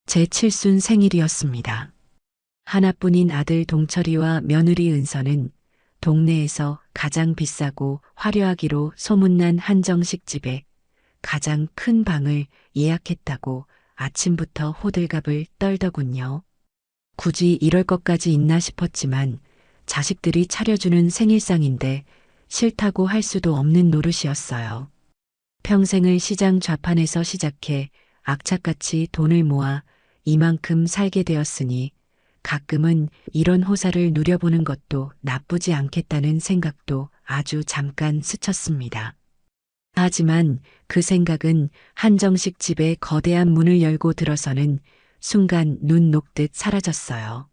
제 칠순 생일이었습니다. 하나뿐인 아들 동철이와 며느리 은서는 동네에서 가장 비싸고 화려하기로 소문난 한정식 집에 가장 큰 방을 예약했다고 아침부터 호들갑을 떨더군요. 굳이 이럴 것까지 있나 싶었지만 자식들이 차려주는 생일상인데 싫다고 할 수도 없는 노릇이었어요. 평생을 시장 좌판에서 시작해 악착같이 돈을 모아 이만큼 살게 되었으니 가끔은 이런 호사를 누려보는 것도 나쁘지 않겠다는 생각도 아주 잠깐 스쳤습니다. 하지만 그 생각은 한정식 집의 거대한 문을 열고 들어서는 순간 눈 녹듯 사라졌어요.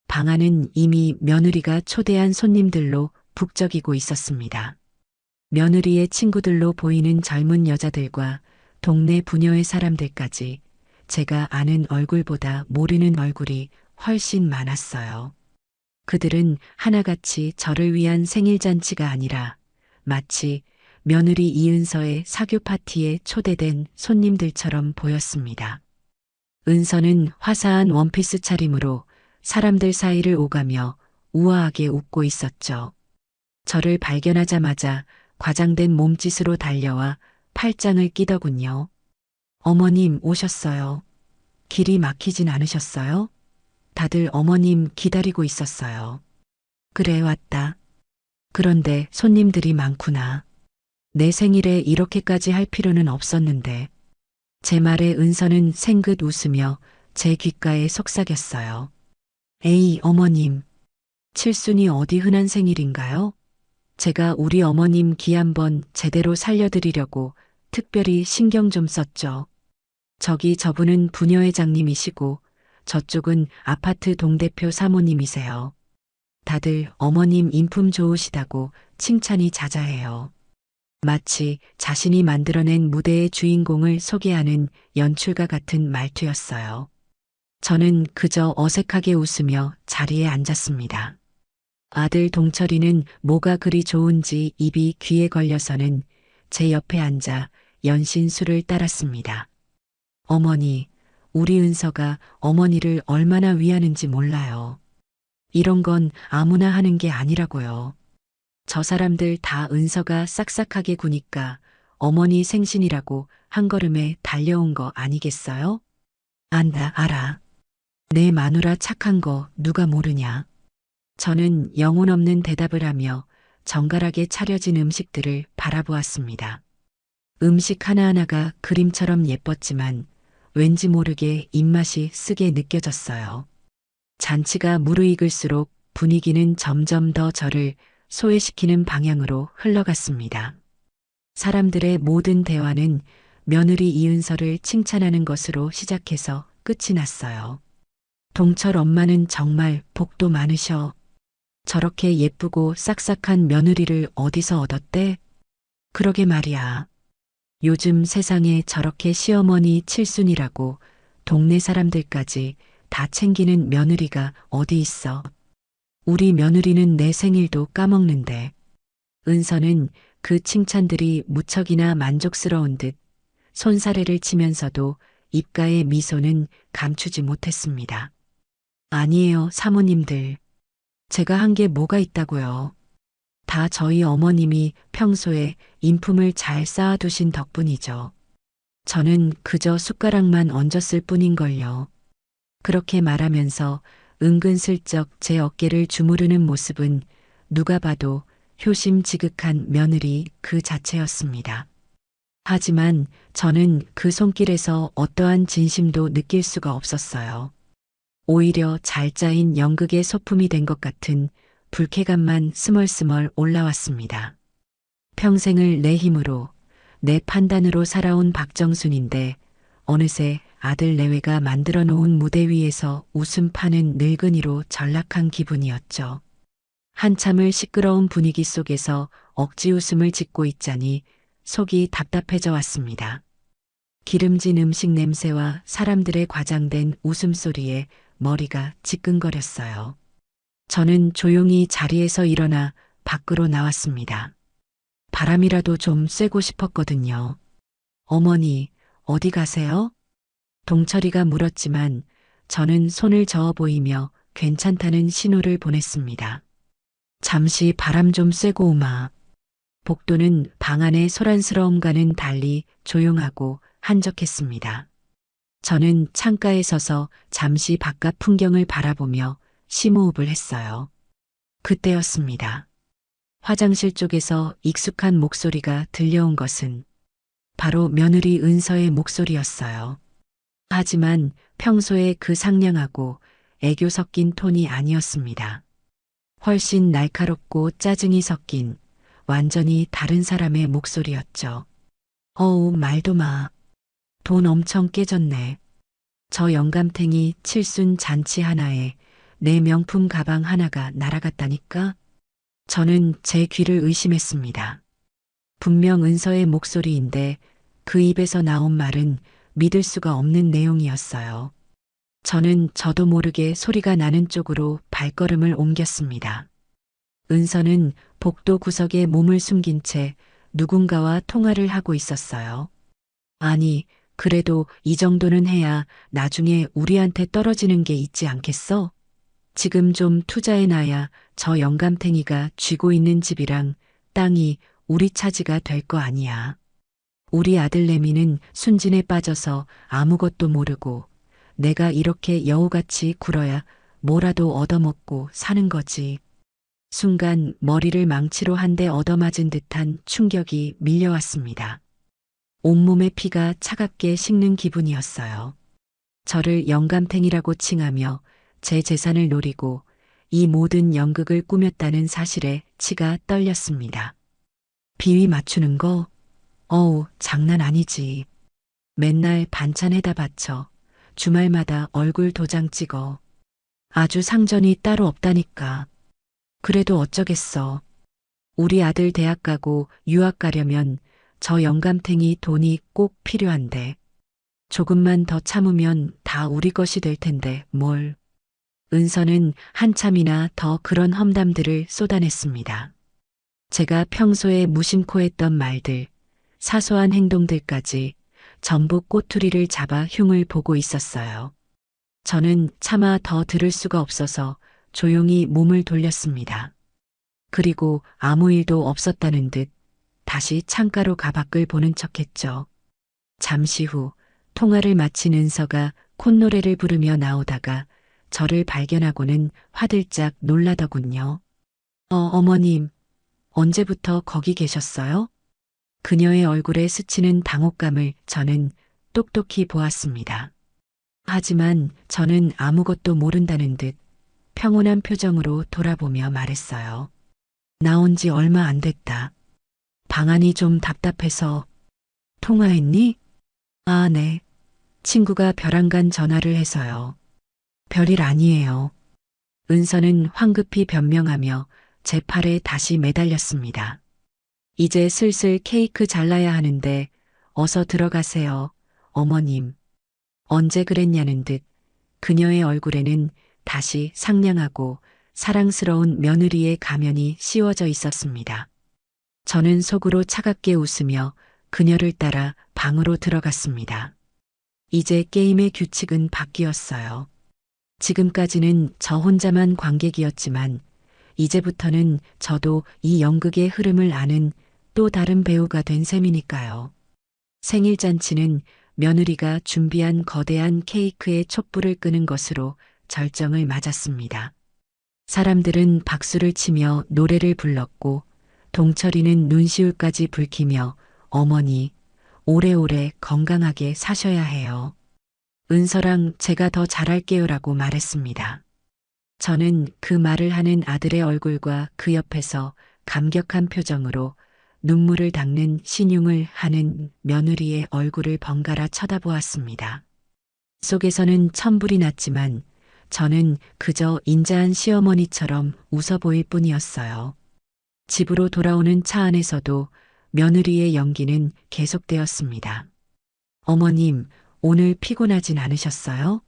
방 안은 이미 며느리가 초대한 손님들로 북적이고 있었습니다. 며느리의 친구들로 보이는 젊은 여자들과 동네 부녀의 사람들까지 제가 아는 얼굴보다 모르는 얼굴이 훨씬 많았어요. 그들은 하나같이 저를 위한 생일잔치가 아니라 마치 며느리 이은서의 사교 파티에 초대된 손님들처럼 보였습니다. 은서는 화사한 원피스 차림으로 사람들 사이를 오가며 우아하게 웃고 있었죠. 저를 발견하자마자 과장된 몸짓으로 달려와 팔짱을 끼더군요. 어머님 오셨어요. 길이 막히진 않으셨어요? 다들 어머님 기다리고 있었어요. 그래 왔다. 그런데 손님들이 많구나. 내 생일에 이렇게까지 할 필요는 없었는데. 제 말에 은서는 생긋 웃으며 제 귓가에 속삭였어요. 에이 어머님. 칠순이 어디 흔한 생일인가요? 제가 우리 어머님 기 한번 제대로 살려드리려고 특별히 신경 좀 썼죠. 저기 저분은 부녀회장님이시고 저쪽은 아파트 동대표 사모님이세요. 다들 어머님 인품 좋으시다고 칭찬이 자자해요. 마치 자신이 만들어낸 무대의 주인공을 소개하는 연출가 같은 말투였어요. 저는 그저 어색하게 웃으며 자리에 앉았습니다. 아들 동철이는 뭐가 그리 좋은지 입이 귀에 걸려서는 제 옆에 앉아 연신 술을 따랐습니다. 어머니, 우리 은서가 어머니를 얼마나 위하는지 몰라요. 이런 건 아무나 하는 게 아니라고요. 저 사람들 다 은서가 싹싹하게 구니까 어머니 생신이라고 한 걸음에 달려온 거 아니겠어요? 안다, 알아. 내 마누라 착한 거 누가 모르냐. 저는 영혼 없는 대답을 하며 정갈하게 차려진 음식들을 바라보았습니다. 음식 하나하나가 그림처럼 예뻤지만 왠지 모르게 입맛이 쓰게 느껴졌어요. 잔치가 무르익을수록 분위기는 점점 더 저를 소외시키는 방향으로 흘러갔습니다. 사람들의 모든 대화는 며느리 이은서를 칭찬하는 것으로 시작해서 끝이 났어요. 동철 엄마는 정말 복도 많으셔. 저렇게 예쁘고 싹싹한 며느리를 어디서 얻었대? 그러게 말이야. 요즘 세상에 저렇게 시어머니 칠순이라고 동네 사람들까지 다 챙기는 며느리가 어디 있어. 우리 며느리는 내 생일도 까먹는데. 은서는 그 칭찬들이 무척이나 만족스러운 듯 손사래를 치면서도 입가의 미소는 감추지 못했습니다. 아니에요, 사모님들. 제가 한 게 뭐가 있다고요. 다 저희 어머님이 평소에 인품을 잘 쌓아두신 덕분이죠. 저는 그저 숟가락만 얹었을 뿐인걸요. 그렇게 말하면서 은근슬쩍 제 어깨를 주무르는 모습은 누가 봐도 효심지극한 며느리 그 자체였습니다. 하지만 저는 그 손길에서 어떠한 진심도 느낄 수가 없었어요. 오히려 잘 짜인 연극의 소품이 된 것 같은 불쾌감만 스멀스멀 올라왔습니다. 평생을 내 힘으로, 내 판단으로 살아온 박정순인데 어느새 아들 내외가 만들어 놓은 무대 위에서 웃음 파는 늙은이로 전락한 기분이었죠. 한참을 시끄러운 분위기 속에서 억지 웃음을 짓고 있자니 속이 답답해져 왔습니다. 기름진 음식 냄새와 사람들의 과장된 웃음소리에 머리가 지끈거렸어요. 저는 조용히 자리에서 일어나 밖으로 나왔습니다. 바람이라도 좀 쐬고 싶었거든요. 어머니, 어디 가세요? 동철이가 물었지만 저는 손을 저어 보이며 괜찮다는 신호를 보냈습니다. 잠시 바람 좀 쐬고 오마. 복도는 방 안의 소란스러움과는 달리 조용하고 한적했습니다. 저는 창가에 서서 잠시 바깥 풍경을 바라보며 심호흡을 했어요. 그때였습니다. 화장실 쪽에서 익숙한 목소리가 들려온 것은 바로 며느리 은서의 목소리였어요. 하지만 평소에 그 상냥하고 애교 섞인 톤이 아니었습니다. 훨씬 날카롭고 짜증이 섞인 완전히 다른 사람의 목소리였죠. 어우, 말도 마. 돈 엄청 깨졌네. 저 영감탱이 칠순 잔치 하나에 내 명품 가방 하나가 날아갔다니까? 저는 제 귀를 의심했습니다. 분명 은서의 목소리인데 그 입에서 나온 말은 믿을 수가 없는 내용이었어요. 저는 저도 모르게 소리가 나는 쪽으로 발걸음을 옮겼습니다. 은서는 복도 구석에 몸을 숨긴 채 누군가와 통화를 하고 있었어요. 아니, 그래도 이 정도는 해야 나중에 우리한테 떨어지는 게 있지 않겠어? 지금 좀 투자해놔야 저 영감탱이가 쥐고 있는 집이랑 땅이 우리 차지가 될 거 아니야. 우리 아들 내미는 순진에 빠져서 아무것도 모르고 내가 이렇게 여우같이 굴어야 뭐라도 얻어먹고 사는 거지. 순간 머리를 망치로 한 대 얻어맞은 듯한 충격이 밀려왔습니다. 온몸의 피가 차갑게 식는 기분이었어요. 저를 영감탱이라고 칭하며 제 재산을 노리고 이 모든 연극을 꾸몄다는 사실에 치가 떨렸습니다. 비위 맞추는 거? 어우, 장난 아니지. 맨날 반찬 해다 바쳐. 주말마다 얼굴 도장 찍어. 아주 상전이 따로 없다니까. 그래도 어쩌겠어. 우리 아들 대학 가고 유학 가려면 저 영감탱이 돈이 꼭 필요한데. 조금만 더 참으면 다 우리 것이 될 텐데 뭘. 은서는 한참이나 더 그런 험담들을 쏟아냈습니다. 제가 평소에 무심코 했던 말들, 사소한 행동들까지 전부 꼬투리를 잡아 흉을 보고 있었어요. 저는 차마 더 들을 수가 없어서 조용히 몸을 돌렸습니다. 그리고 아무 일도 없었다는 듯 다시 창가로 가 밖을 보는 척했죠. 잠시 후 통화를 마친 은서가 콧노래를 부르며 나오다가 저를 발견하고는 화들짝 놀라더군요. 어머님, 언제부터 거기 계셨어요? 그녀의 얼굴에 스치는 당혹감을 저는 똑똑히 보았습니다. 하지만 저는 아무것도 모른다는 듯 평온한 표정으로 돌아보며 말했어요. 나온 지 얼마 안 됐다. 방안이 좀 답답해서. 통화했니? 아, 네. 친구가 벼랑간 전화를 해서요. 별일 아니에요. 은서는 황급히 변명하며 제 팔에 다시 매달렸습니다. 이제 슬슬 케이크 잘라야 하는데 어서 들어가세요, 어머님. 언제 그랬냐는 듯 그녀의 얼굴에는 다시 상냥하고 사랑스러운 며느리의 가면이 씌워져 있었습니다. 저는 속으로 차갑게 웃으며 그녀를 따라 방으로 들어갔습니다. 이제 게임의 규칙은 바뀌었어요. 지금까지는 저 혼자만 관객이었지만 이제부터는 저도 이 연극의 흐름을 아는 또 다른 배우가 된 셈이니까요. 생일 잔치는 며느리가 준비한 거대한 케이크에 촛불을 끄는 것으로 절정을 맞았습니다. 사람들은 박수를 치며 노래를 불렀고 동철이는 눈시울까지 붉히며 어머니, 오래오래 건강하게 사셔야 해요. 은서랑 제가 더 잘할게요라고 말했습니다. 저는 그 말을 하는 아들의 얼굴과 그 옆에서 감격한 표정으로 눈물을 닦는 신용을 하는 며느리의 얼굴을 번갈아 쳐다보았습니다. 속에서는 천불이 났지만 저는 그저 인자한 시어머니처럼 웃어 보일 뿐이었어요. 집으로 돌아오는 차 안에서도 며느리의 연기는 계속되었습니다. 어머님, 오늘 피곤하진 않으셨어요?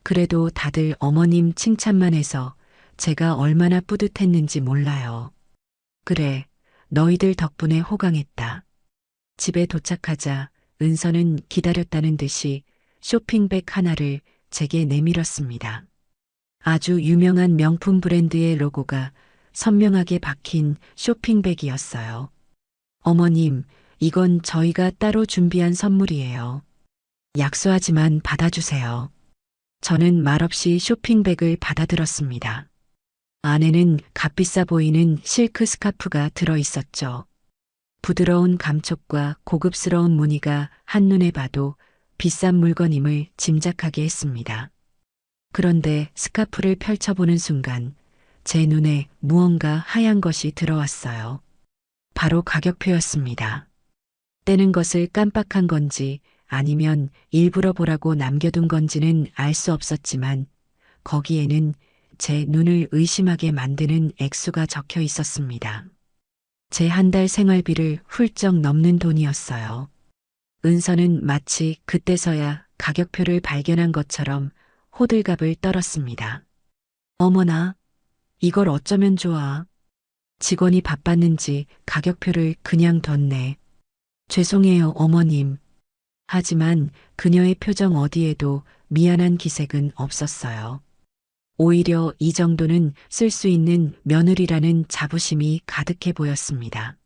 그래도 다들 어머님 칭찬만 해서 제가 얼마나 뿌듯했는지 몰라요. 그래, 너희들 덕분에 호강했다. 집에 도착하자 은서는 기다렸다는 듯이 쇼핑백 하나를 제게 내밀었습니다. 아주 유명한 명품 브랜드의 로고가 선명하게 박힌 쇼핑백이었어요. 어머님, 이건 저희가 따로 준비한 선물이에요. 약소하지만 받아주세요. 저는 말없이 쇼핑백을 받아들었습니다. 안에는 값비싸 보이는 실크 스카프가 들어 있었죠. 부드러운 감촉과 고급스러운 무늬가 한눈에 봐도 비싼 물건임을 짐작하게 했습니다. 그런데 스카프를 펼쳐보는 순간 제 눈에 무언가 하얀 것이 들어왔어요. 바로 가격표였습니다. 떼는 것을 깜빡한 건지 아니면 일부러 보라고 남겨둔 건지는 알 수 없었지만 거기에는 제 눈을 의심하게 만드는 액수가 적혀 있었습니다. 제 한 달 생활비를 훌쩍 넘는 돈이었어요. 은서는 마치 그때서야 가격표를 발견한 것처럼 호들갑을 떨었습니다. 어머나, 이걸 어쩌면 좋아. 직원이 바빴는지 가격표를 그냥 뒀네. 죄송해요, 어머님. 하지만 그녀의 표정 어디에도 미안한 기색은 없었어요. 오히려 이 정도는 쓸 수 있는 며느리라는 자부심이 가득해 보였습니다.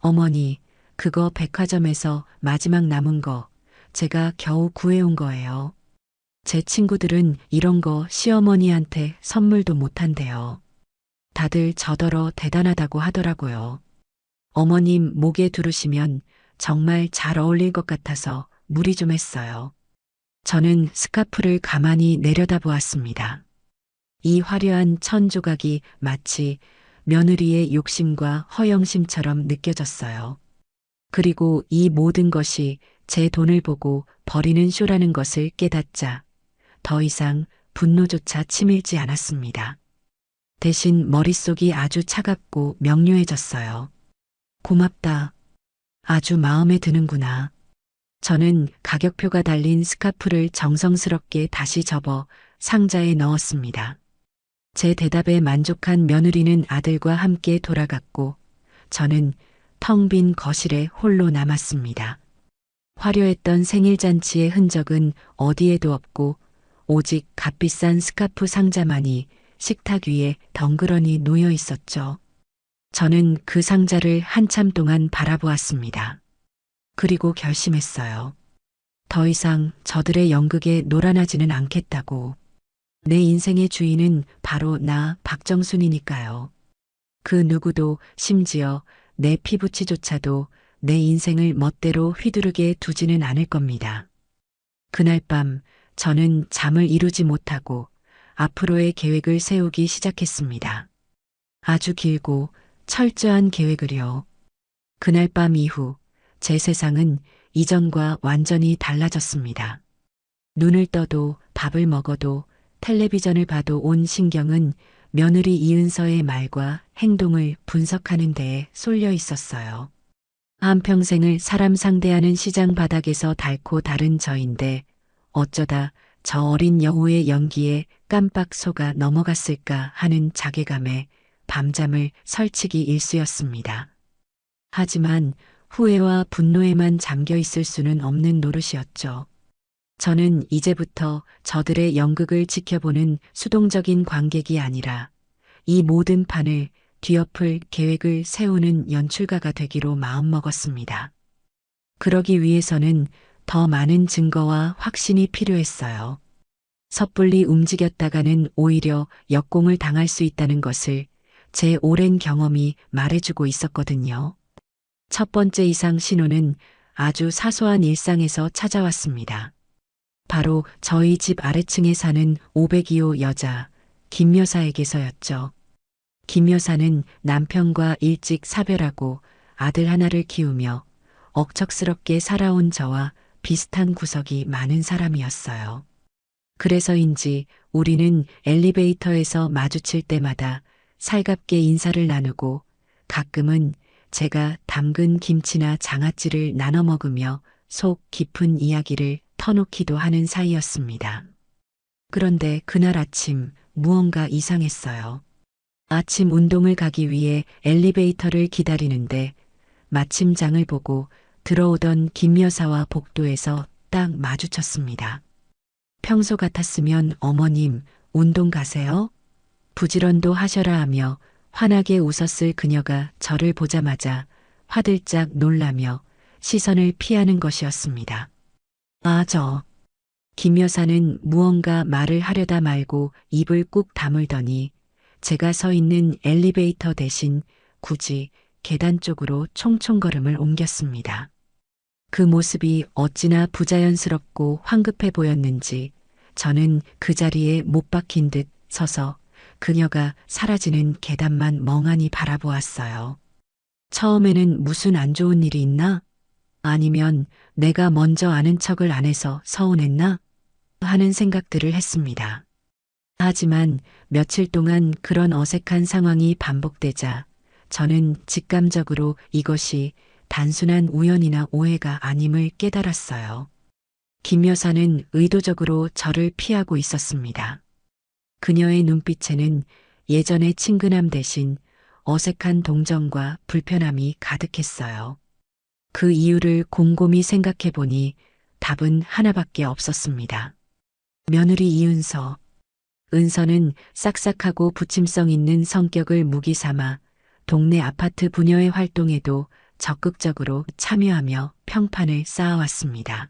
어머니, 그거 백화점에서 마지막 남은 거 제가 겨우 구해온 거예요. 제 친구들은 이런 거 시어머니한테 선물도 못한대요. 다들 저더러 대단하다고 하더라고요. 어머님 목에 두르시면 정말 잘 어울릴 것 같아서 무리 좀 했어요. 저는 스카프를 가만히 내려다보았습니다. 이 화려한 천 조각이 마치 며느리의 욕심과 허영심처럼 느껴졌어요. 그리고 이 모든 것이 제 돈을 보고 버리는 쇼라는 것을 깨닫자 더 이상 분노조차 치밀지 않았습니다. 대신 머릿속이 아주 차갑고 명료해졌어요. 고맙다. 아주 마음에 드는구나. 저는 가격표가 달린 스카프를 정성스럽게 다시 접어 상자에 넣었습니다. 제 대답에 만족한 며느리는 아들과 함께 돌아갔고 저는 텅 빈 거실에 홀로 남았습니다. 화려했던 생일잔치의 흔적은 어디에도 없고 오직 값비싼 스카프 상자만이 식탁 위에 덩그러니 놓여 있었죠. 저는 그 상자를 한참 동안 바라보았습니다. 그리고 결심했어요. 더 이상 저들의 연극에 놀아나지는 않겠다고. 내 인생의 주인은 바로 나 박정순이니까요. 그 누구도 심지어 내 피부치조차도 내 인생을 멋대로 휘두르게 두지는 않을 겁니다. 그날 밤 저는 잠을 이루지 못하고 앞으로의 계획을 세우기 시작했습니다. 아주 길고 철저한 계획을요. 그날 밤 이후 제 세상은 이전과 완전히 달라졌습니다. 눈을 떠도 밥을 먹어도 텔레비전을 봐도 온 신경은 며느리 이은서의 말과 행동을 분석하는 데에 쏠려 있었어요. 한평생을 사람 상대하는 시장 바닥에서 닳고 다른 저인데 어쩌다 저 어린 여우의 연기에 깜빡 속아 넘어갔을까 하는 자괴감에 밤잠을 설치기 일쑤였습니다. 하지만 후회와 분노에만 잠겨 있을 수는 없는 노릇이었죠. 저는 이제부터 저들의 연극을 지켜보는 수동적인 관객이 아니라 이 모든 판을 뒤엎을 계획을 세우는 연출가가 되기로 마음먹었습니다. 그러기 위해서는 더 많은 증거와 확신이 필요했어요. 섣불리 움직였다가는 오히려 역공을 당할 수 있다는 것을 제 오랜 경험이 말해주고 있었거든요. 첫 번째 이상 신호는 아주 사소한 일상에서 찾아왔습니다. 바로 저희 집 아래층에 사는 502호 여자 김 여사에게서였죠. 김 여사는 남편과 일찍 사별하고 아들 하나를 키우며 억척스럽게 살아온 저와 비슷한 구석이 많은 사람이었어요. 그래서인지 우리는 엘리베이터에서 마주칠 때마다 살갑게 인사를 나누고 가끔은 제가 담근 김치나 장아찌를 나눠 먹으며 속 깊은 이야기를 터놓기도 하는 사이였습니다. 그런데 그날 아침 무언가 이상했어요. 아침 운동을 가기 위해 엘리베이터를 기다리는데 마침 장을 보고 들어오던 김 여사와 복도에서 딱 마주쳤습니다. 평소 같았으면 어머님, 운동 가세요? 부지런도 하셔라 하며 환하게 웃었을 그녀가 저를 보자마자 화들짝 놀라며 시선을 피하는 것이었습니다. 아, 김 여사는 무언가 말을 하려다 말고 입을 꾹 다물더니 제가 서 있는 엘리베이터 대신 굳이 계단 쪽으로 총총걸음을 옮겼습니다. 그 모습이 어찌나 부자연스럽고 황급해 보였는지 저는 그 자리에 못 박힌 듯 서서 그녀가 사라지는 계단만 멍하니 바라보았어요. 처음에는 무슨 안 좋은 일이 있나? 아니면 내가 먼저 아는 척을 안 해서 서운했나? 하는 생각들을 했습니다. 하지만 며칠 동안 그런 어색한 상황이 반복되자 저는 직감적으로 이것이 단순한 우연이나 오해가 아님을 깨달았어요. 김 여사는 의도적으로 저를 피하고 있었습니다. 그녀의 눈빛에는 예전의 친근함 대신 어색한 동정과 불편함이 가득했어요. 그 이유를 곰곰이 생각해 보니 답은 하나밖에 없었습니다. 며느리 이은서. 은서는 싹싹하고 부침성 있는 성격을 무기 삼아 동네 아파트 부녀의 활동에도 적극적으로 참여하며 평판을 쌓아왔습니다.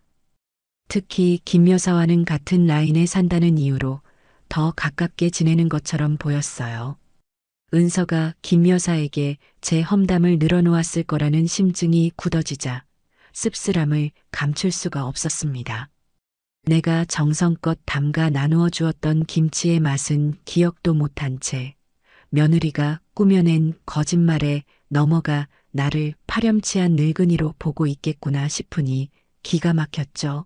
특히 김 여사와는 같은 라인에 산다는 이유로 더 가깝게 지내는 것처럼 보였어요. 은서가 김 여사에게 제 험담을 늘어놓았을 거라는 심증이 굳어지자 씁쓸함을 감출 수가 없었습니다. 내가 정성껏 담가 나누어 주었던 김치의 맛은 기억도 못한 채 며느리가 꾸며낸 거짓말에 넘어가 나를 파렴치한 늙은이로 보고 있겠구나 싶으니 기가 막혔죠.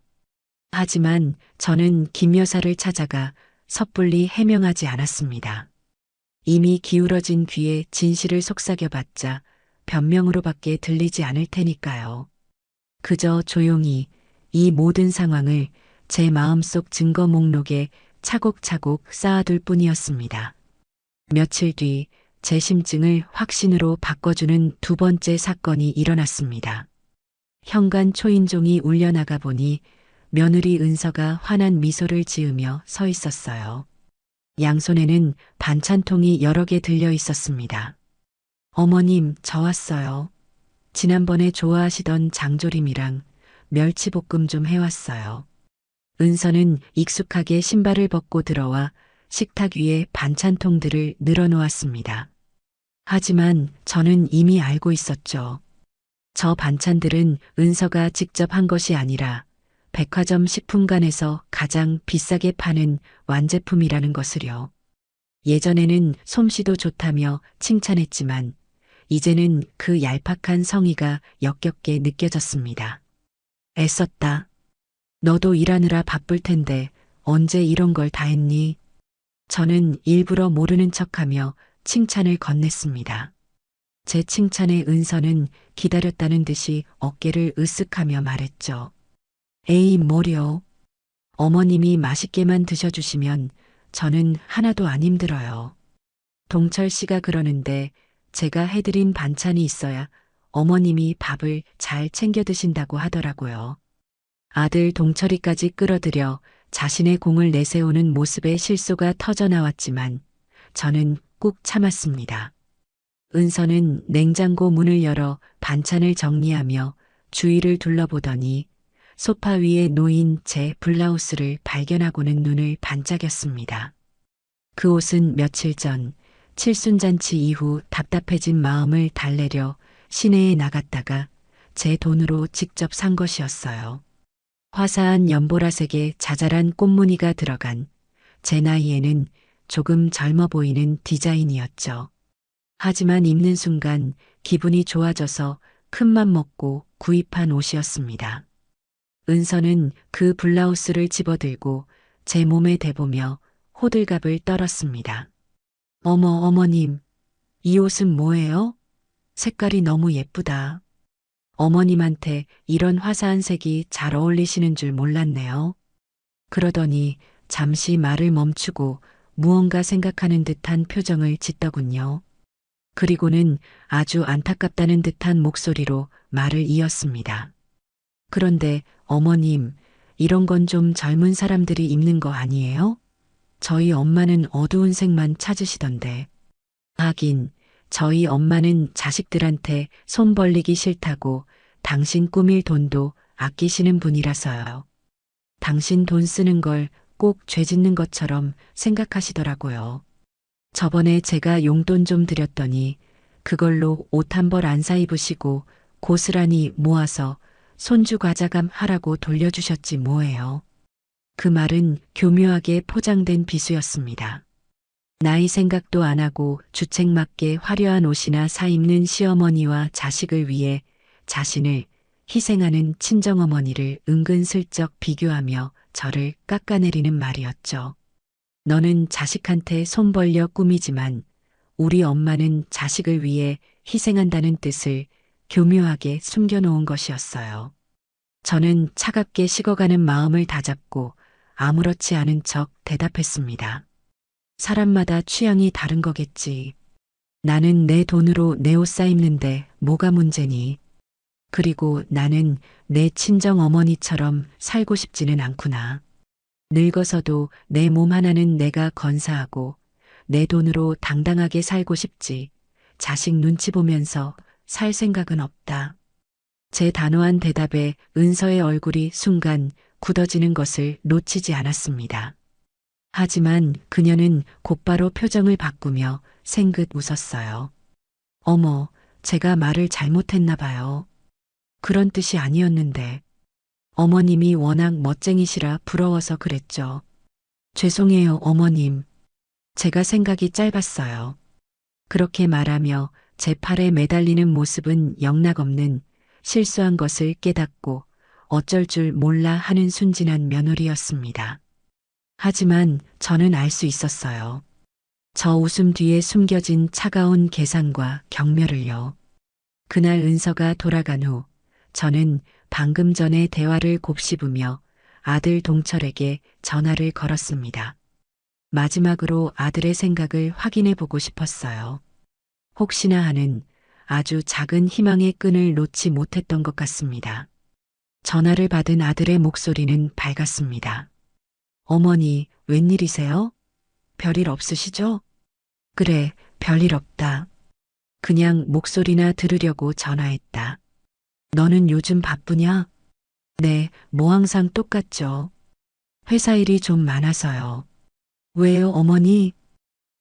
하지만 저는 김 여사를 찾아가 섣불리 해명하지 않았습니다. 이미 기울어진 귀에 진실을 속삭여봤자 변명으로밖에 들리지 않을 테니까요. 그저 조용히 이 모든 상황을 제 마음속 증거 목록에 차곡차곡 쌓아둘 뿐이었습니다. 며칠 뒤 제 심증을 확신으로 바꿔주는 두 번째 사건이 일어났습니다. 현관 초인종이 울려나가 보니 며느리 은서가 환한 미소를 지으며 서 있었어요. 양손에는 반찬통이 여러 개 들려 있었습니다. 어머님, 저 왔어요. 지난번에 좋아하시던 장조림이랑 멸치볶음 좀 해왔어요. 은서는 익숙하게 신발을 벗고 들어와 식탁 위에 반찬통들을 늘어놓았습니다. 하지만 저는 이미 알고 있었죠. 저 반찬들은 은서가 직접 한 것이 아니라 백화점 식품관에서 가장 비싸게 파는 완제품이라는 것을요. 예전에는 솜씨도 좋다며 칭찬했지만 이제는 그 얄팍한 성의가 역겹게 느껴졌습니다. 애썼다. 너도 일하느라 바쁠 텐데 언제 이런 걸 다 했니? 저는 일부러 모르는 척하며 칭찬을 건넸습니다. 제 칭찬에 은서는 기다렸다는 듯이 어깨를 으쓱하며 말했죠. 에이, 뭐려. 어머님이 맛있게만 드셔주시면 저는 하나도 안 힘들어요. 동철 씨가 그러는데 제가 해드린 반찬이 있어야 어머님이 밥을 잘 챙겨 드신다고 하더라고요. 아들 동철이까지 끌어들여 자신의 공을 내세우는 모습에 실소가 터져나왔지만 저는 꾹 참았습니다. 은서는 냉장고 문을 열어 반찬을 정리하며 주위를 둘러보더니 소파 위에 놓인 제 블라우스를 발견하고는 눈을 반짝였습니다. 그 옷은 며칠 전 칠순잔치 이후 답답해진 마음을 달래려 시내에 나갔다가 제 돈으로 직접 산 것이었어요. 화사한 연보라색의 자잘한 꽃무늬가 들어간 제 나이에는 조금 젊어 보이는 디자인이었죠. 하지만 입는 순간 기분이 좋아져서 큰맘 먹고 구입한 옷이었습니다. 은서는 그 블라우스를 집어들고 제 몸에 대보며 호들갑을 떨었습니다. 어머, 어머님, 이 옷은 뭐예요? 색깔이 너무 예쁘다. 어머님한테 이런 화사한 색이 잘 어울리시는 줄 몰랐네요. 그러더니 잠시 말을 멈추고 무언가 생각하는 듯한 표정을 짓더군요. 그리고는 아주 안타깝다는 듯한 목소리로 말을 이었습니다. 그런데 어머님, 이런 건 좀 젊은 사람들이 입는 거 아니에요? 저희 엄마는 어두운 색만 찾으시던데. 하긴, 저희 엄마는 자식들한테 손 벌리기 싫다고 당신 꾸밀 돈도 아끼시는 분이라서요. 당신 돈 쓰는 걸 꼭 죄 짓는 것처럼 생각하시더라고요. 저번에 제가 용돈 좀 드렸더니 그걸로 옷 한 벌 안 사 입으시고 고스란히 모아서 손주 과자감 하라고 돌려주셨지 뭐예요. 그 말은 교묘하게 포장된 비수였습니다. 나이 생각도 안 하고 주책맞게 화려한 옷이나 사 입는 시어머니와 자식을 위해 자신을 희생하는 친정어머니를 은근슬쩍 비교하며 저를 깎아내리는 말이었죠. 너는 자식한테 손 벌려 꾸미지만 우리 엄마는 자식을 위해 희생한다는 뜻을 교묘하게 숨겨놓은 것이었어요. 저는 차갑게 식어가는 마음을 다잡고 아무렇지 않은 척 대답했습니다. 사람마다 취향이 다른 거겠지. 나는 내 돈으로 내 옷 사 입는데 뭐가 문제니? 그리고 나는 내 친정 어머니처럼 살고 싶지는 않구나. 늙어서도 내 몸 하나는 내가 건사하고 내 돈으로 당당하게 살고 싶지. 자식 눈치 보면서 살 생각은 없다. 제 단호한 대답에 은서의 얼굴이 순간 굳어지는 것을 놓치지 않았습니다. 하지만 그녀는 곧바로 표정을 바꾸며 생긋 웃었어요. 어머, 제가 말을 잘못했나 봐요. 그런 뜻이 아니었는데. 어머님이 워낙 멋쟁이시라 부러워서 그랬죠. 죄송해요, 어머님. 제가 생각이 짧았어요. 그렇게 말하며 제 팔에 매달리는 모습은 영락없는 실수한 것을 깨닫고 어쩔 줄 몰라 하는 순진한 며느리였습니다. 하지만 저는 알 수 있었어요. 저 웃음 뒤에 숨겨진 차가운 계산과 경멸을요. 그날 은서가 돌아간 후 저는 방금 전의 대화를 곱씹으며 아들 동철에게 전화를 걸었습니다. 마지막으로 아들의 생각을 확인해 보고 싶었어요. 혹시나 하는 아주 작은 희망의 끈을 놓지 못했던 것 같습니다. 전화를 받은 아들의 목소리는 밝았습니다. 어머니, 웬일이세요? 별일 없으시죠? 그래, 별일 없다. 그냥 목소리나 들으려고 전화했다. 너는 요즘 바쁘냐? 네, 뭐 항상 똑같죠. 회사 일이 좀 많아서요. 왜요, 어머니?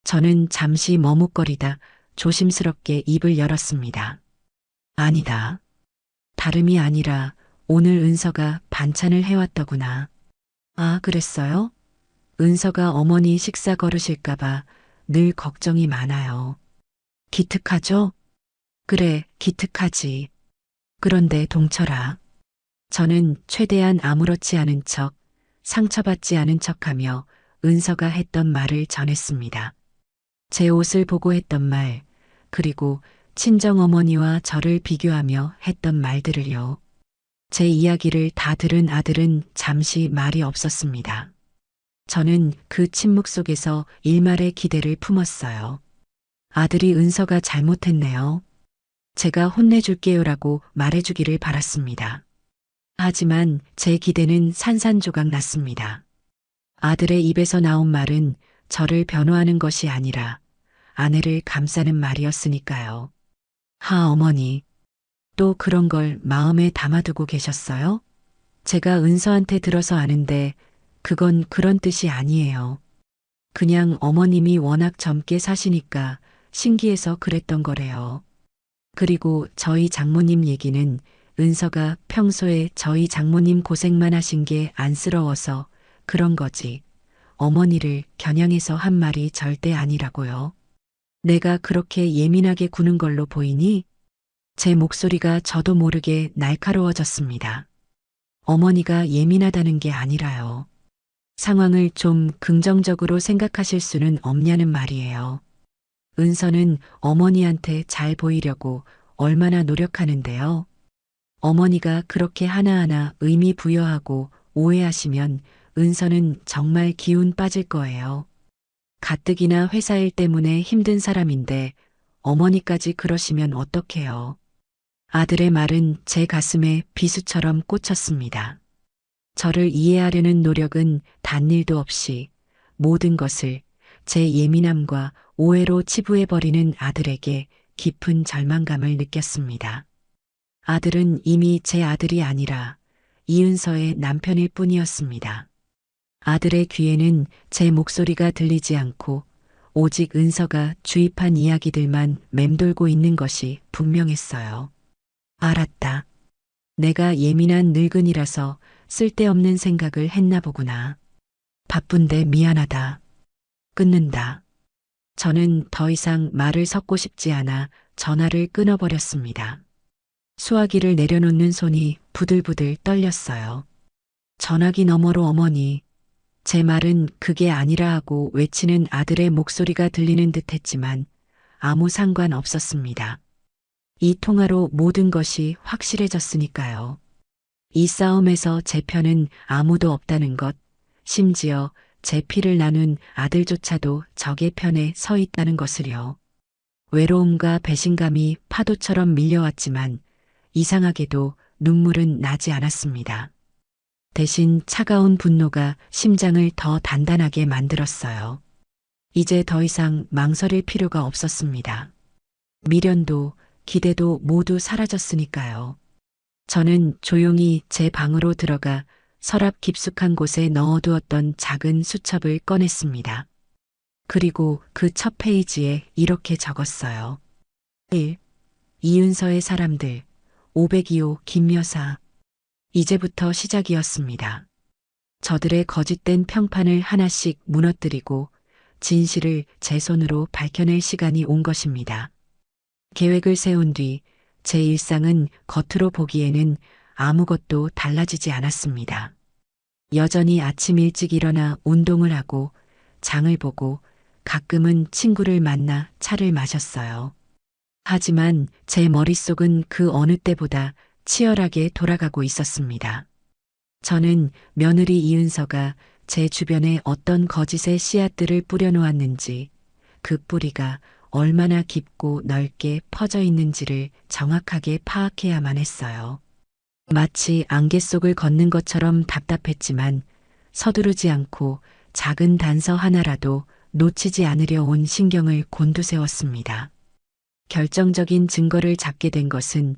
저는 잠시 머뭇거리다 조심스럽게 입을 열었습니다. 아니다. 다름이 아니라 오늘 은서가 반찬을 해왔더구나. 아, 그랬어요? 은서가 어머니 식사 거르실까봐 늘 걱정이 많아요. 기특하죠? 그래, 기특하지. 그런데 동철아. 저는 최대한 아무렇지 않은 척, 상처받지 않은 척하며 은서가 했던 말을 전했습니다. 제 옷을 보고 했던 말, 그리고 친정어머니와 저를 비교하며 했던 말들을요. 제 이야기를 다 들은 아들은 잠시 말이 없었습니다. 저는 그 침묵 속에서 일말의 기대를 품었어요. 아들이 은서가 잘못했네요. 제가 혼내줄게요라고 말해주기를 바랐습니다. 하지만 제 기대는 산산조각 났습니다. 아들의 입에서 나온 말은 저를 변호하는 것이 아니라 아내를 감싸는 말이었으니까요. 하, 어머니. 또 그런 걸 마음에 담아두고 계셨어요? 제가 은서한테 들어서 아는데 그건 그런 뜻이 아니에요. 그냥 어머님이 워낙 젊게 사시니까 신기해서 그랬던 거래요. 그리고 저희 장모님 얘기는 은서가 평소에 저희 장모님 고생만 하신 게 안쓰러워서 그런 거지. 어머니를 겨냥해서 한 말이 절대 아니라고요. 내가 그렇게 예민하게 구는 걸로 보이니? 제 목소리가 저도 모르게 날카로워졌습니다. 어머니가 예민하다는 게 아니라요. 상황을 좀 긍정적으로 생각하실 수는 없냐는 말이에요. 은서는 어머니한테 잘 보이려고 얼마나 노력하는데요. 어머니가 그렇게 하나하나 의미 부여하고 오해하시면 은서는 정말 기운 빠질 거예요. 가뜩이나 회사 일 때문에 힘든 사람인데 어머니까지 그러시면 어떡해요. 아들의 말은 제 가슴에 비수처럼 꽂혔습니다. 저를 이해하려는 노력은 단일도 없이 모든 것을 제 예민함과 오해로 치부해버리는 아들에게 깊은 절망감을 느꼈습니다. 아들은 이미 제 아들이 아니라 이은서의 남편일 뿐이었습니다. 아들의 귀에는 제 목소리가 들리지 않고 오직 은서가 주입한 이야기들만 맴돌고 있는 것이 분명했어요. 알았다. 내가 예민한 늙은이라서 쓸데없는 생각을 했나 보구나. 바쁜데 미안하다. 끊는다. 저는 더 이상 말을 섞고 싶지 않아 전화를 끊어버렸습니다. 수화기를 내려놓는 손이 부들부들 떨렸어요. 전화기 너머로 어머니, 제 말은 그게 아니라 하고 외치는 아들의 목소리가 들리는 듯 했지만 아무 상관 없었습니다. 이 통화로 모든 것이 확실해졌으니까요. 이 싸움에서 제 편은 아무도 없다는 것, 심지어 제 피를 나눈 아들조차도 적의 편에 서 있다는 것을요. 외로움과 배신감이 파도처럼 밀려왔지만 이상하게도 눈물은 나지 않았습니다. 대신 차가운 분노가 심장을 더 단단하게 만들었어요. 이제 더 이상 망설일 필요가 없었습니다. 미련도 기대도 모두 사라졌으니까요. 저는 조용히 제 방으로 들어가 서랍 깊숙한 곳에 넣어두었던 작은 수첩을 꺼냈습니다. 그리고 그 첫 페이지에 이렇게 적었어요. 1. 이은서의 사람들 502호 김여사. 이제부터 시작이었습니다. 저들의 거짓된 평판을 하나씩 무너뜨리고 진실을 제 손으로 밝혀낼 시간이 온 것입니다. 계획을 세운 뒤 제 일상은 겉으로 보기에는 아무것도 달라지지 않았습니다. 여전히 아침 일찍 일어나 운동을 하고 장을 보고 가끔은 친구를 만나 차를 마셨어요. 하지만 제 머릿속은 그 어느 때보다 치열하게 돌아가고 있었습니다. 저는 며느리 이은서가 제 주변에 어떤 거짓의 씨앗들을 뿌려놓았는지, 그 뿌리가 얼마나 깊고 넓게 퍼져 있는지를 정확하게 파악해야만 했어요. 마치 안개 속을 걷는 것처럼 답답했지만 서두르지 않고 작은 단서 하나라도 놓치지 않으려 온 신경을 곤두세웠습니다. 결정적인 증거를 잡게 된 것은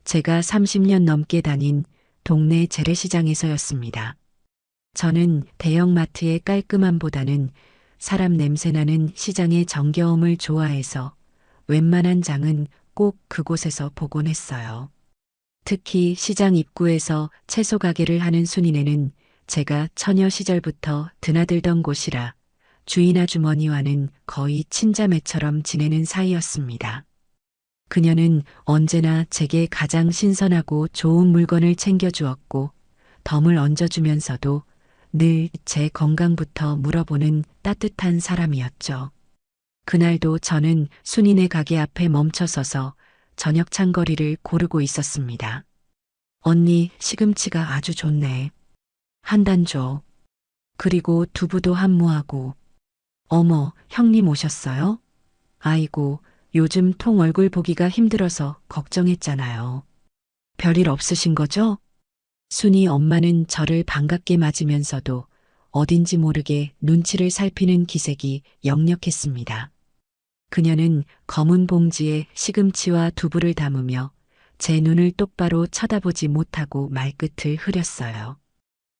제가 30년 넘게 다닌 동네 재래시장에서였습니다. 저는 대형마트의 깔끔함보다는 사람 냄새나는 시장의 정겨움을 좋아해서 웬만한 장은 꼭 그곳에서 보곤 했어요. 특히 시장 입구에서 채소 가게를 하는 순이네는 제가 처녀 시절부터 드나들던 곳이라 주인 아주머니와는 거의 친자매처럼 지내는 사이였습니다. 그녀는 언제나 제게 가장 신선하고 좋은 물건을 챙겨주었고 덤을 얹어주면서도 늘 제 건강부터 물어보는 따뜻한 사람이었죠. 그날도 저는 순이네 가게 앞에 멈춰서서 저녁 찬거리를 고르고 있었습니다. 언니, 시금치가 아주 좋네. 한 단 줘. 그리고 두부도 한 모하고. 어머, 형님 오셨어요? 아이고, 요즘 통 얼굴 보기가 힘들어서 걱정했잖아요. 별일 없으신 거죠? 순이 엄마는 저를 반갑게 맞으면서도 어딘지 모르게 눈치를 살피는 기색이 역력했습니다. 그녀는 검은 봉지에 시금치와 두부를 담으며 제 눈을 똑바로 쳐다보지 못하고 말끝을 흐렸어요.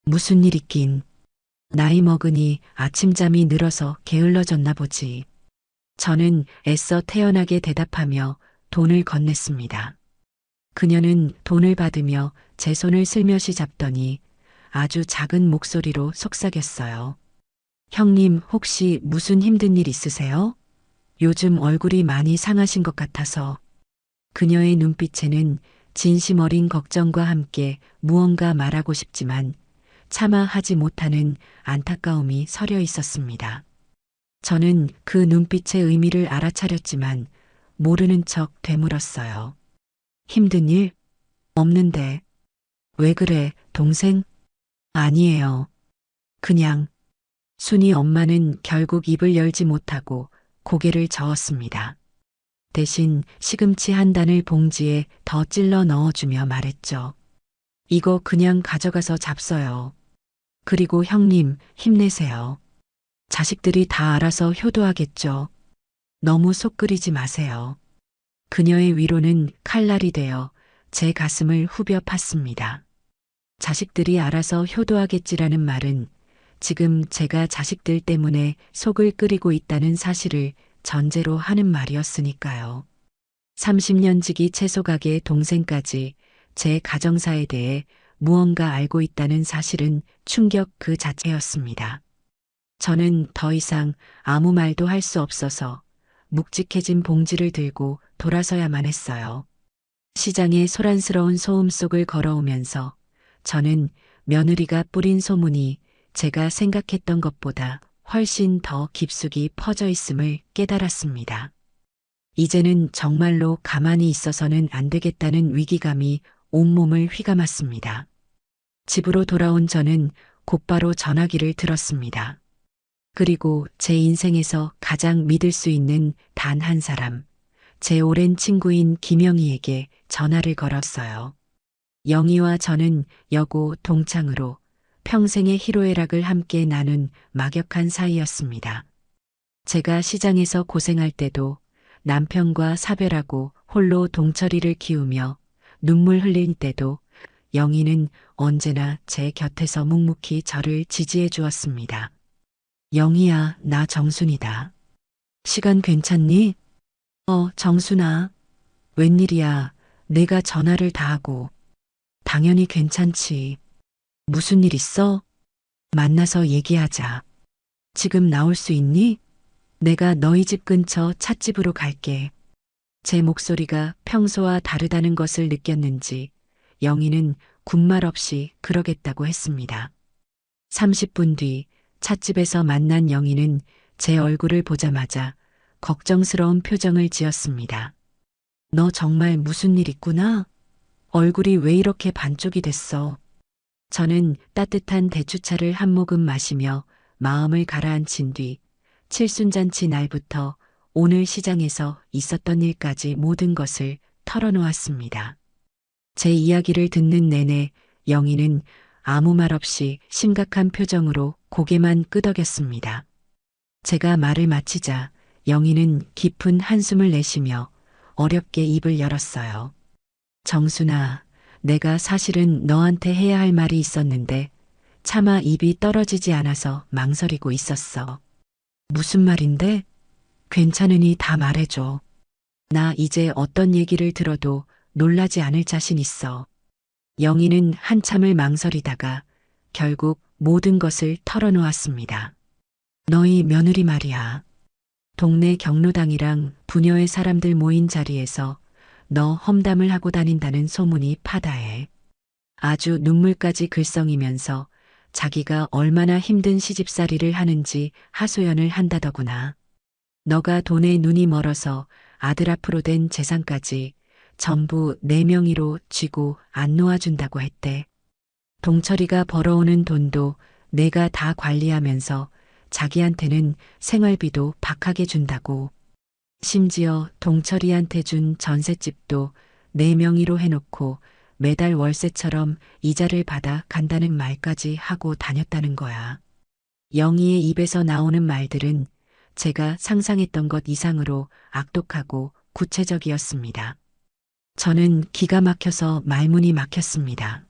무슨 일 있긴. 나이 먹으니 아침잠이 늘어서 게을러졌나 보지. 저는 애써 태연하게 대답하며 돈을 건넸습니다. 그녀는 돈을 받으며 제 손을 슬며시 잡더니 아주 작은 목소리로 속삭였어요. 형님, 혹시 무슨 힘든 일 있으세요? 요즘 얼굴이 많이 상하신 것 같아서. 그녀의 눈빛에는 진심 어린 걱정과 함께 무언가 말하고 싶지만 차마 하지 못하는 안타까움이 서려 있었습니다. 저는 그 눈빛의 의미를 알아차렸지만 모르는 척 되물었어요. 힘든 일? 없는데. 왜 그래, 동생? 아니에요. 그냥. 순이 엄마는 결국 입을 열지 못하고 고개를 저었습니다. 대신 시금치 한 단을 봉지에 더 찔러 넣어주며 말했죠. 이거 그냥 가져가서 잡숴요. 그리고 형님, 힘내세요. 자식들이 다 알아서 효도하겠죠. 너무 속 끓이지 마세요. 그녀의 위로는 칼날이 되어 제 가슴을 후벼 팠습니다. 자식들이 알아서 효도하겠지라는 말은 지금 제가 자식들 때문에 속을 끓이고 있다는 사실을 전제로 하는 말이었으니까요. 30년 지기 채소가게 동생까지 제 가정사에 대해 무언가 알고 있다는 사실은 충격 그 자체였습니다. 저는 더 이상 아무 말도 할 수 없어서 묵직해진 봉지를 들고 돌아서야만 했어요. 시장의 소란스러운 소음 속을 걸어오면서 저는 며느리가 뿌린 소문이 제가 생각했던 것보다 훨씬 더 깊숙이 퍼져 있음을 깨달았습니다. 이제는 정말로 가만히 있어서는 안 되겠다는 위기감이 온몸을 휘감았습니다. 집으로 돌아온 저는 곧바로 전화기를 들었습니다. 그리고 제 인생에서 가장 믿을 수 있는 단 한 사람, 제 오랜 친구인 김영희에게 전화를 걸었어요. 영희와 저는 여고 동창으로 평생의 희로애락을 함께 나눈 막역한 사이였습니다. 제가 시장에서 고생할 때도 남편과 사별하고 홀로 동철이를 키우며 눈물 흘릴 때도 영희는 언제나 제 곁에서 묵묵히 저를 지지해 주었습니다. 영희야, 나 정순이다. 시간 괜찮니? 정순아. 웬일이야. 내가 전화를 다 하고. 당연히 괜찮지. 무슨 일 있어? 만나서 얘기하자. 지금 나올 수 있니? 내가 너희 집 근처 찻집으로 갈게. 제 목소리가 평소와 다르다는 것을 느꼈는지 영희는 군말 없이 그러겠다고 했습니다. 30분 뒤 찻집에서 만난 영희는 제 얼굴을 보자마자 걱정스러운 표정을 지었습니다. 너 정말 무슨 일 있구나? 얼굴이 왜 이렇게 반쪽이 됐어? 저는 따뜻한 대추차를 한 모금 마시며 마음을 가라앉힌 뒤 칠순잔치 날부터 오늘 시장에서 있었던 일까지 모든 것을 털어놓았습니다. 제 이야기를 듣는 내내 영희는 아무 말 없이 심각한 표정으로 고개만 끄덕였습니다. 제가 말을 마치자 영희는 깊은 한숨을 내쉬며 어렵게 입을 열었어요. 정순아, 내가 사실은 너한테 해야 할 말이 있었는데 차마 입이 떨어지지 않아서 망설이고 있었어. 무슨 말인데? 괜찮으니 다 말해줘. 나 이제 어떤 얘기를 들어도 놀라지 않을 자신 있어. 영희는 한참을 망설이다가 결국 모든 것을 털어놓았습니다. 너희 며느리 말이야. 동네 경로당이랑 부녀의 사람들 모인 자리에서 너 험담을 하고 다닌다는 소문이 파다해. 아주 눈물까지 글썽이면서 자기가 얼마나 힘든 시집살이를 하는지 하소연을 한다더구나. 너가 돈에 눈이 멀어서 아들 앞으로 된 재산까지 전부 내 명의로 쥐고 안 놓아준다고 했대. 동철이가 벌어오는 돈도 내가 다 관리하면서 자기한테는 생활비도 박하게 준다고. 심지어 동철이한테 준 전셋집도 내 명의로 해놓고 매달 월세처럼 이자를 받아 간다는 말까지 하고 다녔다는 거야. 영희의 입에서 나오는 말들은 제가 상상했던 것 이상으로 악독하고 구체적이었습니다. 저는 기가 막혀서 말문이 막혔습니다.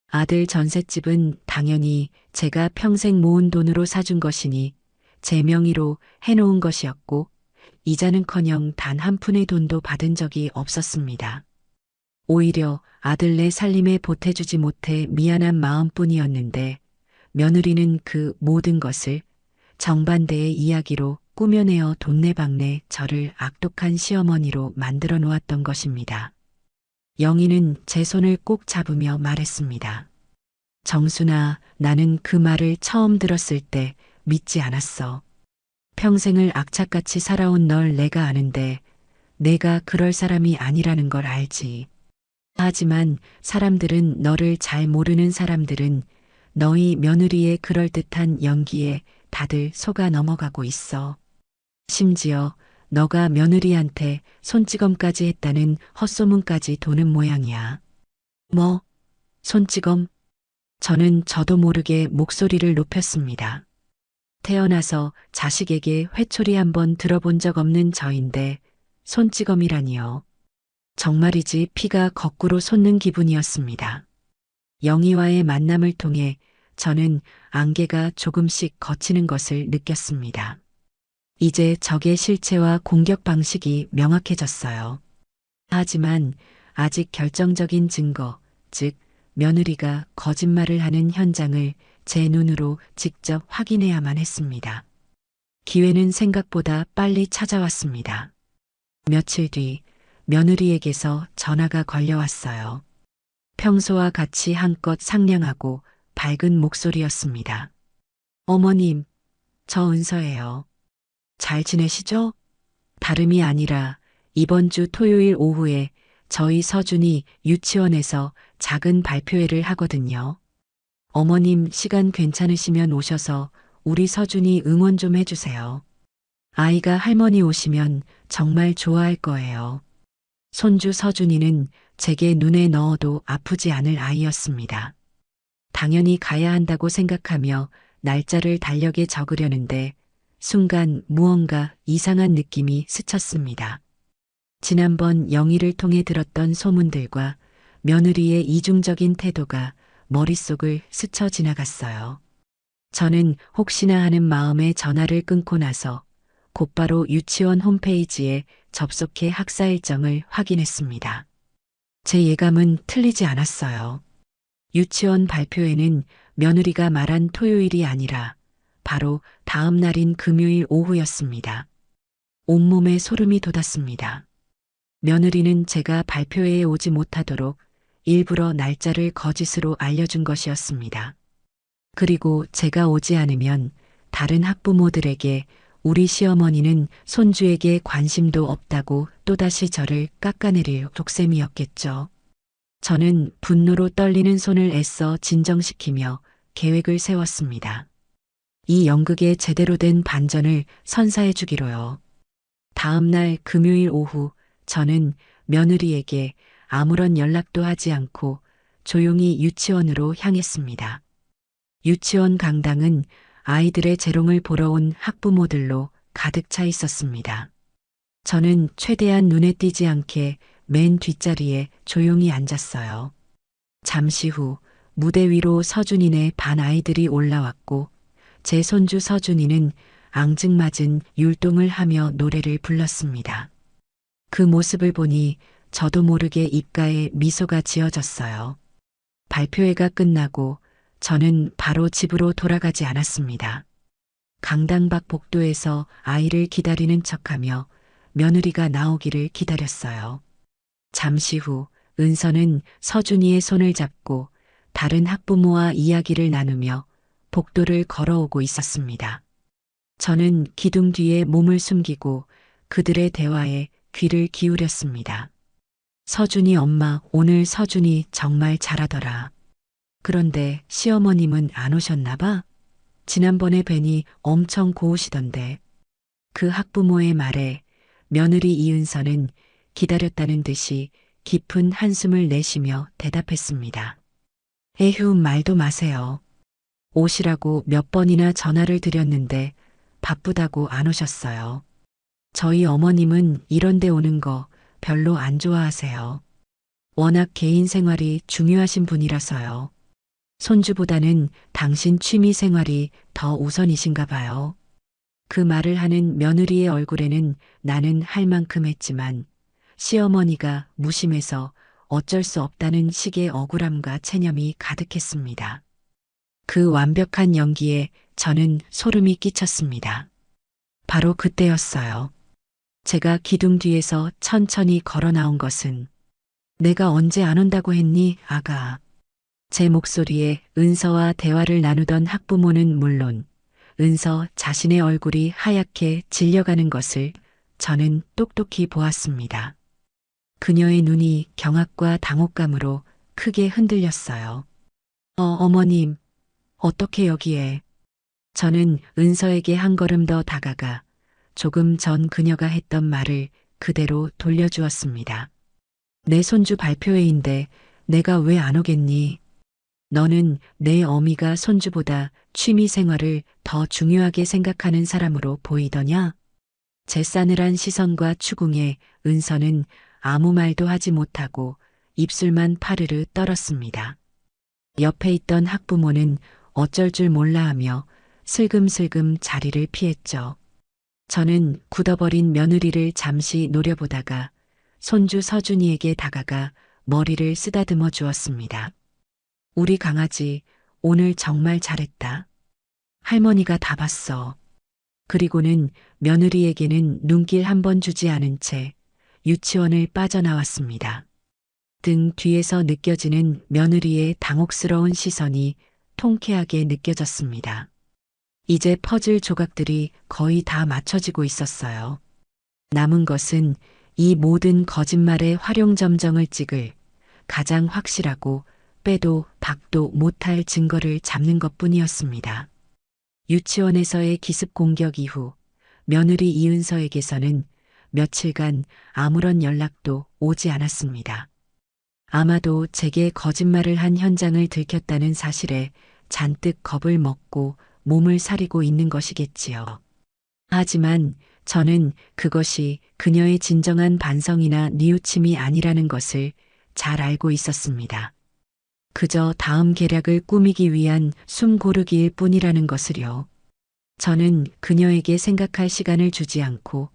아들 전셋집은 당연히 제가 평생 모은 돈으로 사준 것이니 제 명의로 해놓은 것이었고 이자는커녕 단 한 푼의 돈도 받은 적이 없었습니다. 오히려 아들네 살림에 보태주지 못해 미안한 마음뿐이었는데 며느리는 그 모든 것을 정반대의 이야기로 꾸며내어 돈내방네 저를 악독한 시어머니로 만들어 놓았던 것입니다. 영희는 제 손을 꼭 잡으며 말했습니다. 정순아, 나는 그 말을 처음 들었을 때 믿지 않았어. 평생을 악착같이 살아온 널 내가 아는데 내가 그럴 사람이 아니라는 걸 알지. 하지만 사람들은 너를 잘 모르는 사람들은 너희 며느리의 그럴듯한 연기에 다들 속아 넘어가고 있어. 심지어 너가 며느리한테 손찌검까지 했다는 헛소문까지 도는 모양이야. 뭐? 손찌검? 저는 저도 모르게 목소리를 높였습니다. 태어나서 자식에게 회초리 한번 들어본 적 없는 저인데 손찌검이라니요. 정말이지 피가 거꾸로 솟는 기분이었습니다. 영희와의 만남을 통해 저는 안개가 조금씩 걷히는 것을 느꼈습니다. 이제 적의 실체와 공격 방식이 명확해졌어요. 하지만 아직 결정적인 증거, 즉 며느리가 거짓말을 하는 현장을 제 눈으로 직접 확인해야만 했습니다. 기회는 생각보다 빨리 찾아왔습니다. 며칠 뒤 며느리에게서 전화가 걸려왔어요. 평소와 같이 한껏 상냥하고 밝은 목소리였습니다. 어머님, 저 은서예요. 잘 지내시죠? 다름이 아니라 이번 주 토요일 오후에 저희 서준이 유치원에서 작은 발표회를 하거든요. 어머님 시간 괜찮으시면 오셔서 우리 서준이 응원 좀 해주세요. 아이가 할머니 오시면 정말 좋아할 거예요. 손주 서준이는 제게 눈에 넣어도 아프지 않을 아이였습니다. 당연히 가야 한다고 생각하며 날짜를 달력에 적으려는데 순간 무언가 이상한 느낌이 스쳤습니다. 지난번 영희를 통해 들었던 소문들과 며느리의 이중적인 태도가 머릿속을 스쳐 지나갔어요. 저는 혹시나 하는 마음에 전화를 끊고 나서 곧바로 유치원 홈페이지에 접속해 학사 일정을 확인했습니다. 제 예감은 틀리지 않았어요. 유치원 발표회는 며느리가 말한 토요일이 아니라 바로 다음 날인 금요일 오후였습니다. 온몸에 소름이 돋았습니다. 며느리는 제가 발표회에 오지 못하도록 일부러 날짜를 거짓으로 알려준 것이었습니다. 그리고 제가 오지 않으면 다른 학부모들에게 우리 시어머니는 손주에게 관심도 없다고 또다시 저를 깎아내릴 독셈이었겠죠. 저는 분노로 떨리는 손을 애써 진정시키며 계획을 세웠습니다. 이 연극에 제대로 된 반전을 선사해 주기로요. 다음 날 금요일 오후 저는 며느리에게 아무런 연락도 하지 않고 조용히 유치원으로 향했습니다. 유치원 강당은 아이들의 재롱을 보러 온 학부모들로 가득 차 있었습니다. 저는 최대한 눈에 띄지 않게 맨 뒷자리에 조용히 앉았어요. 잠시 후 무대 위로 서준이네 반 아이들이 올라왔고 제 손주 서준이는 앙증맞은 율동을 하며 노래를 불렀습니다. 그 모습을 보니 저도 모르게 입가에 미소가 지어졌어요. 발표회가 끝나고 저는 바로 집으로 돌아가지 않았습니다. 강당 밖 복도에서 아이를 기다리는 척하며 며느리가 나오기를 기다렸어요. 잠시 후 은서는 서준이의 손을 잡고 다른 학부모와 이야기를 나누며 복도를 걸어오고 있었습니다. 저는 기둥 뒤에 몸을 숨기고 그들의 대화에 귀를 기울였습니다. 서준이 엄마, 오늘 서준이 정말 잘하더라. 그런데 시어머님은 안 오셨나 봐? 지난번에 뵈니 엄청 고우시던데. 그 학부모의 말에 며느리 이은서는 기다렸다는 듯이 깊은 한숨을 내쉬며 대답했습니다. 에휴, 말도 마세요. 오시라고 몇 번이나 전화를 드렸는데 바쁘다고 안 오셨어요. 저희 어머님은 이런 데 오는 거 별로 안 좋아하세요. 워낙 개인 생활이 중요하신 분이라서요. 손주보다는 당신 취미 생활이 더 우선이신가 봐요. 그 말을 하는 며느리의 얼굴에는 나는 할 만큼 했지만 시어머니가 무심해서 어쩔 수 없다는 식의 억울함과 체념이 가득했습니다. 그 완벽한 연기에 저는 소름이 끼쳤습니다. 바로 그때였어요. 제가 기둥 뒤에서 천천히 걸어 나온 것은 내가 언제 안 온다고 했니, 아가. 제 목소리에 은서와 대화를 나누던 학부모는 물론 은서 자신의 얼굴이 하얗게 질려가는 것을 저는 똑똑히 보았습니다. 그녀의 눈이 경악과 당혹감으로 크게 흔들렸어요. 어머님, 어떻게 여기에? 저는 은서에게 한 걸음 더 다가가 조금 전 그녀가 했던 말을 그대로 돌려주었습니다. 내 손주 발표회인데 내가 왜 안 오겠니? 너는 내 어미가 손주보다 취미 생활을 더 중요하게 생각하는 사람으로 보이더냐? 제 싸늘한 시선과 추궁에 은서는 아무 말도 하지 못하고 입술만 파르르 떨었습니다. 옆에 있던 학부모는 어쩔 줄 몰라 하며 슬금슬금 자리를 피했죠. 저는 굳어버린 며느리를 잠시 노려보다가 손주 서준이에게 다가가 머리를 쓰다듬어 주었습니다. 우리 강아지 오늘 정말 잘했다. 할머니가 다 봤어. 그리고는 며느리에게는 눈길 한 번 주지 않은 채 유치원을 빠져나왔습니다. 등 뒤에서 느껴지는 며느리의 당혹스러운 시선이 통쾌하게 느껴졌습니다. 이제 퍼즐 조각들이 거의 다 맞춰지고 있었어요. 남은 것은 이 모든 거짓말의 활용점정을 찍을 가장 확실하고 빼도 박도 못할 증거를 잡는 것뿐이었습니다. 유치원에서의 기습 공격 이후 며느리 이은서에게서는 며칠간 아무런 연락도 오지 않았습니다. 아마도 제게 거짓말을 한 현장을 들켰다는 사실에 잔뜩 겁을 먹고 몸을 사리고 있는 것이겠지요. 하지만 저는 그것이 그녀의 진정한 반성이나 뉘우침이 아니라는 것을 잘 알고 있었습니다. 그저 다음 계략을 꾸미기 위한 숨 고르기일 뿐이라는 것을요. 저는 그녀에게 생각할 시간을 주지 않고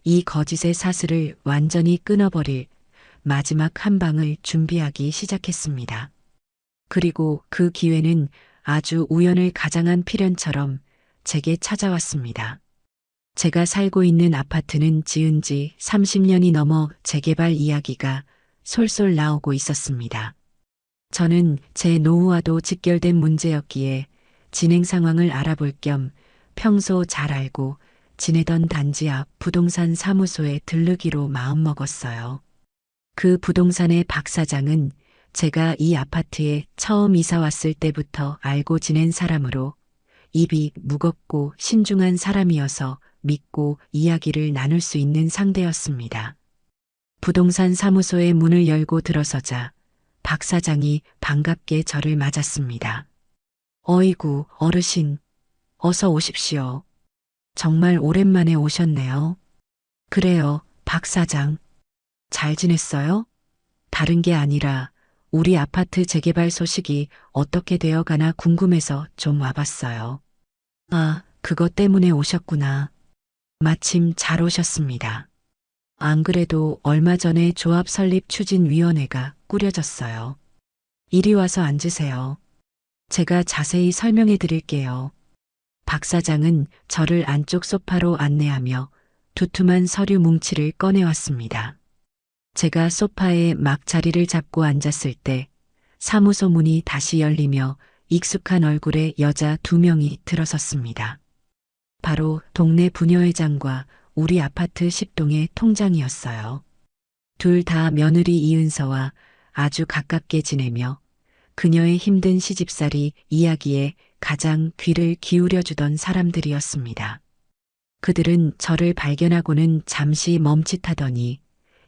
이 거짓의 사슬을 완전히 끊어버릴 마지막 한 방을 준비하기 시작했습니다. 그리고 그 기회는 아주 우연을 가장한 필연처럼 제게 찾아왔습니다. 제가 살고 있는 아파트는 지은 지 30년이 넘어 재개발 이야기가 솔솔 나오고 있었습니다. 저는 제 노후와도 직결된 문제였기에 진행 상황을 알아볼 겸 평소 잘 알고 지내던 단지 앞 부동산 사무소에 들르기로 마음먹었어요. 그 부동산의 박 사장은 제가 이 아파트에 처음 이사 왔을 때부터 알고 지낸 사람으로 입이 무겁고 신중한 사람이어서 믿고 이야기를 나눌 수 있는 상대였습니다. 부동산 사무소의 문을 열고 들어서자 박 사장이 반갑게 저를 맞았습니다. 어이구, 어르신, 어서 오십시오. 정말 오랜만에 오셨네요. 그래요, 박 사장. 잘 지냈어요? 다른 게 아니라 우리 아파트 재개발 소식이 어떻게 되어 가나 궁금해서 좀 와봤어요. 아, 그것 때문에 오셨구나. 마침 잘 오셨습니다. 안 그래도 얼마 전에 조합 설립 추진위원회가 꾸려졌어요. 이리 와서 앉으세요. 제가 자세히 설명해 드릴게요. 박 사장은 저를 안쪽 소파로 안내하며 두툼한 서류 뭉치를 꺼내왔습니다. 제가 소파에 막 자리를 잡고 앉았을 때 사무소 문이 다시 열리며 익숙한 얼굴의 여자 2명이 들어섰습니다. 바로 동네 부녀회장과 우리 아파트 10동의 통장이었어요. 둘 다 며느리 이은서와 아주 가깝게 지내며 그녀의 힘든 시집살이 이야기에 가장 귀를 기울여주던 사람들이었습니다. 그들은 저를 발견하고는 잠시 멈칫하더니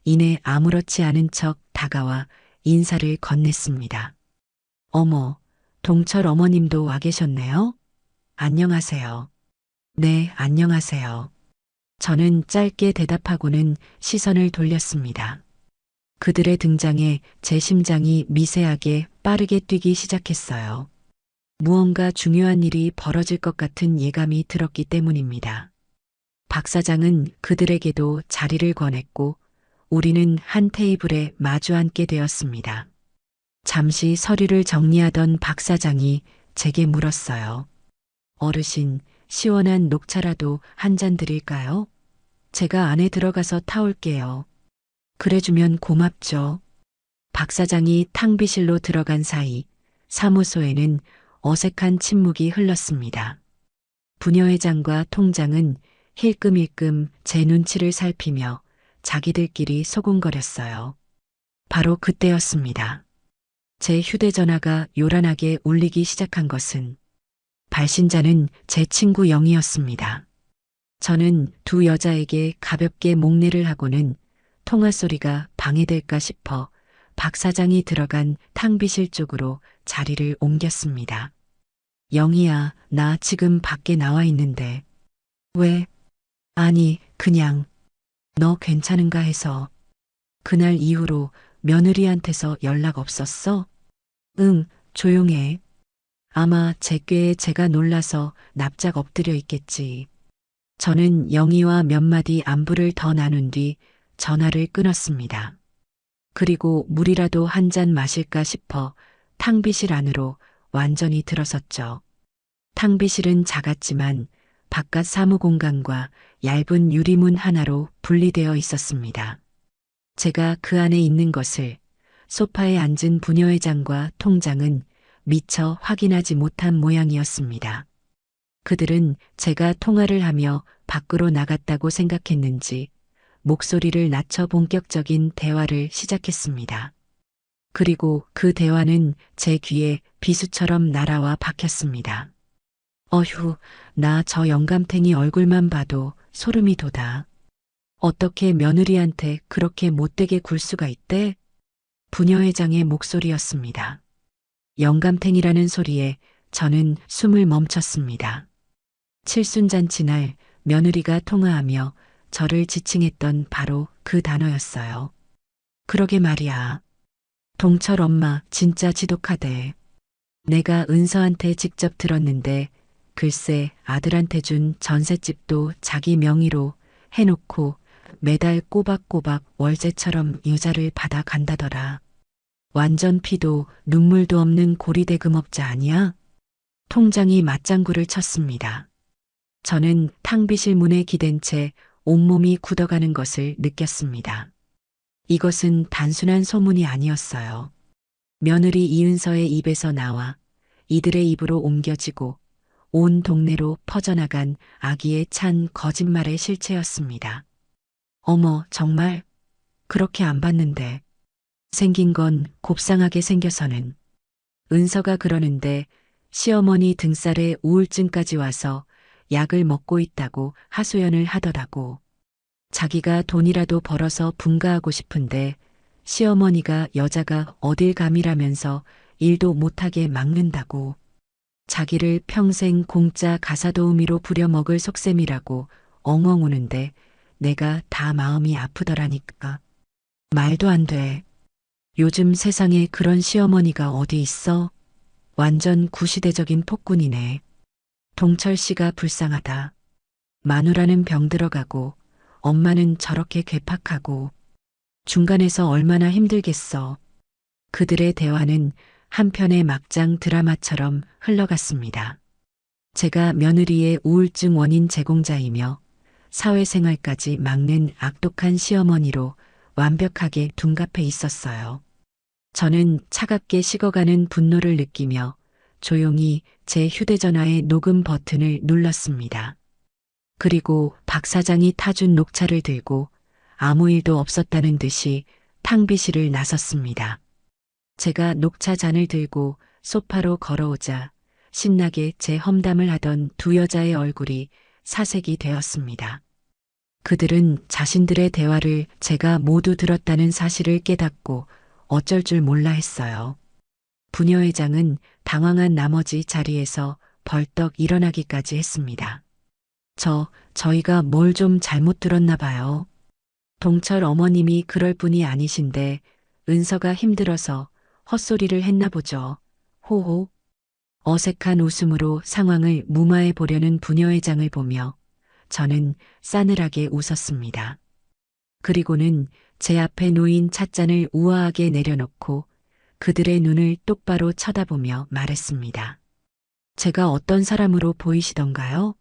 이내 아무렇지 않은 척 다가와 인사를 건넸습니다. 어머, 동철 어머님도 와 계셨네요? 안녕하세요. 네, 안녕하세요. 저는 짧게 대답하고는 시선을 돌렸습니다. 그들의 등장에 제 심장이 미세하게 빠르게 뛰기 시작했어요. 무언가 중요한 일이 벌어질 것 같은 예감이 들었기 때문입니다. 박 사장은 그들에게도 자리를 권했고 우리는 한 테이블에 마주 앉게 되었습니다. 잠시 서류를 정리하던 박 사장이 제게 물었어요. 어르신, 시원한 녹차라도 한 잔 드릴까요? 제가 안에 들어가서 타올게요. 그래주면 고맙죠. 박 사장이 탕비실로 들어간 사이 사무소에는 어색한 침묵이 흘렀습니다. 부녀회장과 통장은 힐끔힐끔 제 눈치를 살피며 자기들끼리 소곤거렸어요. 바로 그때였습니다. 제 휴대전화가 요란하게 울리기 시작한 것은 발신자는 제 친구 영이었습니다. 저는 두 여자에게 가볍게 목례를 하고는 통화 소리가 방해될까 싶어 박 사장이 들어간 탕비실 쪽으로 자리를 옮겼습니다. 영희야, 나 지금 밖에 나와 있는데. 왜? 아니, 그냥 너 괜찮은가 해서. 그날 이후로 며느리한테서 연락 없었어? 응, 조용해. 아마 제 꾀에 제가 놀라서 납작 엎드려 있겠지. 저는 영희와 몇 마디 안부를 더 나눈 뒤 전화를 끊었습니다. 그리고 물이라도 한 잔 마실까 싶어 탕비실 안으로 완전히 들어섰죠. 탕비실은 작았지만 바깥 사무공간과 얇은 유리문 하나로 분리되어 있었습니다. 제가 그 안에 있는 것을 소파에 앉은 부녀회장과 통장은 미처 확인하지 못한 모양이었습니다. 그들은 제가 통화를 하며 밖으로 나갔다고 생각했는지 목소리를 낮춰 본격적인 대화를 시작했습니다. 그리고 그 대화는 제 귀에 비수처럼 날아와 박혔습니다. 어휴, 나 저 영감탱이 얼굴만 봐도 소름이 돋아. 어떻게 며느리한테 그렇게 못되게 굴 수가 있대? 부녀회장의 목소리였습니다. 영감탱이라는 소리에 저는 숨을 멈췄습니다. 칠순잔치 날 며느리가 통화하며 저를 지칭했던 바로 그 단어였어요. 그러게 말이야. 동철 엄마 진짜 지독하대. 내가 은서한테 직접 들었는데 글쎄 아들한테 준 전셋집도 자기 명의로 해놓고 매달 꼬박꼬박 월세처럼 여자를 받아 간다더라. 완전 피도 눈물도 없는 고리대 금업자 아니야? 통장이 맞장구를 쳤습니다. 저는 탕비실 문에 기댄 채 온몸이 굳어가는 것을 느꼈습니다. 이것은 단순한 소문이 아니었어요. 며느리 이은서의 입에서 나와 이들의 입으로 옮겨지고 온 동네로 퍼져나간 아기에 찬 거짓말의 실체였습니다. 어머, 정말? 그렇게 안 봤는데. 생긴 건 곱상하게 생겨서는. 은서가 그러는데 시어머니 등살에 우울증까지 와서 약을 먹고 있다고 하소연을 하더라고. 자기가 돈이라도 벌어서 분가하고 싶은데 시어머니가 여자가 어딜 감이라면서 일도 못하게 막는다고. 자기를 평생 공짜 가사도우미로 부려먹을 속셈이라고 엉엉 우는데 내가 다 마음이 아프더라니까. 말도 안 돼. 요즘 세상에 그런 시어머니가 어디 있어? 완전 구시대적인 폭군이네. 동철 씨가 불쌍하다. 마누라는 병 들어가고 엄마는 저렇게 괴팍하고 중간에서 얼마나 힘들겠어. 그들의 대화는 한편의 막장 드라마처럼 흘러갔습니다. 제가 며느리의 우울증 원인 제공자이며 사회생활까지 막는 악독한 시어머니로 완벽하게 둔갑해 있었어요. 저는 차갑게 식어가는 분노를 느끼며 조용히 제 휴대전화의 녹음 버튼을 눌렀습니다. 그리고 박 사장이 타준 녹차를 들고 아무 일도 없었다는 듯이 탕비실을 나섰습니다. 제가 녹차 잔을 들고 소파로 걸어오자 신나게 제 험담을 하던 두 여자의 얼굴이 사색이 되었습니다. 그들은 자신들의 대화를 제가 모두 들었다는 사실을 깨닫고 어쩔 줄 몰라 했어요. 부녀회장은 당황한 나머지 자리에서 벌떡 일어나기까지 했습니다. 저희가 뭘 좀 잘못 들었나 봐요. 동철 어머님이 그럴 분이 아니신데 은서가 힘들어서 헛소리를 했나 보죠. 호호. 어색한 웃음으로 상황을 무마해 보려는 부녀회장을 보며 저는 싸늘하게 웃었습니다. 그리고는 제 앞에 놓인 찻잔을 우아하게 내려놓고 그들의 눈을 똑바로 쳐다보며 말했습니다. 제가 어떤 사람으로 보이시던가요?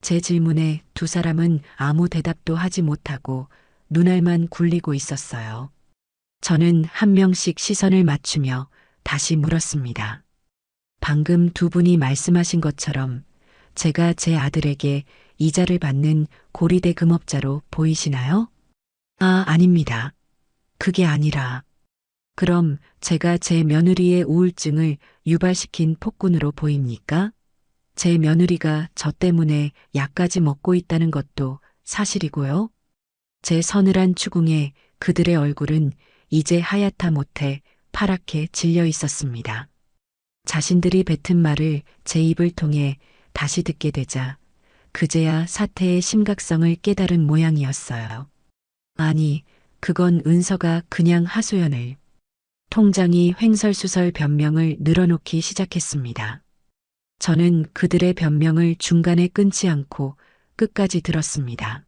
제 질문에 두 사람은 아무 대답도 하지 못하고 눈알만 굴리고 있었어요. 저는 한 명씩 시선을 맞추며 다시 물었습니다. 방금 두 분이 말씀하신 것처럼 제가 제 아들에게 이자를 받는 고리대 금업자로 보이시나요? 아, 아닙니다. 그게 아니라. 그럼 제가 제 며느리의 우울증을 유발시킨 폭군으로 보입니까? 제 며느리가 저 때문에 약까지 먹고 있다는 것도 사실이고요. 제 서늘한 추궁에 그들의 얼굴은 이제 하얗다 못해 파랗게 질려 있었습니다. 자신들이 뱉은 말을 제 입을 통해 다시 듣게 되자 그제야 사태의 심각성을 깨달은 모양이었어요. 아니, 그건 은서가 그냥 하소연을. 통장이 횡설수설 변명을 늘어놓기 시작했습니다. 저는 그들의 변명을 중간에 끊지 않고 끝까지 들었습니다.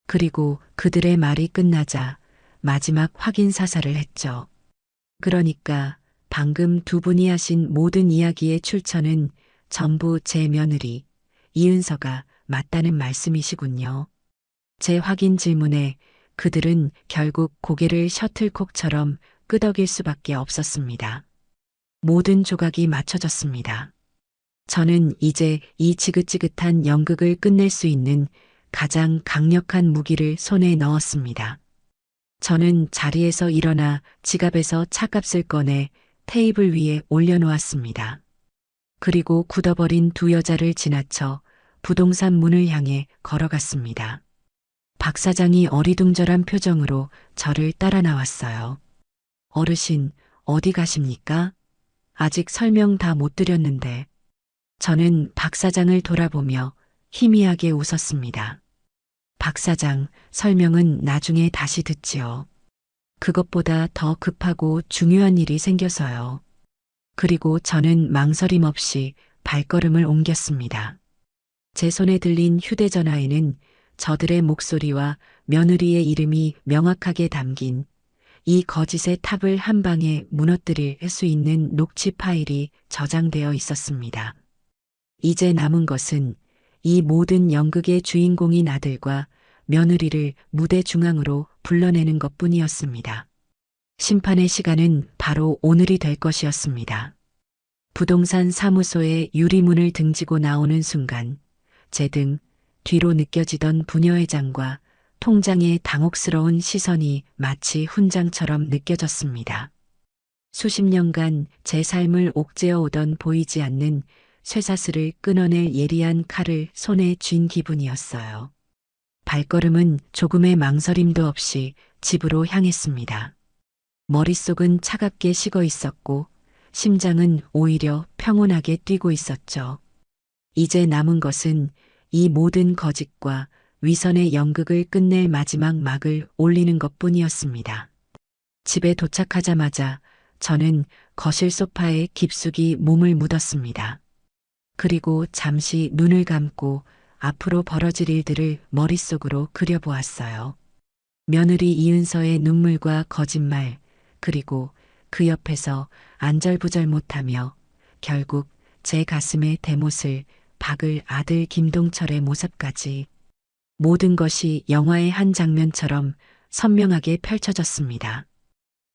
그리고 그들의 말이 끝나자 마지막 확인 사살을 했죠. 그러니까 방금 두 분이 하신 모든 이야기의 출처는 전부 제 며느리 이은서가 맞다는 말씀이시군요. 제 확인 질문에 그들은 결국 고개를 셔틀콕처럼 끄덕일 수밖에 없었습니다. 모든 조각이 맞춰졌습니다. 저는 이제 이 지긋지긋한 연극을 끝낼 수 있는 가장 강력한 무기를 손에 넣었습니다. 저는 자리에서 일어나 지갑에서 차값을 꺼내 테이블 위에 올려놓았습니다. 그리고 굳어버린 두 여자를 지나쳐 부동산 문을 향해 걸어갔습니다. 박 사장이 어리둥절한 표정으로 저를 따라 나왔어요. 어르신, 어디 가십니까? 아직 설명 다 못 드렸는데. 저는 박 사장을 돌아보며 희미하게 웃었습니다. 박 사장, 설명은 나중에 다시 듣지요. 그것보다 더 급하고 중요한 일이 생겨서요. 그리고 저는 망설임 없이 발걸음을 옮겼습니다. 제 손에 들린 휴대전화에는 저들의 목소리와 며느리의 이름이 명확하게 담긴 이 거짓의 탑을 한 방에 무너뜨릴 수 있는 녹취 파일이 저장되어 있었습니다. 이제 남은 것은 이 모든 연극의 주인공인 아들과 며느리를 무대 중앙으로 불러내는 것뿐이었습니다. 심판의 시간은 바로 오늘이 될 것이었습니다. 부동산 사무소의 유리문을 등지고 나오는 순간 제 등 뒤로 느껴지던 부녀회장과 통장의 당혹스러운 시선이 마치 훈장처럼 느껴졌습니다. 수십 년간 제 삶을 옥죄어 오던 보이지 않는 쇠사슬을 끊어낼 예리한 칼을 손에 쥔 기분이었어요. 발걸음은 조금의 망설임도 없이 집으로 향했습니다. 머릿속은 차갑게 식어 있었고 심장은 오히려 평온하게 뛰고 있었죠. 이제 남은 것은 이 모든 거짓과 위선의 연극을 끝낼 마지막 막을 올리는 것뿐이었습니다. 집에 도착하자마자 저는 거실 소파에 깊숙이 몸을 묻었습니다. 그리고 잠시 눈을 감고 앞으로 벌어질 일들을 머릿속으로 그려보았어요. 며느리 이은서의 눈물과 거짓말, 그리고 그 옆에서 안절부절 못하며 결국 제 가슴에 대못을 박을 아들 김동철의 모습까지 모든 것이 영화의 한 장면처럼 선명하게 펼쳐졌습니다.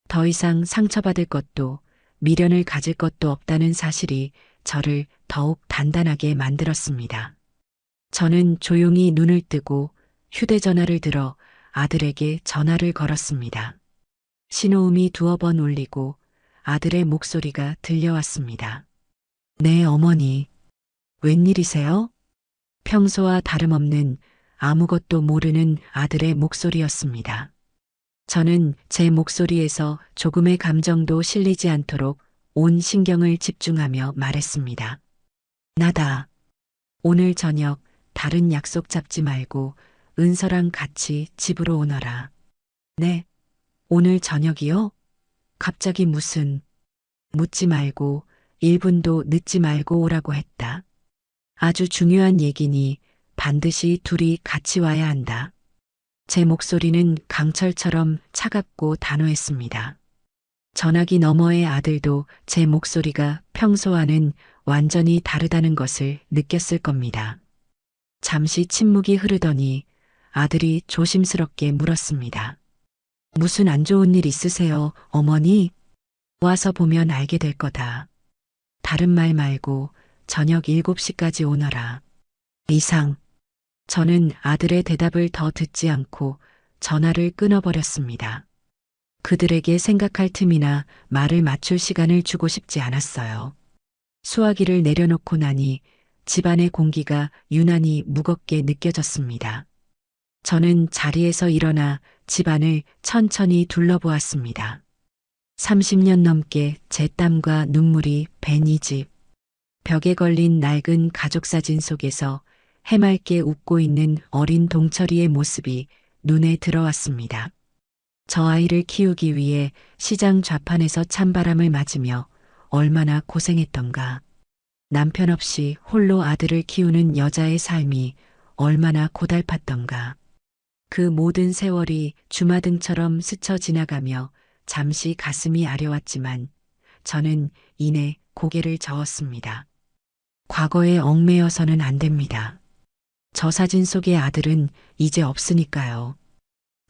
더 이상 상처받을 것도 미련을 가질 것도 없다는 사실이 저를 더욱 단단하게 만들었습니다. 저는 조용히 눈을 뜨고 휴대전화를 들어 아들에게 전화를 걸었습니다. 신호음이 두어 번 울리고 아들의 목소리가 들려왔습니다. 네, 어머니. 웬일이세요? 평소와 다름없는 아무것도 모르는 아들의 목소리였습니다. 저는 제 목소리에서 조금의 감정도 실리지 않도록 온 신경을 집중하며 말했습니다. 나다. 오늘 저녁 다른 약속 잡지 말고 은서랑 같이 집으로 오너라. 네. 오늘 저녁이요? 갑자기 무슨. 묻지 말고 1분도 늦지 말고 오라고 했다. 아주 중요한 얘기니 반드시 둘이 같이 와야 한다. 제 목소리는 강철처럼 차갑고 단호했습니다. 전화기 너머의 아들도 제 목소리가 평소와는 완전히 다르다는 것을 느꼈을 겁니다. 잠시 침묵이 흐르더니 아들이 조심스럽게 물었습니다. 무슨 안 좋은 일 있으세요, 어머니? 와서 보면 알게 될 거다. 다른 말 말고 저녁 7시까지 오너라. 이상. 저는 아들의 대답을 더 듣지 않고 전화를 끊어버렸습니다. 그들에게 생각할 틈이나 말을 맞출 시간을 주고 싶지 않았어요. 수화기를 내려놓고 나니 집안의 공기가 유난히 무겁게 느껴졌습니다. 저는 자리에서 일어나 집안을 천천히 둘러보았습니다. 30년 넘게 제 땀과 눈물이 밴 이 집. 벽에 걸린 낡은 가족 사진 속에서 해맑게 웃고 있는 어린 동철이의 모습이 눈에 들어왔습니다. 저 아이를 키우기 위해 시장 좌판에서 찬바람을 맞으며 얼마나 고생했던가. 남편 없이 홀로 아들을 키우는 여자의 삶이 얼마나 고달팠던가. 그 모든 세월이 주마등처럼 스쳐 지나가며 잠시 가슴이 아려왔지만 저는 이내 고개를 저었습니다. 과거에 얽매여서는 안 됩니다. 저 사진 속의 아들은 이제 없으니까요.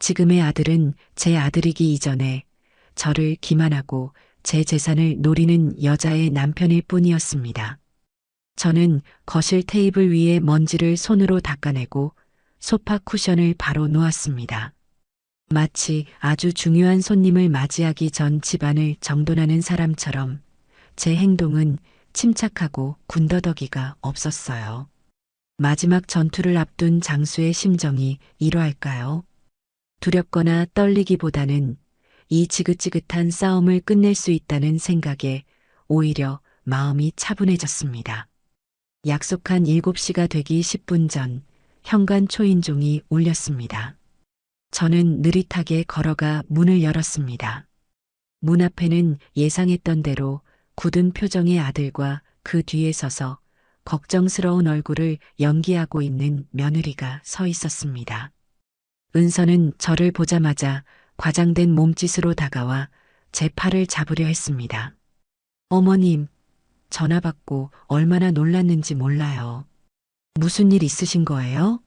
지금의 아들은 제 아들이기 이전에 저를 기만하고 제 재산을 노리는 여자의 남편일 뿐이었습니다. 저는 거실 테이블 위에 먼지를 손으로 닦아내고 소파 쿠션을 바로 놓았습니다. 마치 아주 중요한 손님을 맞이하기 전 집안을 정돈하는 사람처럼 제 행동은 침착하고 군더더기가 없었어요. 마지막 전투를 앞둔 장수의 심정이 이러할까요? 두렵거나 떨리기보다는 이 지긋지긋한 싸움을 끝낼 수 있다는 생각에 오히려 마음이 차분해졌습니다. 약속한 7시가 되기 10분 전 현관 초인종이 울렸습니다. 저는 느릿하게 걸어가 문을 열었습니다. 문 앞에는 예상했던 대로 굳은 표정의 아들과 그 뒤에 서서 걱정스러운 얼굴을 연기하고 있는 며느리가 서 있었습니다. 은서는 저를 보자마자 과장된 몸짓으로 다가와 제 팔을 잡으려 했습니다. 어머님, 전화 받고 얼마나 놀랐는지 몰라요. 무슨 일 있으신 거예요?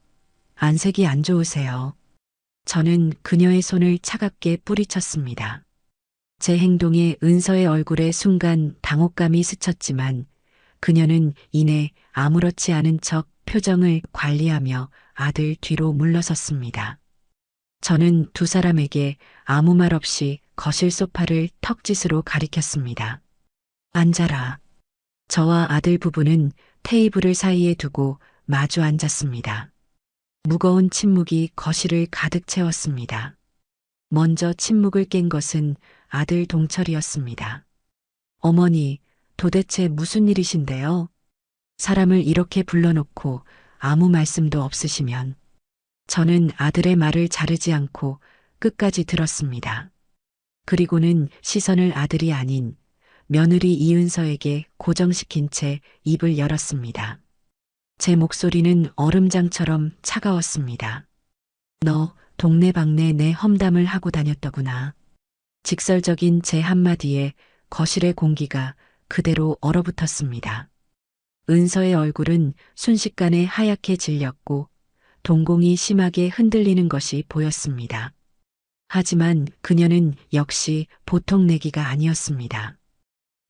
안색이 안 좋으세요. 저는 그녀의 손을 차갑게 뿌리쳤습니다. 제 행동에 은서의 얼굴에 순간 당혹감이 스쳤지만 그녀는 이내 아무렇지 않은 척 표정을 관리하며 아들 뒤로 물러섰습니다. 저는 두 사람에게 아무 말 없이 거실 소파를 턱짓으로 가리켰습니다. 앉아라. 저와 아들 부부는 테이블을 사이에 두고 마주 앉았습니다. 무거운 침묵이 거실을 가득 채웠습니다. 먼저 침묵을 깬 것은 아들 동철이었습니다. 어머니, 도대체 무슨 일이신데요? 사람을 이렇게 불러놓고 아무 말씀도 없으시면. 저는 아들의 말을 자르지 않고 끝까지 들었습니다. 그리고는 시선을 아들이 아닌 며느리 이은서에게 고정시킨 채 입을 열었습니다. 제 목소리는 얼음장처럼 차가웠습니다. 너 동네방네 내 험담을 하고 다녔더구나. 직설적인 제 한마디에 거실의 공기가 그대로 얼어붙었습니다. 은서의 얼굴은 순식간에 하얗게 질렸고 동공이 심하게 흔들리는 것이 보였습니다. 하지만 그녀는 역시 보통 내기가 아니었습니다.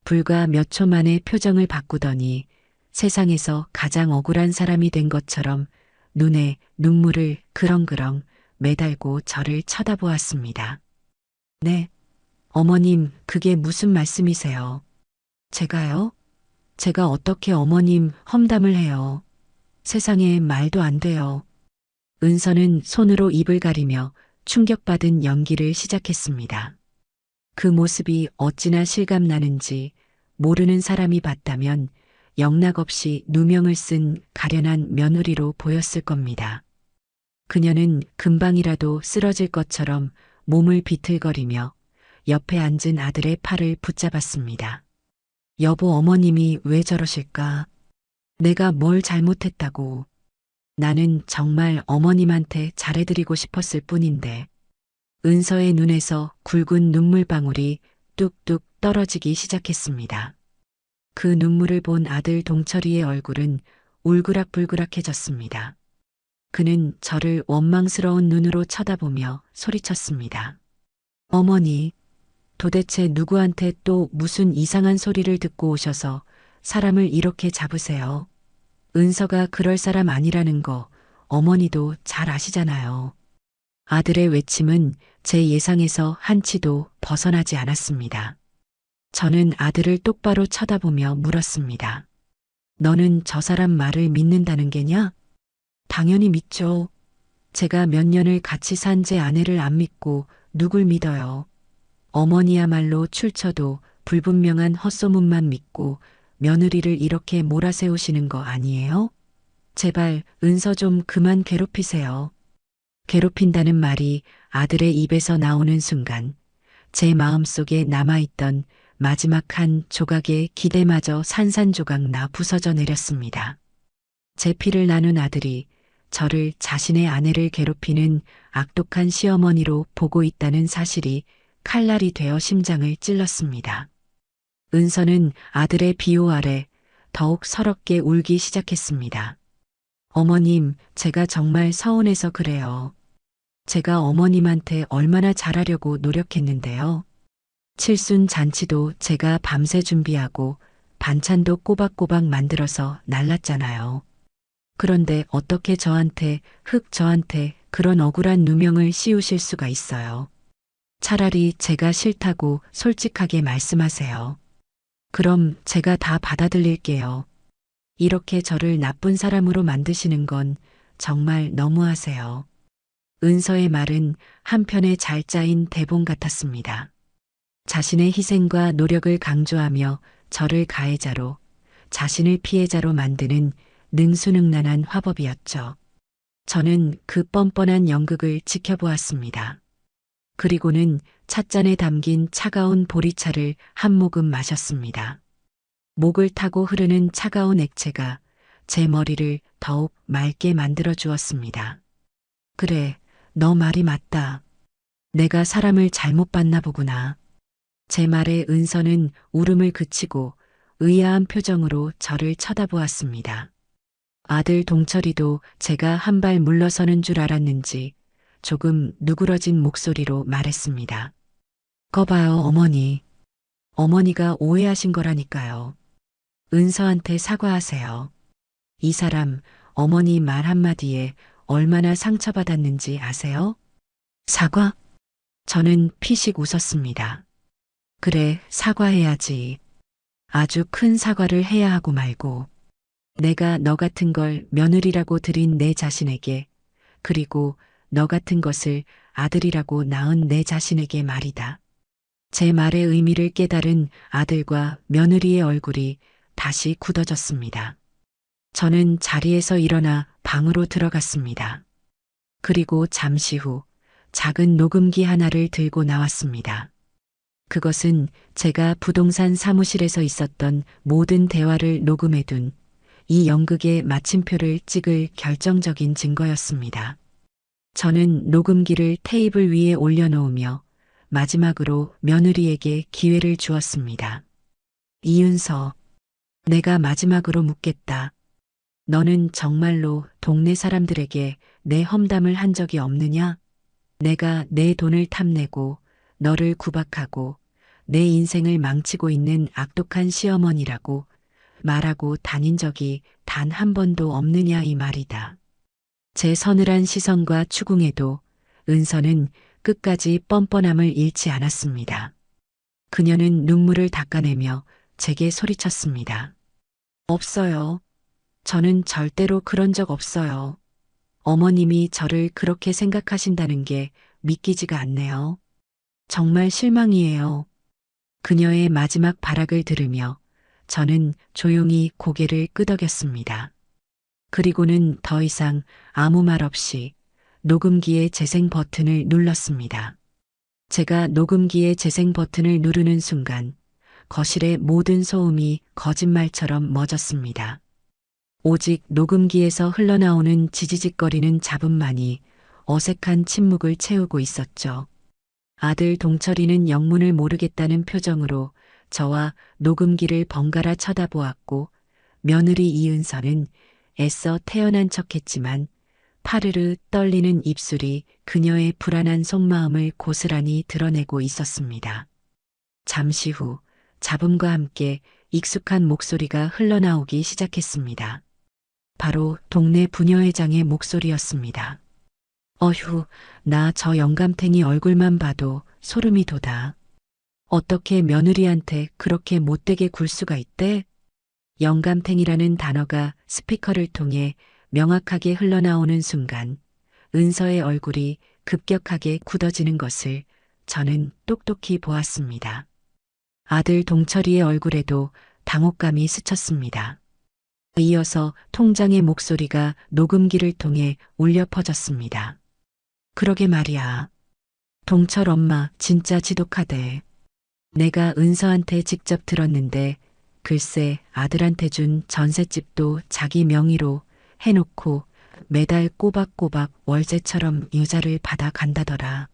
불과 몇 초 만에 표정을 바꾸더니 세상에서 가장 억울한 사람이 된 것처럼 눈에 눈물을 그렁그렁 매달고 저를 쳐다보았습니다. 네, 어머님, 그게 무슨 말씀이세요? 제가요? 제가 어떻게 어머님 험담을 해요? 세상에 말도 안 돼요. 은서는 손으로 입을 가리며 충격받은 연기를 시작했습니다. 그 모습이 어찌나 실감나는지 모르는 사람이 봤다면 영락없이 누명을 쓴 가련한 며느리로 보였을 겁니다. 그녀는 금방이라도 쓰러질 것처럼 몸을 비틀거리며 옆에 앉은 아들의 팔을 붙잡았습니다. 여보, 어머님이 왜 저러실까? 내가 뭘 잘못했다고. 나는 정말 어머님한테 잘해드리고 싶었을 뿐인데. 은서의 눈에서 굵은 눈물방울이 뚝뚝 떨어지기 시작했습니다. 그 눈물을 본 아들 동철이의 얼굴은 울그락불그락해졌습니다. 그는 저를 원망스러운 눈으로 쳐다보며 소리쳤습니다. 어머니, 도대체 누구한테 또 무슨 이상한 소리를 듣고 오셔서 사람을 이렇게 잡으세요? 은서가 그럴 사람 아니라는 거 어머니도 잘 아시잖아요. 아들의 외침은 제 예상에서 한치도 벗어나지 않았습니다. 저는 아들을 똑바로 쳐다보며 물었습니다. 너는 저 사람 말을 믿는다는 게냐? 당연히 믿죠. 제가 몇 년을 같이 산 제 아내를 안 믿고 누굴 믿어요. 어머니야말로 출처도 불분명한 헛소문만 믿고 며느리를 이렇게 몰아세우시는 거 아니에요? 제발 은서 좀 그만 괴롭히세요. 괴롭힌다는 말이 아들의 입에서 나오는 순간 제 마음속에 남아있던 마지막 한 조각의 기대마저 산산조각 나 부서져 내렸습니다. 제 피를 나눈 아들이 저를 자신의 아내를 괴롭히는 악독한 시어머니로 보고 있다는 사실이 칼날이 되어 심장을 찔렀습니다. 은서는 아들의 비호 아래 더욱 서럽게 울기 시작했습니다. 어머님, 제가 정말 서운해서 그래요. 제가 어머님한테 얼마나 잘하려고 노력했는데요. 칠순 잔치도 제가 밤새 준비하고 반찬도 꼬박꼬박 만들어서 날랐잖아요. 그런데 어떻게 저한테 그런 억울한 누명을 씌우실 수가 있어요. 차라리 제가 싫다고 솔직하게 말씀하세요. 그럼 제가 다 받아들일게요. 이렇게 저를 나쁜 사람으로 만드시는 건 정말 너무하세요. 은서의 말은 한편의 잘 짜인 대본 같았습니다. 자신의 희생과 노력을 강조하며 저를 가해자로, 자신을 피해자로 만드는 능수능란한 화법이었죠. 저는 그 뻔뻔한 연극을 지켜보았습니다. 그리고는 찻잔에 담긴 차가운 보리차를 한 모금 마셨습니다. 목을 타고 흐르는 차가운 액체가 제 머리를 더욱 맑게 만들어 주었습니다. 그래, 너 말이 맞다. 내가 사람을 잘못 봤나 보구나. 제 말에 은서는 울음을 그치고 의아한 표정으로 저를 쳐다보았습니다. 아들 동철이도 제가 한 발 물러서는 줄 알았는지 조금 누그러진 목소리로 말했습니다. 거봐요, 어머니. 어머니가 오해하신 거라니까요. 은서한테 사과하세요. 이 사람 어머니 말 한마디에 얼마나 상처받았는지 아세요? 사과? 저는 피식 웃었습니다. 그래, 사과해야지. 아주 큰 사과를 해야 하고 말고. 내가 너 같은 걸 며느리라고 들인 내 자신에게, 그리고 너 같은 것을 아들이라고 낳은 내 자신에게 말이다. 제 말의 의미를 깨달은 아들과 며느리의 얼굴이 다시 굳어졌습니다. 저는 자리에서 일어나 방으로 들어갔습니다. 그리고 잠시 후 작은 녹음기 하나를 들고 나왔습니다. 그것은 제가 부동산 사무실에서 있었던 모든 대화를 녹음해둔 이 연극의 마침표를 찍을 결정적인 증거였습니다. 저는 녹음기를 테이블 위에 올려놓으며 마지막으로 며느리에게 기회를 주었습니다. 이윤서, 내가 마지막으로 묻겠다. 너는 정말로 동네 사람들에게 내 험담을 한 적이 없느냐? 내가 내 돈을 탐내고 너를 구박하고 내 인생을 망치고 있는 악독한 시어머니라고 말하고 다닌 적이 단 한 번도 없느냐 이 말이다. 제 서늘한 시선과 추궁에도 은서는 끝까지 뻔뻔함을 잃지 않았습니다. 그녀는 눈물을 닦아내며 제게 소리쳤습니다. 없어요. 저는 절대로 그런 적 없어요. 어머님이 저를 그렇게 생각하신다는 게 믿기지가 않네요. 정말 실망이에요. 그녀의 마지막 발악을 들으며 저는 조용히 고개를 끄덕였습니다. 그리고는 더 이상 아무 말 없이 녹음기의 재생 버튼을 눌렀습니다. 제가 녹음기의 재생 버튼을 누르는 순간 거실의 모든 소음이 거짓말처럼 멎었습니다. 오직 녹음기에서 흘러나오는 지지직거리는 잡음만이 어색한 침묵을 채우고 있었죠. 아들 동철이는 영문을 모르겠다는 표정으로 저와 녹음기를 번갈아 쳐다보았고 며느리 이은서는 애써 태연한 척했지만 파르르 떨리는 입술이 그녀의 불안한 속마음을 고스란히 드러내고 있었습니다. 잠시 후 잡음과 함께 익숙한 목소리가 흘러나오기 시작했습니다. 바로 동네 부녀회장의 목소리였습니다. 어휴, 나 저 영감탱이 얼굴만 봐도 소름이 돋아. 어떻게 며느리한테 그렇게 못되게 굴 수가 있대? 영감탱이라는 단어가 스피커를 통해 명확하게 흘러나오는 순간 은서의 얼굴이 급격하게 굳어지는 것을 저는 똑똑히 보았습니다. 아들 동철이의 얼굴에도 당혹감이 스쳤습니다. 이어서 통장의 목소리가 녹음기를 통해 울려 퍼졌습니다. 그러게 말이야. 동철 엄마 진짜 지독하대. 내가 은서한테 직접 들었는데 글쎄 아들한테 준 전셋집도 자기 명의로 해놓고 매달 꼬박꼬박 월세처럼 유자를 받아 간다더라.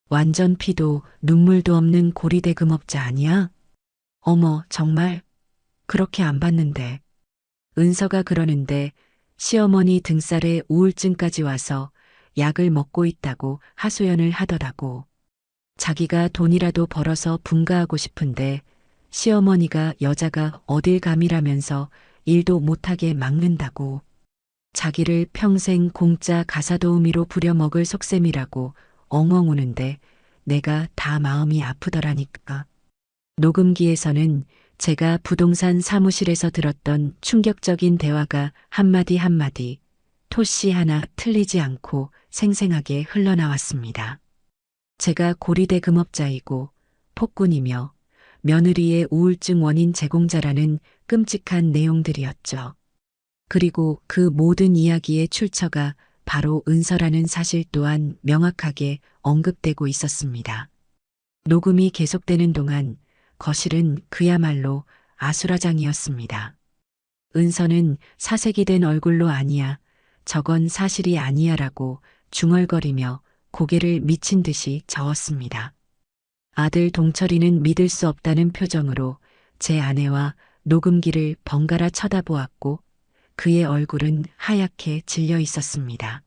완전 피도 눈물도 없는 고리대금업자 아니야? 어머, 정말? 그렇게 안 봤는데. 은서가 그러는데 시어머니 등살에 우울증까지 와서 약을 먹고 있다고 하소연을 하더라고. 자기가 돈이라도 벌어서 분가하고 싶은데 시어머니가 여자가 어딜 감이라면서 일도 못하게 막는다고. 자기를 평생 공짜 가사도우미로 부려먹을 속셈이라고 엉엉 우는데 내가 다 마음이 아프더라니까. 녹음기에서는 제가 부동산 사무실에서 들었던 충격적인 대화가 한마디 한마디 토씨 하나 틀리지 않고 생생하게 흘러나왔습니다. 제가 고리대 금업자이고 폭군이며 며느리의 우울증 원인 제공자라는 끔찍한 내용들이었죠. 그리고 그 모든 이야기의 출처가 바로 은서라는 사실 또한 명확하게 언급되고 있었습니다. 녹음이 계속되는 동안 거실은 그야말로 아수라장이었습니다. 은서는 사색이 된 얼굴로 아니야, 저건 사실이 아니야라고 중얼거리며 고개를 미친 듯이 저었습니다. 아들 동철이는 믿을 수 없다는 표정으로 제 아내와 녹음기를 번갈아 쳐다보았고 그의 얼굴은 하얗게 질려 있었습니다.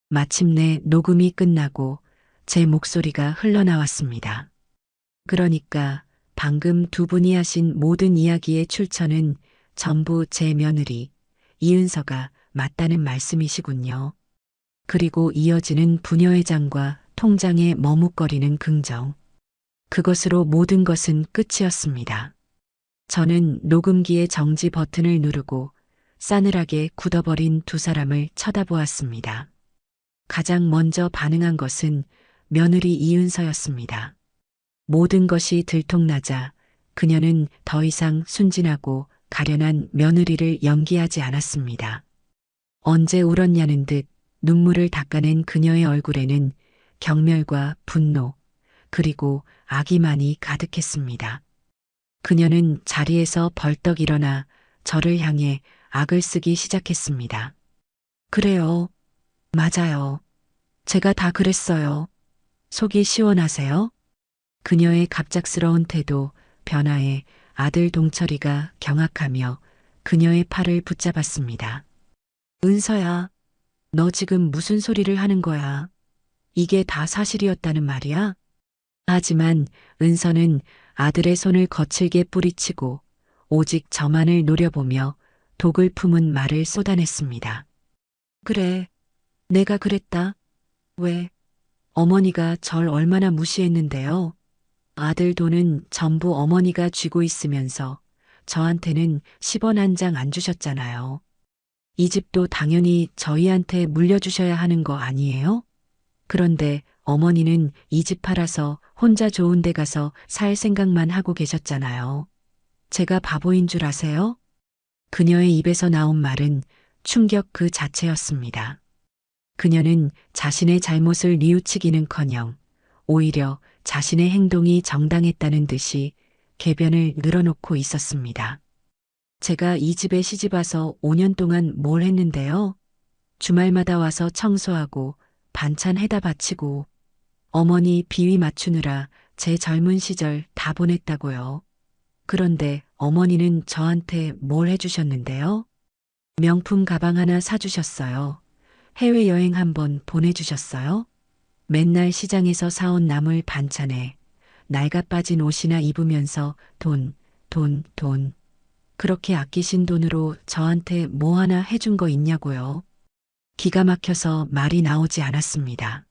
마침내 녹음이 끝나고 제 목소리가 흘러나왔습니다. 그러니까 방금 두 분이 하신 모든 이야기의 출처는 전부 제 며느리 이은서가 맞다는 말씀이시군요. 그리고 이어지는 부녀회장과 통장에 머뭇거리는 긍정. 그것으로 모든 것은 끝이었습니다. 저는 녹음기의 정지 버튼을 누르고 싸늘하게 굳어버린 두 사람을 쳐다보았습니다. 가장 먼저 반응한 것은 며느리 이은서였습니다. 모든 것이 들통나자 그녀는 더 이상 순진하고 가련한 며느리를 연기하지 않았습니다. 언제 울었냐는 듯 눈물을 닦아낸 그녀의 얼굴에는 경멸과 분노, 그리고 악의만이 가득했습니다. 그녀는 자리에서 벌떡 일어나 저를 향해 악을 쓰기 시작했습니다. 그래요. 맞아요. 제가 다 그랬어요. 속이 시원하세요? 그녀의 갑작스러운 태도, 변화에 아들 동철이가 경악하며 그녀의 팔을 붙잡았습니다. 은서야, 너 지금 무슨 소리를 하는 거야? 이게 다 사실이었다는 말이야? 하지만 은서는 아들의 손을 거칠게 뿌리치고 오직 저만을 노려보며 독을 품은 말을 쏟아냈습니다. 그래, 내가 그랬다. 왜? 어머니가 절 얼마나 무시했는데요. 아들 돈은 전부 어머니가 쥐고 있으면서 저한테는 10원 한 장 안 주셨잖아요. 이 집도 당연히 저희한테 물려주셔야 하는 거 아니에요? 그런데 어머니는 이 집 팔아서 혼자 좋은 데 가서 살 생각만 하고 계셨잖아요. 제가 바보인 줄 아세요? 그녀의 입에서 나온 말은 충격 그 자체였습니다. 그녀는 자신의 잘못을 뉘우치기는커녕 오히려 자신의 행동이 정당했다는 듯이 궤변을 늘어놓고 있었습니다. 제가 이 집에 시집 와서 5년 동안 뭘 했는데요? 주말마다 와서 청소하고 반찬 해다 바치고 어머니 비위 맞추느라 제 젊은 시절 다 보냈다고요. 그런데 어머니는 저한테 뭘 해주셨는데요? 명품 가방 하나 사주셨어요. 해외여행 한번 보내주셨어요. 맨날 시장에서 사온 나물 반찬에 낡아 빠진 옷이나 입으면서 돈. 그렇게 아끼신 돈으로 저한테 뭐 하나 해준 거 있냐고요. 기가 막혀서 말이 나오지 않았습니다.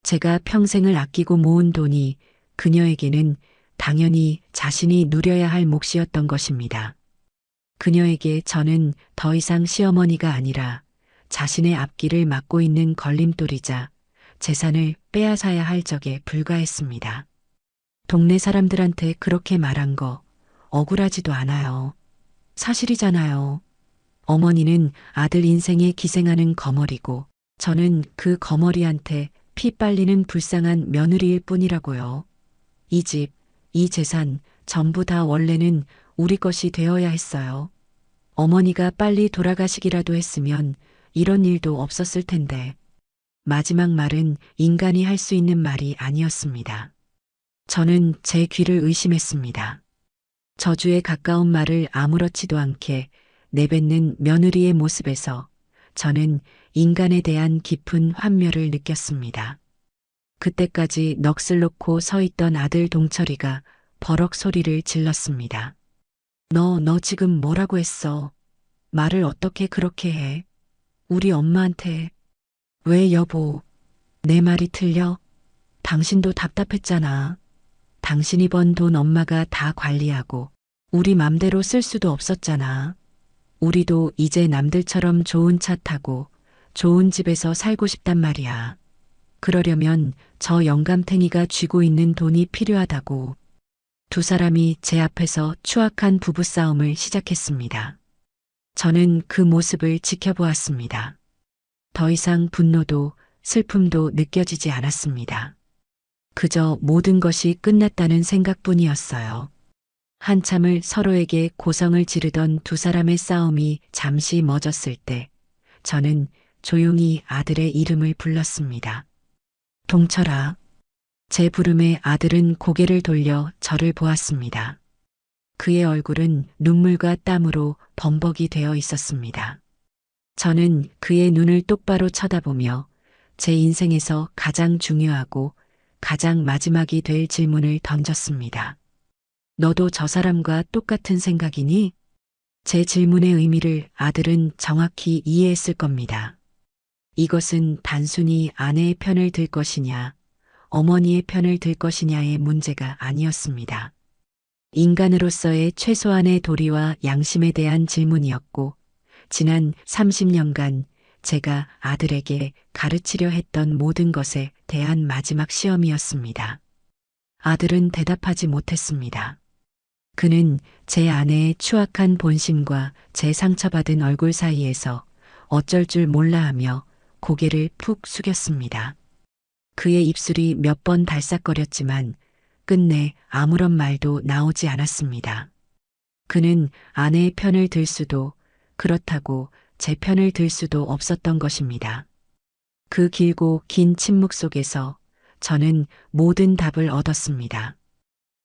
제가 평생을 아끼고 모은 돈이 그녀에게는 당연히 자신이 누려야 할 몫이었던 것입니다. 그녀에게 저는 더 이상 시어머니가 아니라 자신의 앞길을 막고 있는 걸림돌이자 재산을 빼앗아야 할 적에 불과했습니다. 동네 사람들한테 그렇게 말한 거 억울하지도 않아요. 사실이잖아요. 어머니는 아들 인생에 기생하는 거머리고 저는 그 거머리한테 피 빨리는 불쌍한 며느리일 뿐이라고요. 이 집, 이 재산 전부 다 원래는 우리 것이 되어야 했어요. 어머니가 빨리 돌아가시기라도 했으면 이런 일도 없었을 텐데. 마지막 말은 인간이 할 수 있는 말이 아니었습니다. 저는 제 귀를 의심했습니다. 저주에 가까운 말을 아무렇지도 않게 내뱉는 며느리의 모습에서 저는 인간에 대한 깊은 환멸을 느꼈습니다. 그때까지 넋을 놓고 서 있던 아들 동철이가 버럭 소리를 질렀습니다. 너 지금 뭐라고 했어? 말을 어떻게 그렇게 해? 우리 엄마한테. 왜 여보? 내 말이 틀려? 당신도 답답했잖아. 당신이 번 돈 엄마가 다 관리하고 우리 맘대로 쓸 수도 없었잖아. 우리도 이제 남들처럼 좋은 차 타고 좋은 집에서 살고 싶단 말이야. 그러려면 저 영감탱이가 쥐고 있는 돈이 필요하다고. 두 사람이 제 앞에서 추악한 부부싸움을 시작했습니다. 저는 그 모습을 지켜보았습니다. 더 이상 분노도 슬픔도 느껴지지 않았습니다. 그저 모든 것이 끝났다는 생각뿐이었어요. 한참을 서로에게 고성을 지르던 두 사람의 싸움이 잠시 멎었을 때 저는 조용히 아들의 이름을 불렀습니다. 동철아. 제 부름에 아들은 고개를 돌려 저를 보았습니다. 그의 얼굴은 눈물과 땀으로 범벅이 되어 있었습니다. 저는 그의 눈을 똑바로 쳐다보며 제 인생에서 가장 중요하고 가장 마지막이 될 질문을 던졌습니다. 너도 저 사람과 똑같은 생각이니? 제 질문의 의미를 아들은 정확히 이해했을 겁니다. 이것은 단순히 아내의 편을 들 것이냐, 어머니의 편을 들 것이냐의 문제가 아니었습니다. 인간으로서의 최소한의 도리와 양심에 대한 질문이었고, 지난 30년간 제가 아들에게 가르치려 했던 모든 것에 대한 마지막 시험이었습니다. 아들은 대답하지 못했습니다. 그는 제 아내의 추악한 본심과 제 상처받은 얼굴 사이에서 어쩔 줄 몰라 하며 고개를 푹 숙였습니다. 그의 입술이 몇 번 달싹거렸지만 끝내 아무런 말도 나오지 않았습니다. 그는 아내의 편을 들 수도 그렇다고 제 편을 들 수도 없었던 것입니다. 그 길고 긴 침묵 속에서 저는 모든 답을 얻었습니다.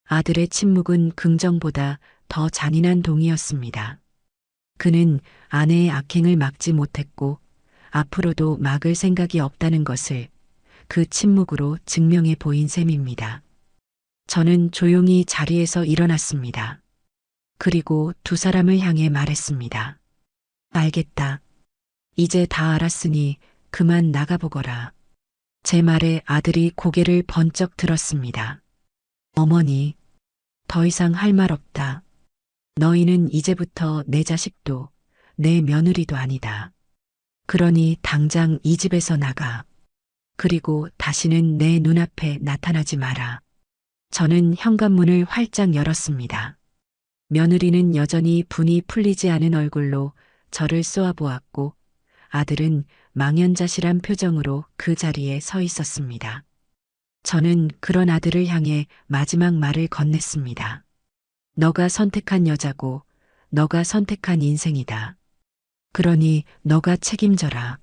아들의 침묵은 긍정보다 더 잔인한 동이었습니다. 그는 아내의 악행을 막지 못했고 앞으로도 막을 생각이 없다는 것을 그 침묵으로 증명해 보인 셈입니다. 저는 조용히 자리에서 일어났습니다. 그리고 두 사람을 향해 말했습니다. 알겠다. 이제 다 알았으니 그만 나가보거라. 제 말에 아들이 고개를 번쩍 들었습니다. 어머니, 더 이상 할 말 없다. 너희는 이제부터 내 자식도 내 며느리도 아니다. 그러니 당장 이 집에서 나가. 그리고 다시는 내 눈앞에 나타나지 마라. 저는 현관문을 활짝 열었습니다. 며느리는 여전히 분이 풀리지 않은 얼굴로 저를 쏘아보았고 아들은 망연자실한 표정으로 그 자리에 서 있었습니다. 저는 그런 아들을 향해 마지막 말을 건넸습니다. 너가 선택한 여자고 너가 선택한 인생이다. 그러니 너가 책임져라.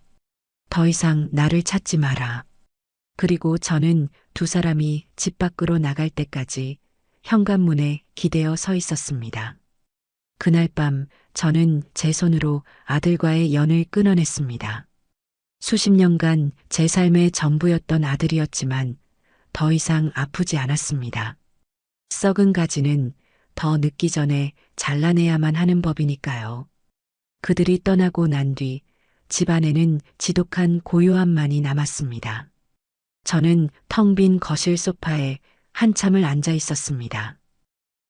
더 이상 나를 찾지 마라. 그리고 저는 두 사람이 집 밖으로 나갈 때까지 현관문에 기대어 서 있었습니다. 그날 밤 저는 제 손으로 아들과의 연을 끊어냈습니다. 수십 년간 제 삶의 전부였던 아들이었지만 더 이상 아프지 않았습니다. 썩은 가지는 더 늙기 전에 잘라내야만 하는 법이니까요. 그들이 떠나고 난 뒤 집안에는 지독한 고요함만이 남았습니다. 저는 텅 빈 거실 소파에 한참을 앉아 있었습니다.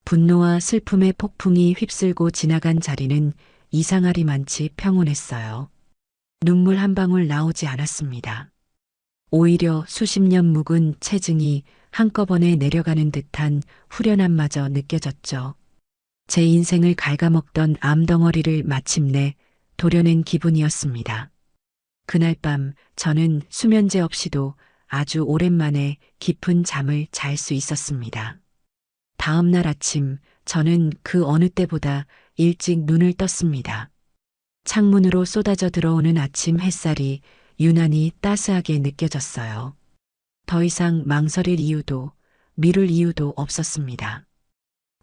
분노와 슬픔의 폭풍이 휩쓸고 지나간 자리는 이상하리만치 평온했어요. 눈물 한 방울 나오지 않았습니다. 오히려 수십 년 묵은 체증이 한꺼번에 내려가는 듯한 후련함마저 느껴졌죠. 제 인생을 갉아먹던 암덩어리를 마침내 도려낸 기분이었습니다. 그날 밤 저는 수면제 없이도 아주 오랜만에 깊은 잠을 잘 수 있었습니다. 다음 날 아침 저는 그 어느 때보다 일찍 눈을 떴습니다. 창문으로 쏟아져 들어오는 아침 햇살이 유난히 따스하게 느껴졌어요. 더 이상 망설일 이유도 미룰 이유도 없었습니다.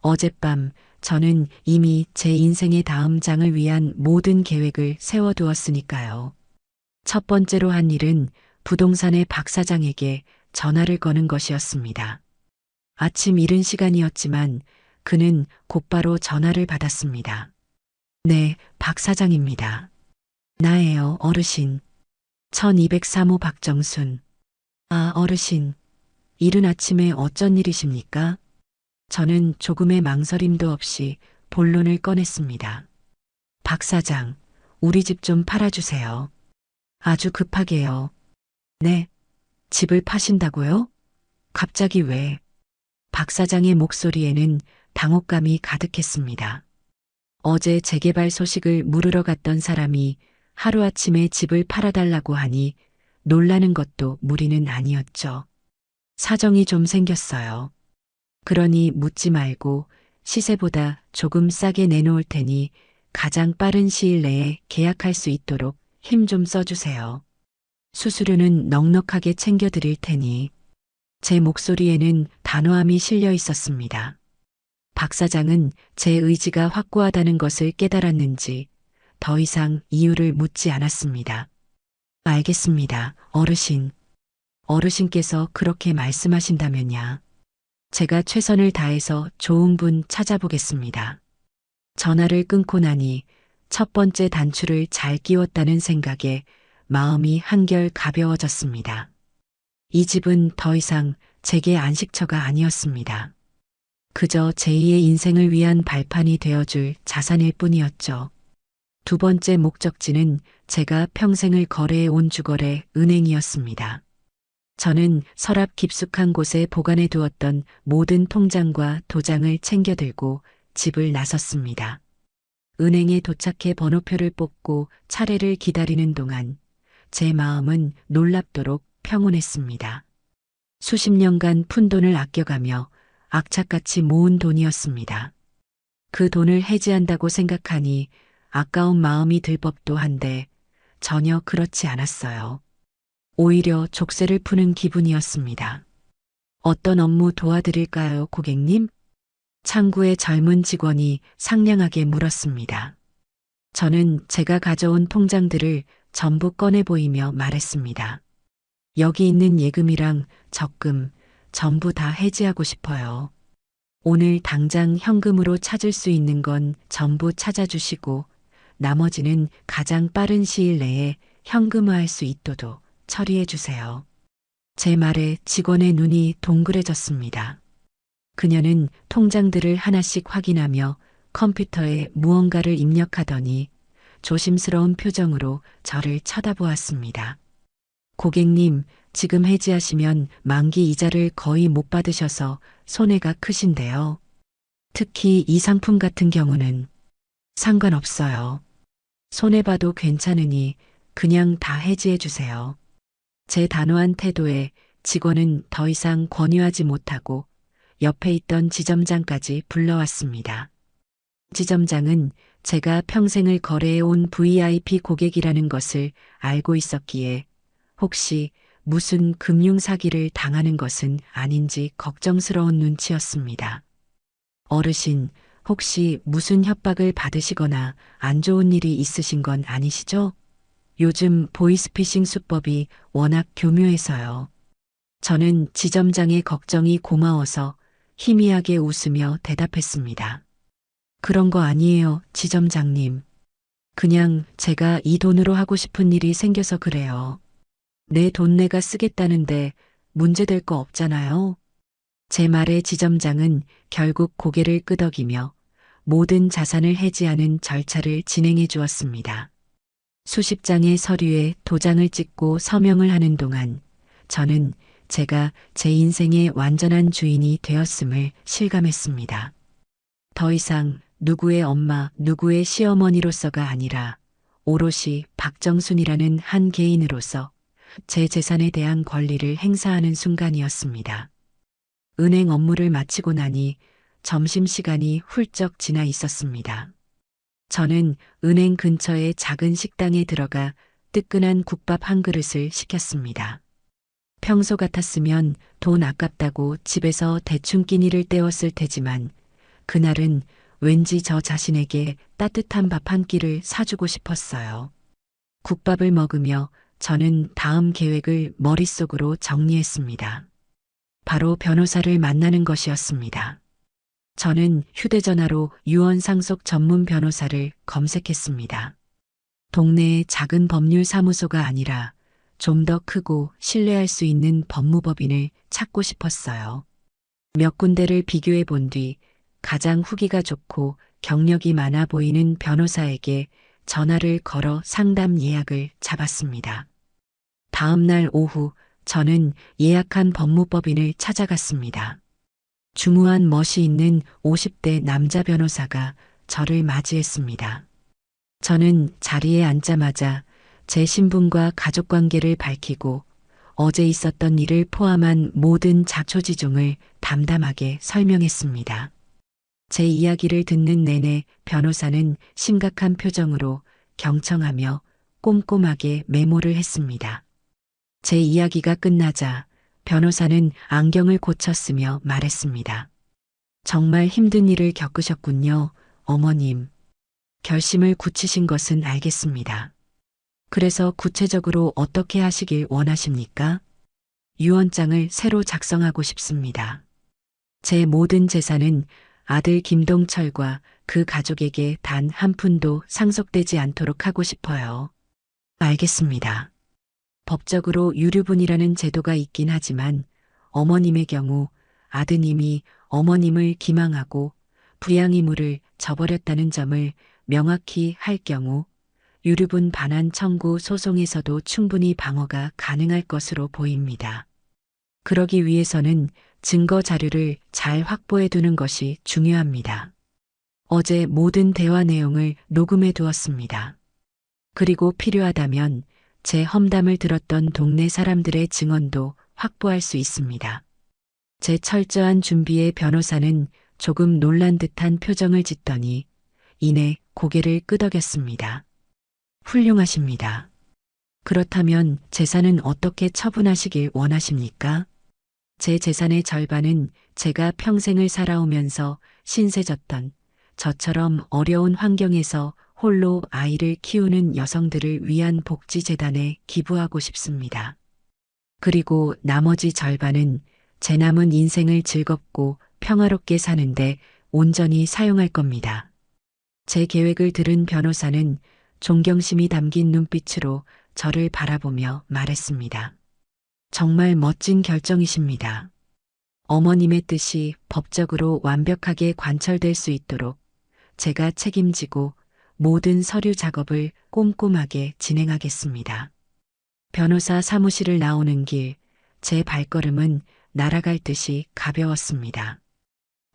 어젯밤 저는 이미 제 인생의 다음 장을 위한 모든 계획을 세워두었으니까요. 첫 번째로 한 일은 부동산의 박 사장에게 전화를 거는 것이었습니다. 아침 이른 시간이었지만 그는 곧바로 전화를 받았습니다. 네, 박 사장입니다. 나예요, 어르신. 1203호 박정순. 아, 어르신. 이른 아침에 어쩐 일이십니까? 저는 조금의 망설임도 없이 본론을 꺼냈습니다. 박 사장, 우리 집 좀 팔아주세요. 아주 급하게요. 네, 집을 파신다고요? 갑자기 왜? 박 사장의 목소리에는 당혹감이 가득했습니다. 어제 재개발 소식을 물으러 갔던 사람이 하루아침에 집을 팔아달라고 하니 놀라는 것도 무리는 아니었죠. 사정이 좀 생겼어요. 그러니 묻지 말고 시세보다 조금 싸게 내놓을 테니 가장 빠른 시일 내에 계약할 수 있도록 힘 좀 써주세요. 수수료는 넉넉하게 챙겨드릴 테니. 제 목소리에는 단호함이 실려 있었습니다. 박 사장은 제 의지가 확고하다는 것을 깨달았는지 더 이상 이유를 묻지 않았습니다. 알겠습니다, 어르신. 어르신께서 그렇게 말씀하신다면야. 제가 최선을 다해서 좋은 분 찾아보겠습니다. 전화를 끊고 나니 첫 번째 단추를 잘 끼웠다는 생각에 마음이 한결 가벼워졌습니다. 이 집은 더 이상 제게 안식처가 아니었습니다. 그저 제2의 인생을 위한 발판이 되어줄 자산일 뿐이었죠. 두 번째 목적지는 제가 평생을 거래해온 주거래 은행이었습니다. 저는 서랍 깊숙한 곳에 보관해 두었던 모든 통장과 도장을 챙겨 들고 집을 나섰습니다. 은행에 도착해 번호표를 뽑고 차례를 기다리는 동안 제 마음은 놀랍도록 평온했습니다. 수십 년간 푼돈을 아껴가며 악착같이 모은 돈이었습니다. 그 돈을 해지한다고 생각하니 아까운 마음이 들 법도 한데 전혀 그렇지 않았어요. 오히려 족쇄를 푸는 기분이었습니다. 어떤 업무 도와드릴까요, 고객님? 창구의 젊은 직원이 상냥하게 물었습니다. 저는 제가 가져온 통장들을 전부 꺼내 보이며 말했습니다. 여기 있는 예금이랑 적금 전부 다 해지하고 싶어요. 오늘 당장 현금으로 찾을 수 있는 건 전부 찾아주시고 나머지는 가장 빠른 시일 내에 현금화할 수 있도록 처리해 주세요. 제 말에 직원의 눈이 동그래졌습니다. 그녀는 통장들을 하나씩 확인하며 컴퓨터에 무언가를 입력하더니 조심스러운 표정으로 저를 쳐다보았습니다. 고객님, 지금 해지하시면 만기 이자를 거의 못 받으셔서 손해가 크신데요. 특히 이 상품 같은 경우는 상관없어요. 손해봐도 괜찮으니 그냥 다 해지해 주세요. 제 단호한 태도에 직원은 더 이상 권유하지 못하고 옆에 있던 지점장까지 불러왔습니다. 지점장은 제가 평생을 거래해온 VIP 고객이라는 것을 알고 있었기에 혹시 무슨 금융 사기를 당하는 것은 아닌지 걱정스러운 눈치였습니다. 어르신, 혹시 무슨 협박을 받으시거나 안 좋은 일이 있으신 건 아니시죠? 요즘 보이스피싱 수법이 워낙 교묘해서요. 저는 지점장의 걱정이 고마워서 희미하게 웃으며 대답했습니다. 그런 거 아니에요, 지점장님. 그냥 제가 이 돈으로 하고 싶은 일이 생겨서 그래요. 내 돈 내가 쓰겠다는데 문제될 거 없잖아요. 제 말에 지점장은 결국 고개를 끄덕이며 모든 자산을 해지하는 절차를 진행해 주었습니다. 수십 장의 서류에 도장을 찍고 서명을 하는 동안 저는 제가 제 인생의 완전한 주인이 되었음을 실감했습니다. 더 이상 누구의 엄마, 누구의 시어머니로서가 아니라 오롯이 박정순이라는 한 개인으로서 제 재산에 대한 권리를 행사하는 순간이었습니다. 은행 업무를 마치고 나니 점심시간이 훌쩍 지나 있었습니다. 저는 은행 근처의 작은 식당에 들어가 뜨끈한 국밥 한 그릇을 시켰습니다. 평소 같았으면 돈 아깝다고 집에서 대충 끼니를 때웠을 테지만 그날은 왠지 저 자신에게 따뜻한 밥 한 끼를 사주고 싶었어요. 국밥을 먹으며 저는 다음 계획을 머릿속으로 정리했습니다. 바로 변호사를 만나는 것이었습니다. 저는 휴대전화로 유언 상속 전문 변호사를 검색했습니다. 동네의 작은 법률 사무소가 아니라 좀 더 크고 신뢰할 수 있는 법무법인을 찾고 싶었어요. 몇 군데를 비교해 본 뒤 가장 후기가 좋고 경력이 많아 보이는 변호사에게 전화를 걸어 상담 예약을 잡았습니다. 다음 날 오후 저는 예약한 법무법인을 찾아갔습니다. 중후한 멋이 있는 50대 남자 변호사가 저를 맞이했습니다. 저는 자리에 앉자마자 제 신분과 가족관계를 밝히고 어제 있었던 일을 포함한 모든 자초지종을 담담하게 설명했습니다. 제 이야기를 듣는 내내 변호사는 심각한 표정으로 경청하며 꼼꼼하게 메모를 했습니다. 제 이야기가 끝나자 변호사는 안경을 고쳤으며 말했습니다. 정말 힘든 일을 겪으셨군요, 어머님. 결심을 굳히신 것은 알겠습니다. 그래서 구체적으로 어떻게 하시길 원하십니까? 유언장을 새로 작성하고 싶습니다. 제 모든 재산은 아들 김동철과 그 가족에게 단 한 푼도 상속되지 않도록 하고 싶어요. 알겠습니다. 법적으로 유류분이라는 제도가 있긴 하지만 어머님의 경우 아드님이 어머님을 기망하고 부양 의무를 저버렸다는 점을 명확히 할 경우 유류분 반환 청구 소송에서도 충분히 방어가 가능할 것으로 보입니다. 그러기 위해서는 증거 자료를 잘 확보해 두는 것이 중요합니다. 어제 모든 대화 내용을 녹음해 두었습니다. 그리고 필요하다면 제 험담을 들었던 동네 사람들의 증언도 확보할 수 있습니다. 제 철저한 준비에 변호사는 조금 놀란 듯한 표정을 짓더니 이내 고개를 끄덕였습니다. 훌륭하십니다. 그렇다면 재산은 어떻게 처분하시길 원하십니까? 제 재산의 절반은 제가 평생을 살아오면서 신세졌던 저처럼 어려운 환경에서 홀로 아이를 키우는 여성들을 위한 복지재단에 기부하고 싶습니다. 그리고 나머지 절반은 제 남은 인생을 즐겁고 평화롭게 사는데 온전히 사용할 겁니다. 제 계획을 들은 변호사는 존경심이 담긴 눈빛으로 저를 바라보며 말했습니다. 정말 멋진 결정이십니다. 어머님의 뜻이 법적으로 완벽하게 관철될 수 있도록 제가 책임지고 모든 서류 작업을 꼼꼼하게 진행하겠습니다. 변호사 사무실을 나오는 길, 제 발걸음은 날아갈 듯이 가벼웠습니다.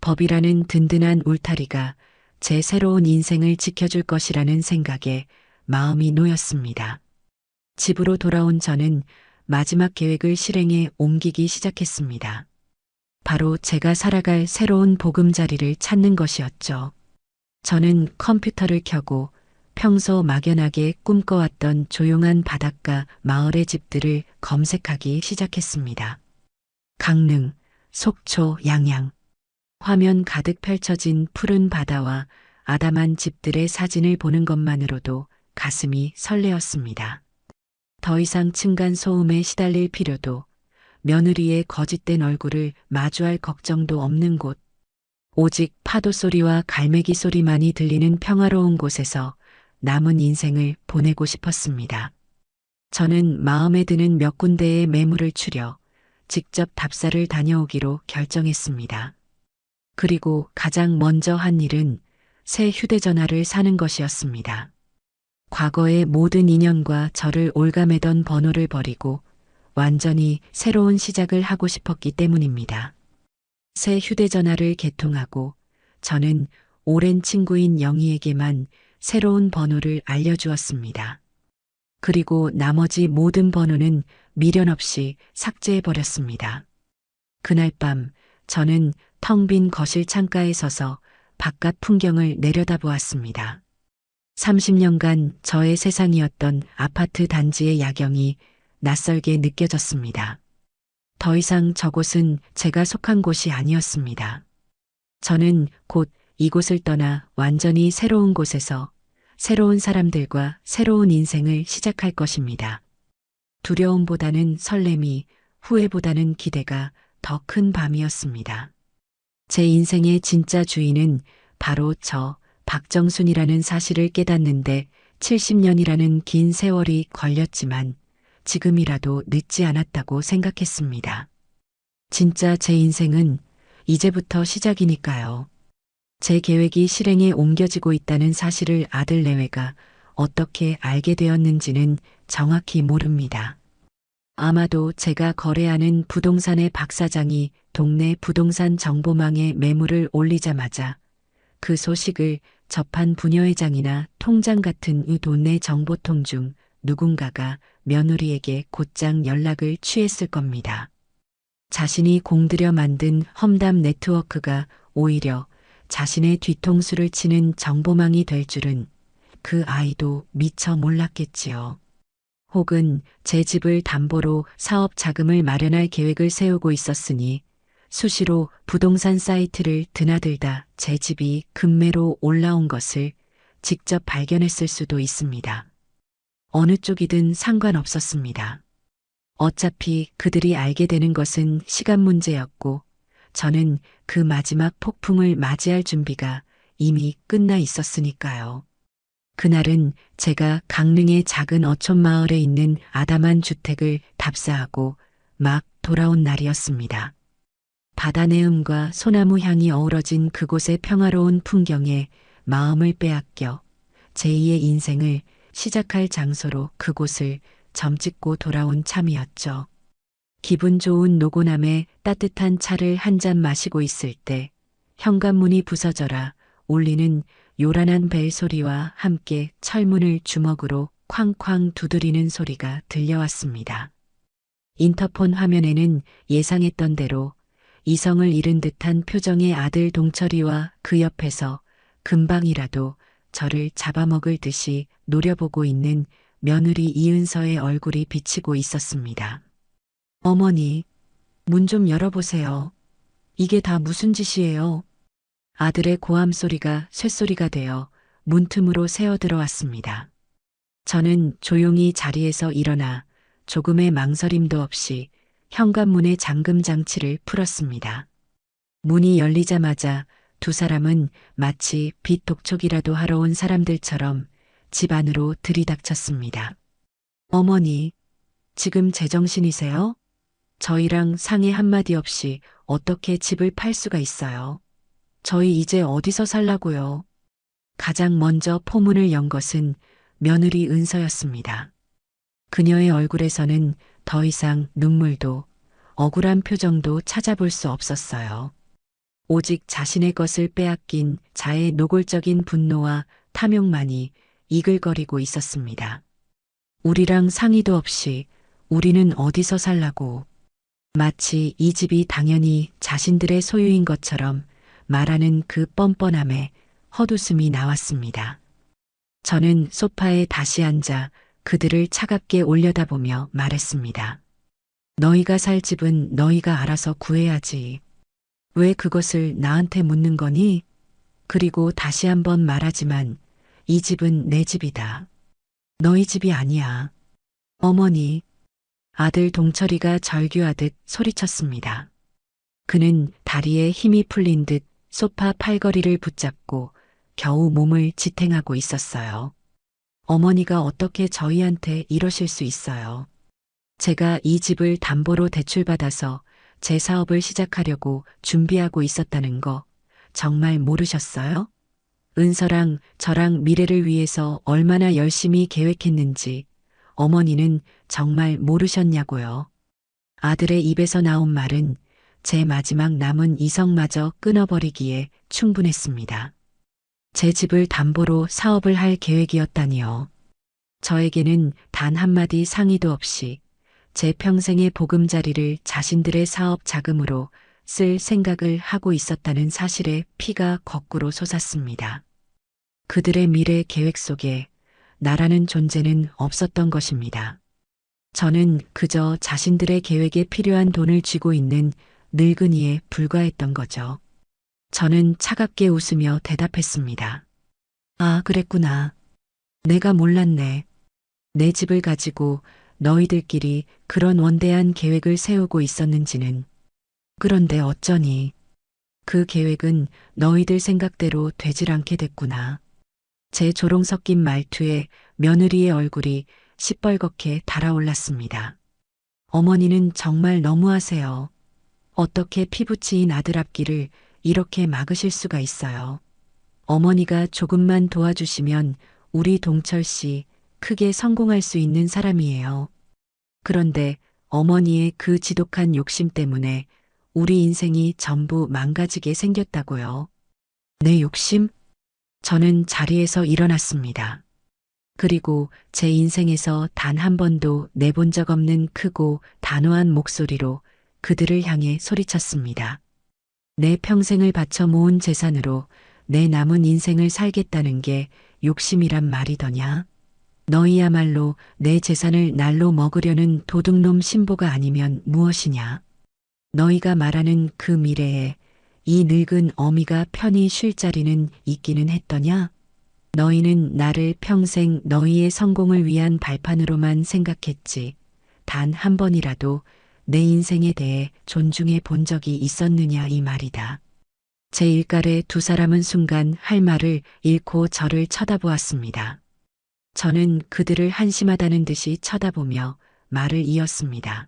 법이라는 든든한 울타리가 제 새로운 인생을 지켜줄 것이라는 생각에 마음이 놓였습니다. 집으로 돌아온 저는 마지막 계획을 실행에 옮기기 시작했습니다. 바로 제가 살아갈 새로운 보금자리를 찾는 것이었죠. 저는 컴퓨터를 켜고 평소 막연하게 꿈꿔왔던 조용한 바닷가 마을의 집들을 검색하기 시작했습니다. 강릉, 속초, 양양. 화면 가득 펼쳐진 푸른 바다와 아담한 집들의 사진을 보는 것만으로도 가슴이 설레었습니다. 더 이상 층간 소음에 시달릴 필요도, 며느리의 거짓된 얼굴을 마주할 걱정도 없는 곳, 오직 파도 소리와 갈매기 소리만이 들리는 평화로운 곳에서 남은 인생을 보내고 싶었습니다. 저는 마음에 드는 몇 군데의 매물을 추려 직접 답사를 다녀오기로 결정했습니다. 그리고 가장 먼저 한 일은 새 휴대전화를 사는 것이었습니다. 과거의 모든 인연과 저를 올가매던 번호를 버리고 완전히 새로운 시작을 하고 싶었기 때문입니다. 새 휴대전화를 개통하고 저는 오랜 친구인 영희에게만 새로운 번호를 알려주었습니다. 그리고 나머지 모든 번호는 미련 없이 삭제해버렸습니다. 그날 밤 저는 텅 빈 거실 창가에 서서 바깥 풍경을 내려다보았습니다. 30년간 저의 세상이었던 아파트 단지의 야경이 낯설게 느껴졌습니다. 더 이상 저곳은 제가 속한 곳이 아니었습니다. 저는 곧 이곳을 떠나 완전히 새로운 곳에서 새로운 사람들과 새로운 인생을 시작할 것입니다. 두려움보다는 설렘이, 후회보다는 기대가 더 큰 밤이었습니다. 제 인생의 진짜 주인은 바로 저 박정순이라는 사실을 깨닫는데 70년이라는 긴 세월이 걸렸지만 지금이라도 늦지 않았다고 생각했습니다. 진짜 제 인생은 이제부터 시작이니까요. 제 계획이 실행에 옮겨지고 있다는 사실을 아들 내외가 어떻게 알게 되었는지는 정확히 모릅니다. 아마도 제가 거래하는 부동산의 박 사장이 동네 부동산 정보망에 매물을 올리자마자 그 소식을 접한 부녀회장이나 통장 같은 이 동네 정보통 중 누군가가 며느리에게 곧장 연락을 취했을 겁니다. 자신이 공들여 만든 험담 네트워크가 오히려 자신의 뒤통수를 치는 정보망이 될 줄은 그 아이도 미처 몰랐겠지요. 혹은 제 집을 담보로 사업 자금을 마련할 계획을 세우고 있었으니 수시로 부동산 사이트를 드나들다 제 집이 급매로 올라온 것을 직접 발견했을 수도 있습니다. 어느 쪽이든 상관없었습니다. 어차피 그들이 알게 되는 것은 시간 문제였고 저는 그 마지막 폭풍을 맞이할 준비가 이미 끝나 있었으니까요. 그날은 제가 강릉의 작은 어촌 마을에 있는 아담한 주택을 답사하고 막 돌아온 날이었습니다. 바다 내음과 소나무 향이 어우러진 그곳의 평화로운 풍경에 마음을 빼앗겨 제2의 인생을 시작할 장소로 그곳을 점찍고 돌아온 참이었죠. 기분 좋은 노고남에 따뜻한 차를 한 잔 마시고 있을 때 현관문이 부서져라 울리는 요란한 벨 소리와 함께 철문을 주먹으로 쾅쾅 두드리는 소리가 들려왔습니다. 인터폰 화면에는 예상했던 대로 이성을 잃은 듯한 표정의 아들 동철이와 그 옆에서 금방이라도 저를 잡아먹을 듯이 노려보고 있는 며느리 이은서의 얼굴이 비치고 있었습니다. 어머니, 문 좀 열어보세요. 이게 다 무슨 짓이에요? 아들의 고함 소리가 쇳소리가 되어 문틈으로 새어 들어왔습니다. 저는 조용히 자리에서 일어나 조금의 망설임도 없이 현관문의 잠금 장치를 풀었습니다. 문이 열리자마자 두 사람은 마치 빛 독촉이라도 하러 온 사람들처럼 집 안으로 들이닥쳤습니다. 어머니, 지금 제정신이세요? 저희랑 상의 한마디 없이 어떻게 집을 팔 수가 있어요? 저희 이제 어디서 살라고요? 가장 먼저 포문을 연 것은 며느리 은서였습니다. 그녀의 얼굴에서는 더 이상 눈물도 억울한 표정도 찾아볼 수 없었어요. 오직 자신의 것을 빼앗긴 자의 노골적인 분노와 탐욕만이 이글거리고 있었습니다. 우리랑 상의도 없이 우리는 어디서 살라고. 마치 이 집이 당연히 자신들의 소유인 것처럼 말하는 그 뻔뻔함에 헛웃음이 나왔습니다. 저는 소파에 다시 앉아 그들을 차갑게 올려다보며 말했습니다. 너희가 살 집은 너희가 알아서 구해야지. 왜 그것을 나한테 묻는 거니? 그리고 다시 한번 말하지만 이 집은 내 집이다. 너희 집이 아니야. 어머니, 아들 동철이가 절규하듯 소리쳤습니다. 그는 다리에 힘이 풀린 듯 소파 팔걸이를 붙잡고 겨우 몸을 지탱하고 있었어요. 어머니가 어떻게 저희한테 이러실 수 있어요. 제가 이 집을 담보로 대출받아서 제 사업을 시작하려고 준비하고 있었다는 거 정말 모르셨어요? 은서랑 저랑 미래를 위해서 얼마나 열심히 계획했는지 어머니는 정말 모르셨냐고요. 아들의 입에서 나온 말은 제 마지막 남은 이성마저 끊어버리기에 충분했습니다. 제 집을 담보로 사업을 할 계획이었다니요. 저에게는 단 한마디 상의도 없이 제 평생의 보금자리를 자신들의 사업 자금으로 쓸 생각을 하고 있었다는 사실에 피가 거꾸로 솟았습니다. 그들의 미래 계획 속에 나라는 존재는 없었던 것입니다. 저는 그저 자신들의 계획에 필요한 돈을 쥐고 있는 늙은이에 불과했던 거죠. 저는 차갑게 웃으며 대답했습니다. 아, 그랬구나. 내가 몰랐네. 내 집을 가지고 너희들끼리 그런 원대한 계획을 세우고 있었는지는. 그런데 어쩌니. 그 계획은 너희들 생각대로 되질 않게 됐구나. 제 조롱 섞인 말투에 며느리의 얼굴이 시뻘겋게 달아올랐습니다. 어머니는 정말 너무하세요. 어떻게 피부치인 아들 앞길을 이렇게 막으실 수가 있어요. 어머니가 조금만 도와주시면 우리 동철 씨 크게 성공할 수 있는 사람이에요. 그런데 어머니의 그 지독한 욕심 때문에 우리 인생이 전부 망가지게 생겼다고요. 내 욕심? 저는 자리에서 일어났습니다. 그리고 제 인생에서 단 한 번도 내본 적 없는 크고 단호한 목소리로 그들을 향해 소리쳤습니다. 내 평생을 바쳐 모은 재산으로 내 남은 인생을 살겠다는 게 욕심이란 말이더냐? 너희야말로 내 재산을 날로 먹으려는 도둑놈 신보가 아니면 무엇이냐? 너희가 말하는 그 미래에 이 늙은 어미가 편히 쉴 자리는 있기는 했더냐? 너희는 나를 평생 너희의 성공을 위한 발판으로만 생각했지. 단 한 번이라도 내 인생에 대해 존중해 본 적이 있었느냐 이 말이다. 제 일갈에 두 사람은 순간 할 말을 잃고 저를 쳐다보았습니다. 저는 그들을 한심하다는 듯이 쳐다보며 말을 이었습니다.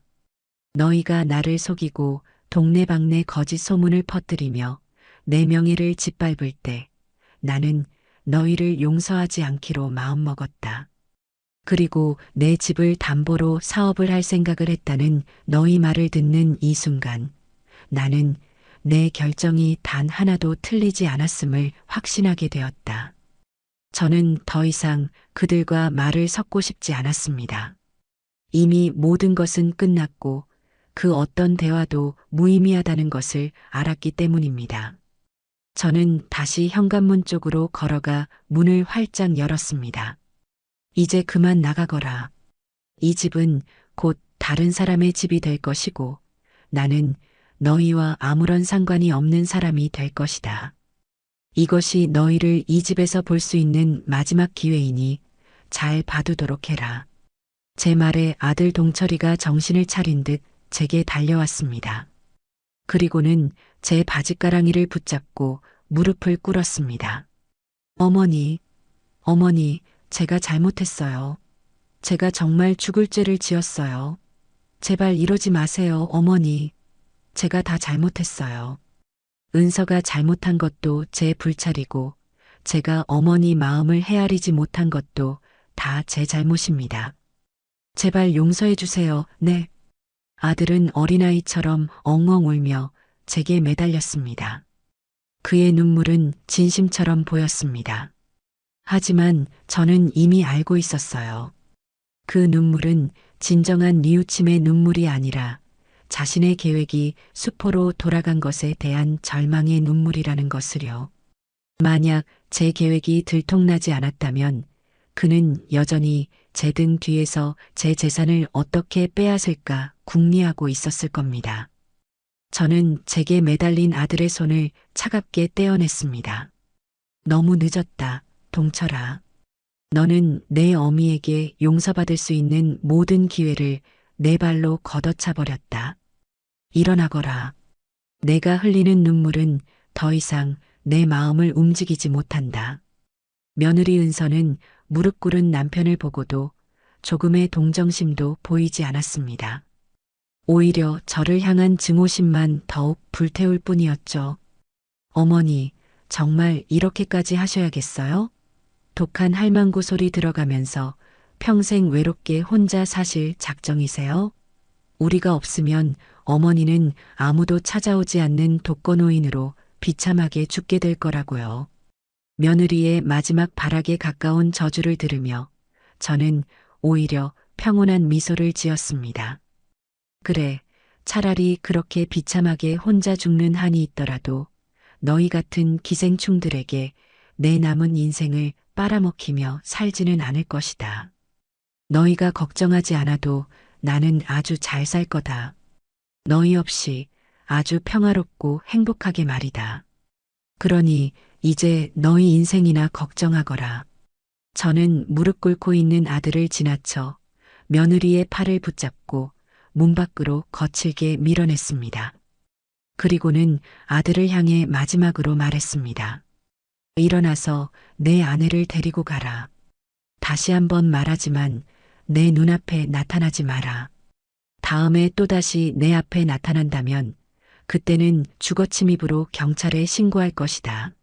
너희가 나를 속이고 동네방네 거짓 소문을 퍼뜨리며 내 명예를 짓밟을 때 나는 너희를 용서하지 않기로 마음먹었다. 그리고 내 집을 담보로 사업을 할 생각을 했다는 너희 말을 듣는 이 순간 나는 내 결정이 단 하나도 틀리지 않았음을 확신하게 되었다. 저는 더 이상 그들과 말을 섞고 싶지 않았습니다. 이미 모든 것은 끝났고 그 어떤 대화도 무의미하다는 것을 알았기 때문입니다. 저는 다시 현관문 쪽으로 걸어가 문을 활짝 열었습니다. 이제 그만 나가거라. 이 집은 곧 다른 사람의 집이 될 것이고 나는 너희와 아무런 상관이 없는 사람이 될 것이다. 이것이 너희를 이 집에서 볼 수 있는 마지막 기회이니 잘 봐두도록 해라. 제 말에 아들 동철이가 정신을 차린 듯 제게 달려왔습니다. 그리고는 제 바짓가랑이를 붙잡고 무릎을 꿇었습니다. 어머니, 어머니, 제가 잘못했어요. 제가 정말 죽을 죄를 지었어요. 제발 이러지 마세요, 어머니. 제가 다 잘못했어요. 은서가 잘못한 것도 제 불찰이고 제가 어머니 마음을 헤아리지 못한 것도 다 제 잘못입니다. 제발 용서해 주세요. 네. 아들은 어린아이처럼 엉엉 울며 제게 매달렸습니다. 그의 눈물은 진심처럼 보였습니다. 하지만 저는 이미 알고 있었어요. 그 눈물은 진정한 뉘우침의 눈물이 아니라 자신의 계획이 수포로 돌아간 것에 대한 절망의 눈물이라는 것을요. 만약 제 계획이 들통나지 않았다면 그는 여전히 제 등 뒤에서 제 재산을 어떻게 빼앗을까 궁리하고 있었을 겁니다. 저는 제게 매달린 아들의 손을 차갑게 떼어냈습니다. 너무 늦었다, 동철아. 너는 내 어미에게 용서받을 수 있는 모든 기회를 내 발로 걷어차 버렸다. 일어나거라. 내가 흘리는 눈물은 더 이상 내 마음을 움직이지 못한다. 며느리 은서는 무릎 꿇은 남편을 보고도 조금의 동정심도 보이지 않았습니다. 오히려 저를 향한 증오심만 더욱 불태울 뿐이었죠. 어머니, 정말 이렇게까지 하셔야겠어요? 독한 할망구 소리 들어가면서 평생 외롭게 혼자 사실 작정이세요? 우리가 없으면 어머니는 아무도 찾아오지 않는 독거노인으로 비참하게 죽게 될 거라고요. 며느리의 마지막 발악에 가까운 저주를 들으며 저는 오히려 평온한 미소를 지었습니다. 그래, 차라리 그렇게 비참하게 혼자 죽는 한이 있더라도 너희 같은 기생충들에게 내 남은 인생을 빨아먹히며 살지는 않을 것이다. 너희가 걱정하지 않아도 나는 아주 잘 살 거다. 너희 없이 아주 평화롭고 행복하게 말이다. 그러니 이제 너희 인생이나 걱정하거라. 저는 무릎 꿇고 있는 아들을 지나쳐 며느리의 팔을 붙잡고 문 밖으로 거칠게 밀어냈습니다. 그리고는 아들을 향해 마지막으로 말했습니다. 일어나서 내 아내를 데리고 가라. 다시 한번 말하지만 내 눈앞에 나타나지 마라. 다음에 또다시 내 앞에 나타난다면 그때는 주거침입으로 경찰에 신고할 것이다.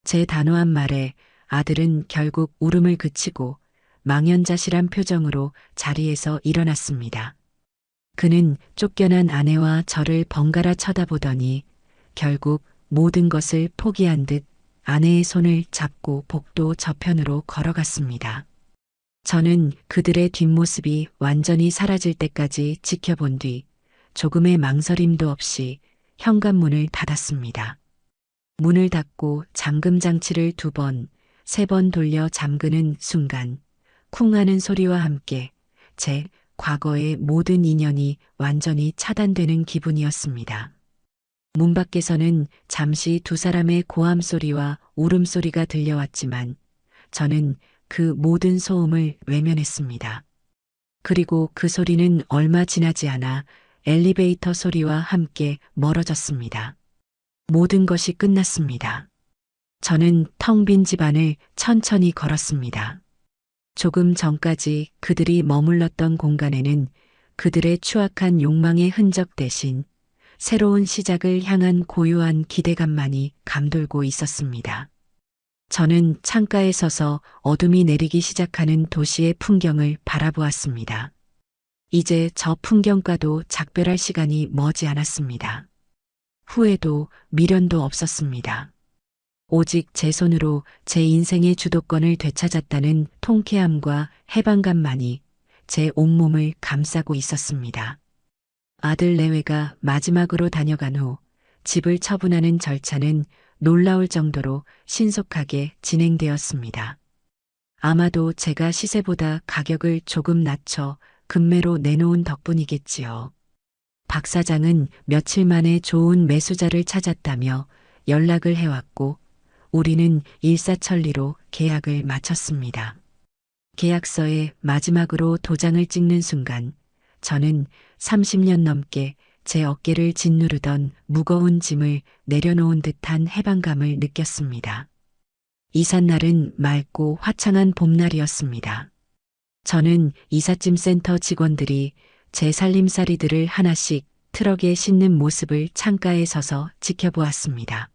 제 단호한 말에 아들은 결국 울음을 그치고 망연자실한 표정으로 자리에서 일어났습니다. 그는 쫓겨난 아내와 저를 번갈아 쳐다보더니 결국 모든 것을 포기한 듯 아내의 손을 잡고 복도 저편으로 걸어갔습니다. 저는 그들의 뒷모습이 완전히 사라질 때까지 지켜본 뒤 조금의 망설임도 없이 현관문을 닫았습니다. 문을 닫고 잠금 장치를 2번, 3번 돌려 잠그는 순간 쿵 하는 소리와 함께 제 과거의 모든 인연이 완전히 차단되는 기분이었습니다. 문 밖에서는 잠시 2사람의 고함 소리와 울음소리가 들려왔지만 저는 그 모든 소음을 외면했습니다. 그리고 그 소리는 얼마 지나지 않아 엘리베이터 소리와 함께 멀어졌습니다. 모든 것이 끝났습니다. 저는 텅 빈 집안을 천천히 걸었습니다. 조금 전까지 그들이 머물렀던 공간에는 그들의 추악한 욕망의 흔적 대신 새로운 시작을 향한 고요한 기대감만이 감돌고 있었습니다. 저는 창가에 서서 어둠이 내리기 시작하는 도시의 풍경을 바라보았습니다. 이제 저 풍경과도 작별할 시간이 머지 않았습니다. 후회도 미련도 없었습니다. 오직 제 손으로 제 인생의 주도권을 되찾았다는 통쾌함과 해방감만이 제 온몸을 감싸고 있었습니다. 아들 내외가 마지막으로 다녀간 후 집을 처분하는 절차는 놀라울 정도로 신속하게 진행되었습니다. 아마도 제가 시세보다 가격을 조금 낮춰 금매로 내놓은 덕분이겠지요. 박 사장은 며칠 만에 좋은 매수자를 찾았다며 연락을 해왔고 우리는 일사천리로 계약을 마쳤습니다. 계약서에 마지막으로 도장을 찍는 순간 저는 30년 넘게 제 어깨를 짓누르던 무거운 짐을 내려놓은 듯한 해방감을 느꼈습니다. 이삿날은 맑고 화창한 봄날이었습니다. 저는 이삿짐 센터 직원들이 제 살림살이들을 하나씩 트럭에 싣는 모습을 창가에 서서 지켜보았습니다.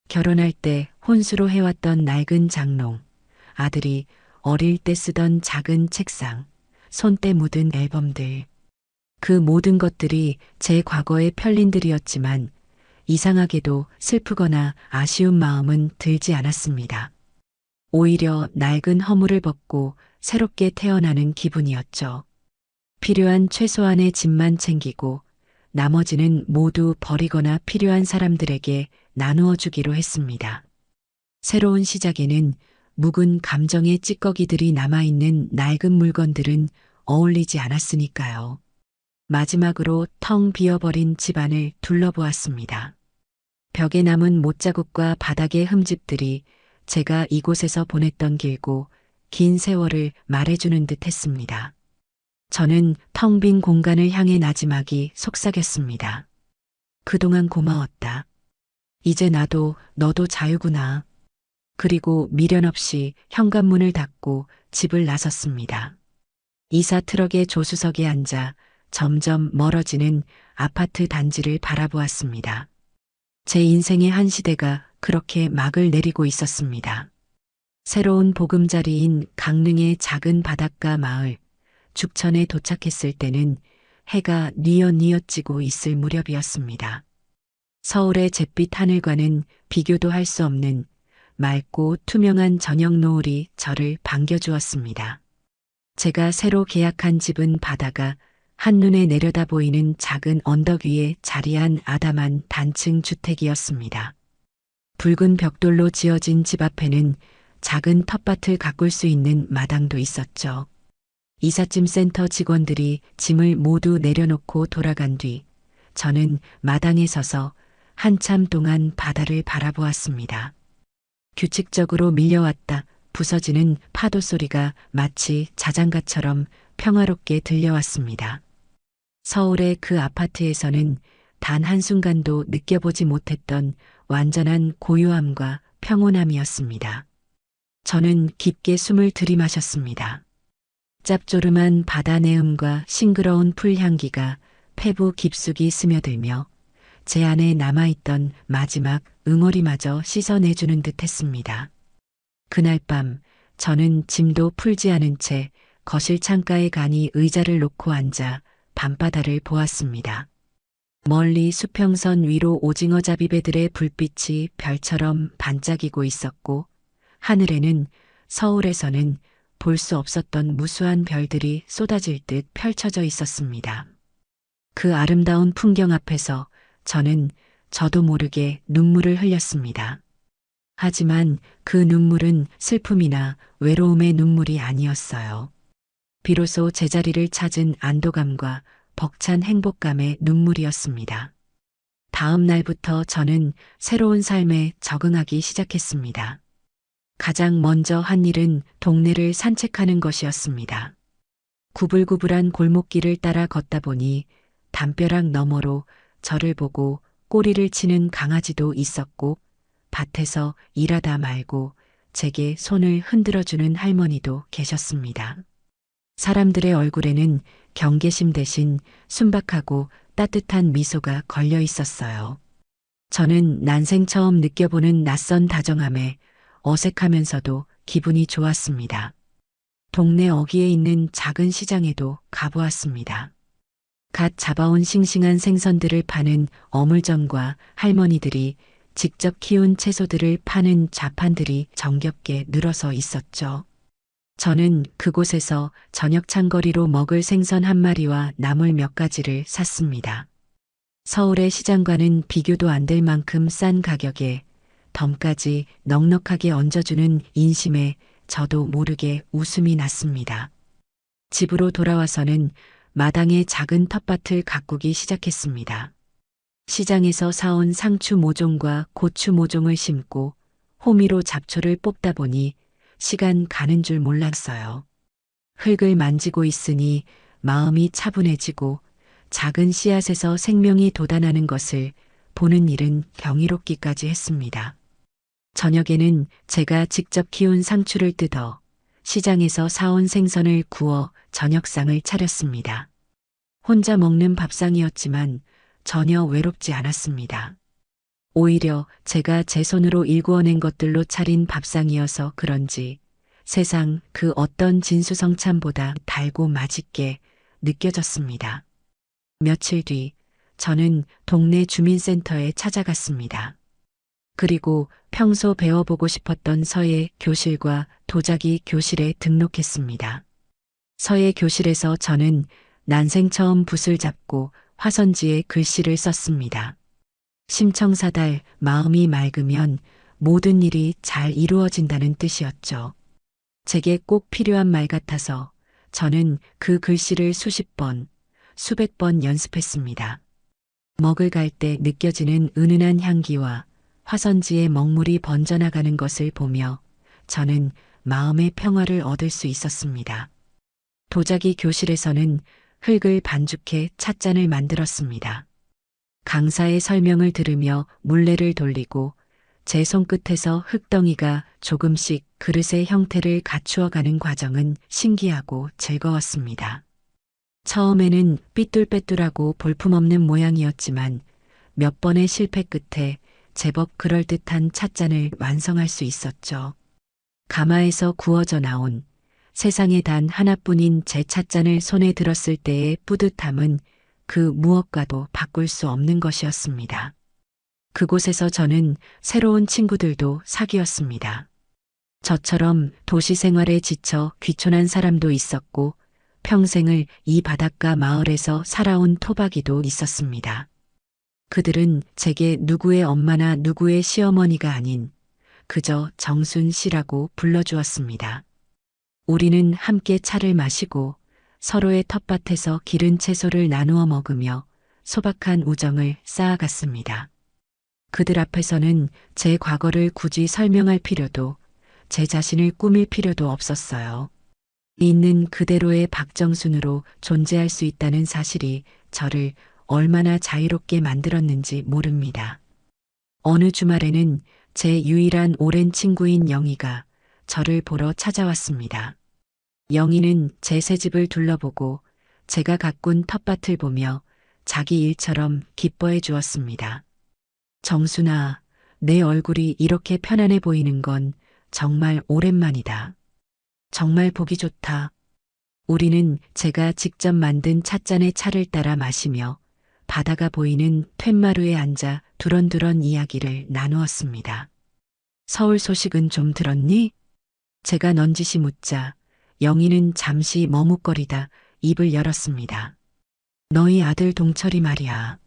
결혼할 때 혼수로 해왔던 낡은 장롱, 아들이 어릴 때 쓰던 작은 책상, 손때 묻은 앨범들. 그 모든 것들이 제 과거의 편린들이었지만 이상하게도 슬프거나 아쉬운 마음은 들지 않았습니다. 오히려 낡은 허물을 벗고 새롭게 태어나는 기분이었죠. 필요한 최소한의 짐만 챙기고 나머지는 모두 버리거나 필요한 사람들에게 나누어 주기로 했습니다. 새로운 시작에는 묵은 감정의 찌꺼기들이 남아있는 낡은 물건들은 어울리지 않았으니까요. 마지막으로 텅 비어버린 집안을 둘러보았습니다. 벽에 남은 못자국과 바닥의 흠집들이 제가 이곳에서 보냈던 길고 긴 세월을 말해주는 듯 했습니다. 저는 텅 빈 공간을 향해 나지막이 속삭였습니다. 그동안 고마웠다. 이제 나도 너도 자유구나. 그리고 미련 없이 현관문을 닫고 집을 나섰습니다. 이사 트럭의 조수석에 앉아 점점 멀어지는 아파트 단지를 바라보았습니다. 제 인생의 한 시대가 그렇게 막을 내리고 있었습니다. 새로운 보금자리인 강릉의 작은 바닷가 마을, 죽천에 도착했을 때는 해가 뉘엿뉘엿 지고 있을 무렵이었습니다. 서울의 잿빛 하늘과는 비교도 할 수 없는 맑고 투명한 저녁 노을이 저를 반겨주었습니다. 제가 새로 계약한 집은 바다가 한눈에 내려다 보이는 작은 언덕 위에 자리한 아담한 단층 주택이었습니다. 붉은 벽돌로 지어진 집 앞에는 작은 텃밭을 가꿀 수 있는 마당도 있었죠. 이삿짐 센터 직원들이 짐을 모두 내려놓고 돌아간 뒤 저는 마당에 서서 한참 동안 바다를 바라보았습니다. 규칙적으로 밀려왔다 부서지는 파도 소리가 마치 자장가처럼 평화롭게 들려왔습니다. 서울의 그 아파트에서는 단 한순간도 느껴보지 못했던 완전한 고요함과 평온함이었습니다. 저는 깊게 숨을 들이마셨습니다. 짭조름한 바다 내음과 싱그러운 풀향기가 폐부 깊숙이 스며들며 제 안에 남아있던 마지막 응어리마저 씻어내주는 듯 했습니다. 그날 밤 저는 짐도 풀지 않은 채 거실 창가에 가니 의자를 놓고 앉아 밤바다를 보았습니다. 멀리 수평선 위로 오징어 잡이배들의 불빛이 별처럼 반짝이고 있었고 하늘에는 서울에서는 볼 수 없었던 무수한 별들이 쏟아질 듯 펼쳐져 있었습니다. 그 아름다운 풍경 앞에서 저는 저도 모르게 눈물을 흘렸습니다. 하지만 그 눈물은 슬픔이나 외로움의 눈물이 아니었어요. 비로소 제자리를 찾은 안도감과 벅찬 행복감의 눈물이었습니다. 다음 날부터 저는 새로운 삶에 적응하기 시작했습니다. 가장 먼저 한 일은 동네를 산책하는 것이었습니다. 구불구불한 골목길을 따라 걷다 보니 담벼락 너머로 저를 보고 꼬리를 치는 강아지도 있었고 밭에서 일하다 말고 제게 손을 흔들어주는 할머니도 계셨습니다. 사람들의 얼굴에는 경계심 대신 순박하고 따뜻한 미소가 걸려 있었어요. 저는 난생 처음 느껴보는 낯선 다정함에 어색하면서도 기분이 좋았습니다. 동네 어귀에 있는 작은 시장에도 가보았습니다. 갓 잡아온 싱싱한 생선들을 파는 어물점과 할머니들이 직접 키운 채소들을 파는 좌판들이 정겹게 늘어서 있었죠. 저는 그곳에서 저녁 창거리로 먹을 생선 한 마리와 나물 몇 가지를 샀습니다. 서울의 시장과는 비교도 안 될 만큼 싼 가격에 덤까지 넉넉하게 얹어주는 인심에 저도 모르게 웃음이 났습니다. 집으로 돌아와서는 마당에 작은 텃밭을 가꾸기 시작했습니다. 시장에서 사온 상추 모종과 고추 모종을 심고 호미로 잡초를 뽑다 보니 시간 가는 줄 몰랐어요. 흙을 만지고 있으니 마음이 차분해지고 작은 씨앗에서 생명이 돋아나는 것을 보는 일은 경이롭기까지 했습니다. 저녁에는 제가 직접 키운 상추를 뜯어 시장에서 사온 생선을 구워 저녁상을 차렸습니다. 혼자 먹는 밥상이었지만 전혀 외롭지 않았습니다. 오히려 제가 제 손으로 일구어낸 것들로 차린 밥상이어서 그런지 세상 그 어떤 진수성찬보다 달고 맛있게 느껴졌습니다. 며칠 뒤 저는 동네 주민센터에 찾아갔습니다. 그리고 평소 배워보고 싶었던 서예 교실과 도자기 교실에 등록했습니다. 서예 교실에서 저는 난생 처음 붓을 잡고 화선지에 글씨를 썼습니다. 심청사달 마음이 맑으면 모든 일이 잘 이루어진다는 뜻이었죠. 제게 꼭 필요한 말 같아서 저는 그 글씨를 수십 번, 수백 번 연습했습니다. 먹을 갈 때 느껴지는 은은한 향기와 화선지에 먹물이 번져나가는 것을 보며 저는 마음의 평화를 얻을 수 있었습니다. 도자기 교실에서는 흙을 반죽해 찻잔을 만들었습니다. 강사의 설명을 들으며 물레를 돌리고 제 손끝에서 흙덩이가 조금씩 그릇의 형태를 갖추어가는 과정은 신기하고 즐거웠습니다. 처음에는 삐뚤빼뚤하고 볼품없는 모양이었지만 몇 번의 실패 끝에 제법 그럴듯한 찻잔을 완성할 수 있었죠. 가마에서 구워져 나온 세상에 단 하나뿐인 제 찻잔을 손에 들었을 때의 뿌듯함은 그 무엇과도 바꿀 수 없는 것이었습니다. 그곳에서 저는 새로운 친구들도 사귀었습니다. 저처럼 도시 생활에 지쳐 귀촌한 사람도 있었고 평생을 이 바닷가 마을에서 살아온 토박이도 있었습니다. 그들은 제게 누구의 엄마나 누구의 시어머니가 아닌 그저 정순 씨라고 불러주었습니다. 우리는 함께 차를 마시고 서로의 텃밭에서 기른 채소를 나누어 먹으며 소박한 우정을 쌓아갔습니다. 그들 앞에서는 제 과거를 굳이 설명할 필요도 제 자신을 꾸밀 필요도 없었어요. 있는 그대로의 박정순으로 존재할 수 있다는 사실이 저를 얼마나 자유롭게 만들었는지 모릅니다. 어느 주말에는 제 유일한 오랜 친구인 영희가 저를 보러 찾아왔습니다. 영희는 제 새집을 둘러보고 제가 가꾼 텃밭을 보며 자기 일처럼 기뻐해 주었습니다. 정순아, 내 얼굴이 이렇게 편안해 보이는 건 정말 오랜만이다. 정말 보기 좋다. 우리는 제가 직접 만든 찻잔에 차를 따라 마시며 바다가 보이는 툇마루에 앉아 두런두런 이야기를 나누었습니다. 서울 소식은 좀 들었니? 제가 넌지시 묻자 영희는 잠시 머뭇거리다 입을 열었습니다. 너희 아들 동철이 말이야.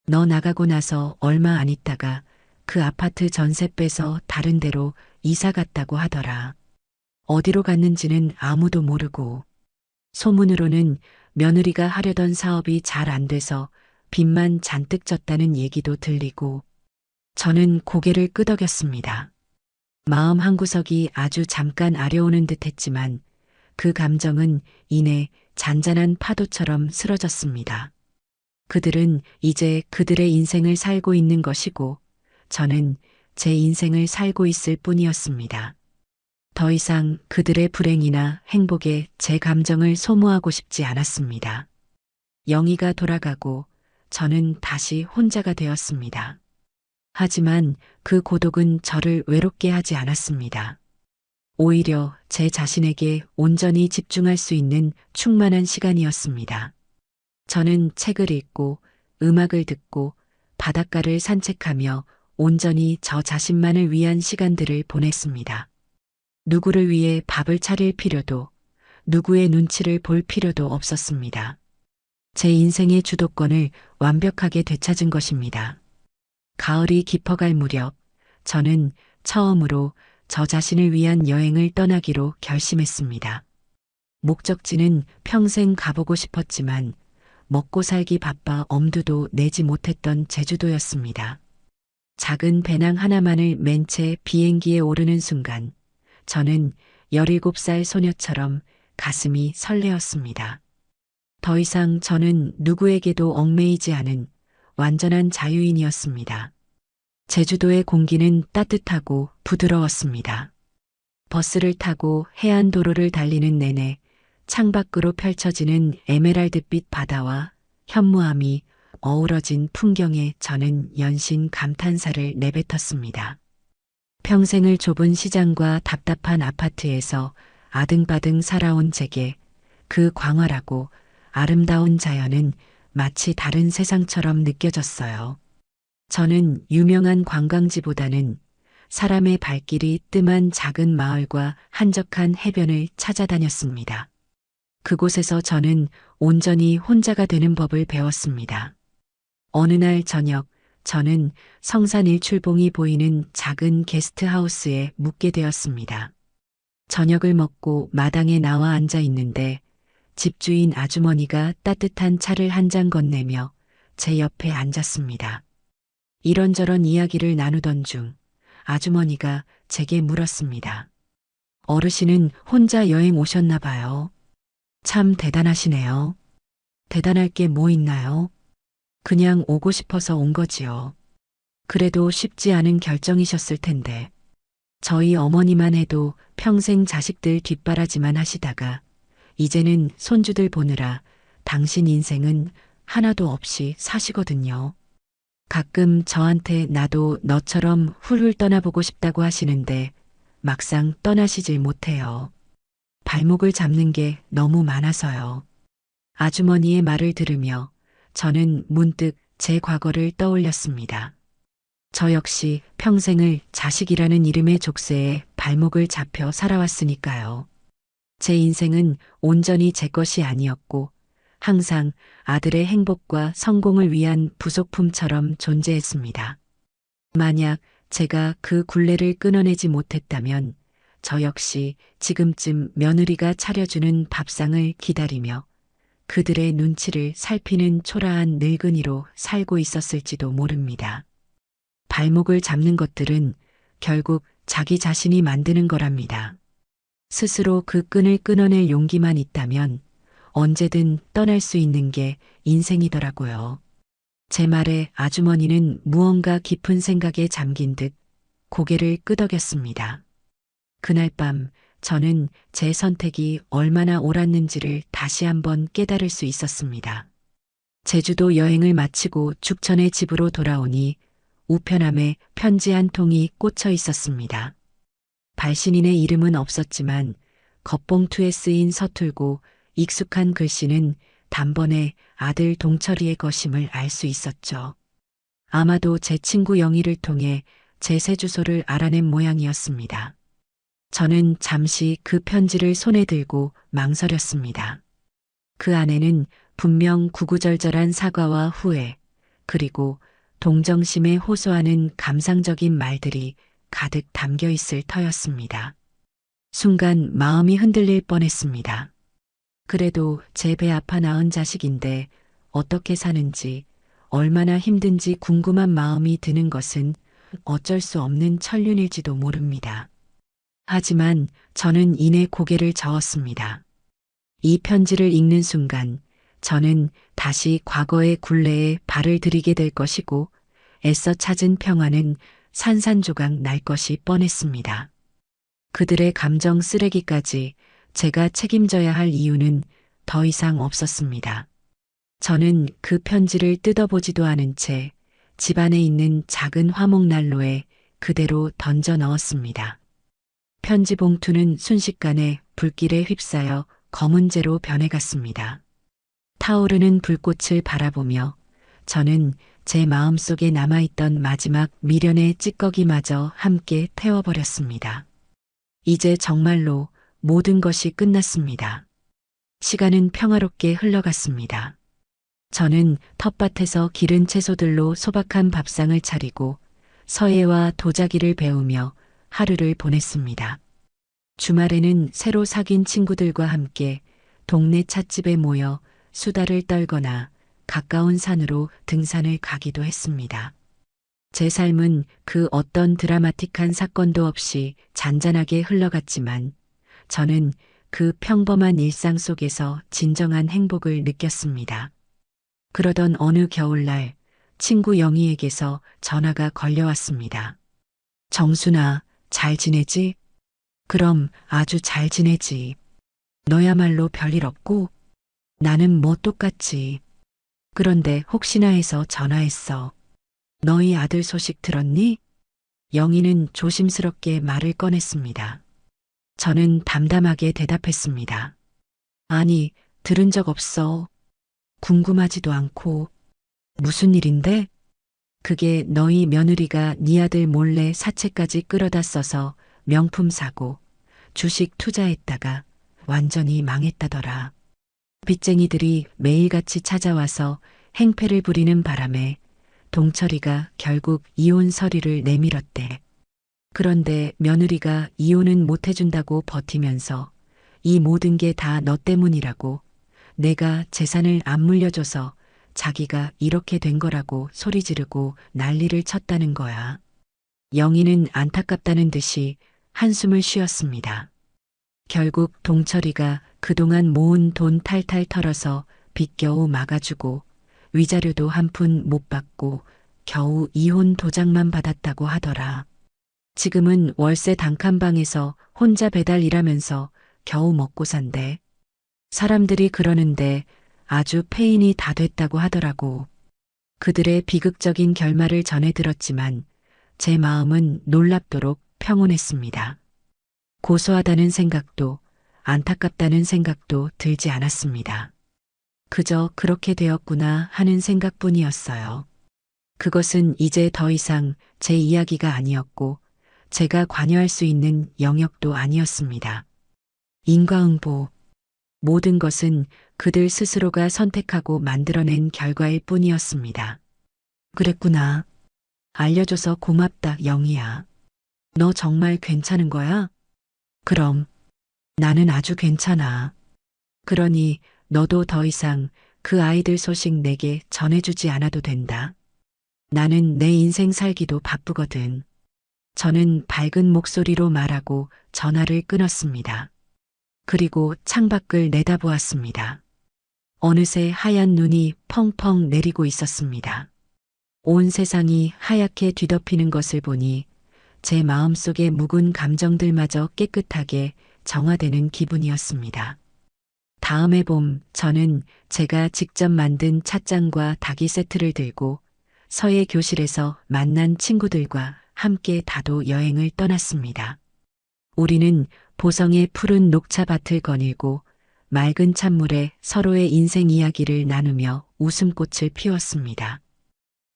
너 나가고 나서 얼마 안 있다가 그 아파트 전세 빼서 다른 데로 이사 갔다고 하더라. 어디로 갔는지는 아무도 모르고 소문으로는 며느리가 하려던 사업이 잘 안 돼서 빚만 잔뜩 졌다는 얘기도 들리고 저는 고개를 끄덕였습니다. 마음 한구석이 아주 잠깐 아려오는 듯 했지만 그 감정은 이내 잔잔한 파도처럼 쓰러졌습니다. 그들은 이제 그들의 인생을 살고 있는 것이고 저는 제 인생을 살고 있을 뿐이었습니다. 더 이상 그들의 불행이나 행복에 제 감정을 소모하고 싶지 않았습니다. 영희가 돌아가고 저는 다시 혼자가 되었습니다. 하지만 그 고독은 저를 외롭게 하지 않았습니다. 오히려 제 자신에게 온전히 집중할 수 있는 충만한 시간이었습니다. 저는 책을 읽고 음악을 듣고 바닷가를 산책하며 온전히 저 자신만을 위한 시간들을 보냈습니다. 누구를 위해 밥을 차릴 필요도 누구의 눈치를 볼 필요도 없었습니다. 제 인생의 주도권을 완벽하게 되찾은 것입니다. 가을이 깊어갈 무렵 저는 처음으로 저 자신을 위한 여행을 떠나기로 결심했습니다. 목적지는 평생 가보고 싶었지만 먹고 살기 바빠 엄두도 내지 못했던 제주도였습니다. 작은 배낭 하나만을 맨 채 비행기에 오르는 순간 저는 17살 소녀처럼 가슴이 설레었습니다. 더 이상 저는 누구에게도 얽매이지 않은 완전한 자유인이었습니다. 제주도의 공기는 따뜻하고 부드러웠습니다. 버스를 타고 해안도로를 달리는 내내 창밖으로 펼쳐지는 에메랄드빛 바다와 현무암이 어우러진 풍경에 저는 연신 감탄사를 내뱉었습니다. 평생을 좁은 시장과 답답한 아파트에서 아등바등 살아온 제게 그 광활하고 아름다운 자연은 마치 다른 세상처럼 느껴졌어요. 저는 유명한 관광지보다는 사람의 발길이 뜸한 작은 마을과 한적한 해변을 찾아다녔습니다. 그곳에서 저는 온전히 혼자가 되는 법을 배웠습니다. 어느 날 저녁, 저는 성산 일출봉이 보이는 작은 게스트하우스에 묵게 되었습니다. 저녁을 먹고 마당에 나와 앉아 있는데 집주인 아주머니가 따뜻한 차를 한 잔 건네며 제 옆에 앉았습니다. 이런저런 이야기를 나누던 중 아주머니가 제게 물었습니다. 어르신은 혼자 여행 오셨나 봐요. 참 대단하시네요. 대단할 게 뭐 있나요? 그냥 오고 싶어서 온 거지요. 그래도 쉽지 않은 결정이셨을 텐데. 저희 어머니만 해도 평생 자식들 뒷바라지만 하시다가 이제는 손주들 보느라 당신 인생은 하나도 없이 사시거든요. 가끔 저한테 나도 너처럼 훌훌 떠나보고 싶다고 하시는데 막상 떠나시질 못해요. 발목을 잡는 게 너무 많아서요. 아주머니의 말을 들으며 저는 문득 제 과거를 떠올렸습니다. 저 역시 평생을 자식이라는 이름의 족쇄에 발목을 잡혀 살아왔으니까요. 제 인생은 온전히 제 것이 아니었고 항상 아들의 행복과 성공을 위한 부속품처럼 존재했습니다. 만약 제가 그 굴레를 끊어내지 못했다면 저 역시 지금쯤 며느리가 차려주는 밥상을 기다리며 그들의 눈치를 살피는 초라한 늙은이로 살고 있었을지도 모릅니다. 발목을 잡는 것들은 결국 자기 자신이 만드는 거랍니다. 스스로 그 끈을 끊어낼 용기만 있다면 언제든 떠날 수 있는 게 인생이더라고요. 제 말에 아주머니는 무언가 깊은 생각에 잠긴 듯 고개를 끄덕였습니다. 그날 밤 저는 제 선택이 얼마나 옳았는지를 다시 한번 깨달을 수 있었습니다. 제주도 여행을 마치고 죽전에 집으로 돌아오니 우편함에 편지 한 통이 꽂혀 있었습니다. 발신인의 이름은 없었지만 겉봉투에 쓰인 서툴고 익숙한 글씨는 단번에 아들 동철이의 것임을 알 수 있었죠. 아마도 제 친구 영희를 통해 제 새 주소를 알아낸 모양이었습니다. 저는 잠시 그 편지를 손에 들고 망설였습니다. 그 안에는 분명 구구절절한 사과와 후회, 그리고 동정심에 호소하는 감상적인 말들이 가득 담겨 있을 터였습니다. 순간 마음이 흔들릴 뻔했습니다. 그래도 제 배 아파 낳은 자식인데 어떻게 사는지, 얼마나 힘든지 궁금한 마음이 드는 것은 어쩔 수 없는 천륜일지도 모릅니다. 하지만 저는 이내 고개를 저었습니다. 이 편지를 읽는 순간 저는 다시 과거의 굴레에 발을 들이게 될 것이고 애써 찾은 평화는 산산조각 날 것이 뻔했습니다. 그들의 감정 쓰레기까지 제가 책임져야 할 이유는 더 이상 없었습니다. 저는 그 편지를 뜯어보지도 않은 채 집안에 있는 작은 화목난로에 그대로 던져 넣었습니다. 편지 봉투는 순식간에 불길에 휩싸여 검은재로 변해갔습니다. 타오르는 불꽃을 바라보며 저는 제 마음속에 남아있던 마지막 미련의 찌꺼기마저 함께 태워버렸습니다. 이제 정말로 모든 것이 끝났습니다. 시간은 평화롭게 흘러갔습니다. 저는 텃밭에서 기른 채소들로 소박한 밥상을 차리고 서예와 도자기를 배우며 하루를 보냈습니다. 주말에는 새로 사귄 친구들과 함께 동네 찻집에 모여 수다를 떨거나 가까운 산으로 등산을 가기도 했습니다. 제 삶은 그 어떤 드라마틱한 사건도 없이 잔잔하게 흘러갔지만 저는 그 평범한 일상 속에서 진정한 행복을 느꼈습니다. 그러던 어느 겨울날 친구 영희에게서 전화가 걸려왔습니다. 정순아, 잘 지내지? 그럼 아주 잘 지내지. 너야말로 별일 없고? 나는 뭐 똑같지. 그런데 혹시나 해서 전화했어. 너희 아들 소식 들었니? 영희는 조심스럽게 말을 꺼냈습니다. 저는 담담하게 대답했습니다. 아니, 들은 적 없어. 궁금하지도 않고. 무슨 일인데? 그게 너희 며느리가 네 아들 몰래 사채까지 끌어다 써서 명품 사고 주식 투자했다가 완전히 망했다더라. 빚쟁이들이 매일같이 찾아와서 행패를 부리는 바람에 동철이가 결국 이혼 서류를 내밀었대. 그런데 며느리가 이혼은 못 해준다고 버티면서 이 모든 게 다 너 때문이라고, 내가 재산을 안 물려줘서 자기가 이렇게 된 거라고 소리 지르고 난리를 쳤다는 거야. 영희는 안타깝다는 듯이 한숨을 쉬었습니다. 결국 동철이가 그동안 모은 돈 탈탈 털어서 빚 겨우 막아주고 위자료도 한 푼 못 받고 겨우 이혼 도장만 받았다고 하더라. 지금은 월세 단칸방에서 혼자 배달 일하면서 겨우 먹고 산대. 사람들이 그러는데 아주 폐인이 다 됐다고 하더라고. 그들의 비극적인 결말을 전해 들었지만 제 마음은 놀랍도록 평온했습니다. 고소하다는 생각도 안타깝다는 생각도 들지 않았습니다. 그저 그렇게 되었구나 하는 생각뿐이었어요. 그것은 이제 더 이상 제 이야기가 아니었고 제가 관여할 수 있는 영역도 아니었습니다. 인과응보. 모든 것은 그들 스스로가 선택하고 만들어낸 결과일 뿐이었습니다. 그랬구나. 알려줘서 고맙다, 영희야. 너 정말 괜찮은 거야? 그럼. 나는 아주 괜찮아. 그러니 너도 더 이상 그 아이들 소식 내게 전해주지 않아도 된다. 나는 내 인생 살기도 바쁘거든. 저는 밝은 목소리로 말하고 전화를 끊었습니다. 그리고 창밖을 내다보았습니다. 어느새 하얀 눈이 펑펑 내리고 있었습니다. 온 세상이 하얗게 뒤덮이는 것을 보니 제 마음속의 묵은 감정들마저 깨끗하게 정화되는 기분이었습니다. 다음해 봄 저는 제가 직접 만든 찻잔과 닭이 세트를 들고 서예 교실에서 만난 친구들과 함께 다도 여행을 떠났습니다. 우리는 보성의 푸른 녹차밭을 거닐고 맑은 찬물에 서로의 인생 이야기를 나누며 웃음꽃을 피웠습니다.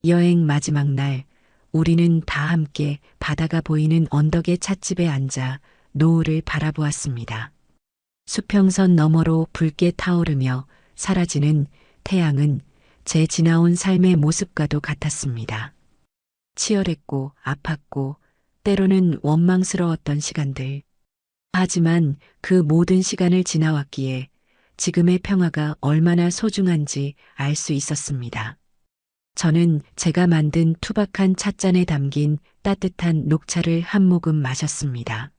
여행 마지막 날 우리는 다 함께 바다가 보이는 언덕의 찻집에 앉아 노을을 바라보았습니다. 수평선 너머로 붉게 타오르며 사라지는 태양은 제 지나온 삶의 모습과도 같았습니다. 치열했고 아팠고 때로는 원망스러웠던 시간들. 하지만 그 모든 시간을 지나왔기에 지금의 평화가 얼마나 소중한지 알 수 있었습니다. 저는 제가 만든 투박한 찻잔에 담긴 따뜻한 녹차를 한 모금 마셨습니다.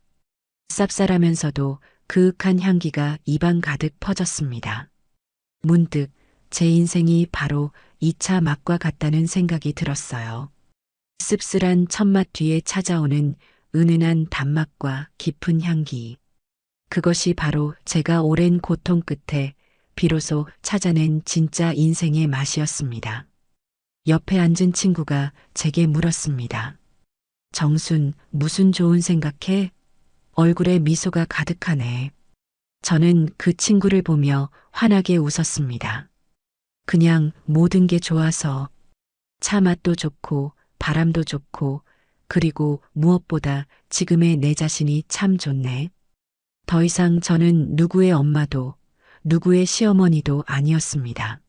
쌉쌀하면서도 그윽한 향기가 입안 가득 퍼졌습니다. 문득 제 인생이 바로 이 차 맛과 같다는 생각이 들었어요. 씁쓸한 첫맛 뒤에 찾아오는 은은한 단맛과 깊은 향기. 그것이 바로 제가 오랜 고통 끝에 비로소 찾아낸 진짜 인생의 맛이었습니다. 옆에 앉은 친구가 제게 물었습니다. 정순, 무슨 좋은 생각해? 얼굴에 미소가 가득하네. 저는 그 친구를 보며 환하게 웃었습니다. 그냥 모든 게 좋아서. 차 맛도 좋고 바람도 좋고 그리고 무엇보다 지금의 내 자신이 참 좋네. 더 이상 저는 누구의 엄마도 누구의 시어머니도 아니었습니다.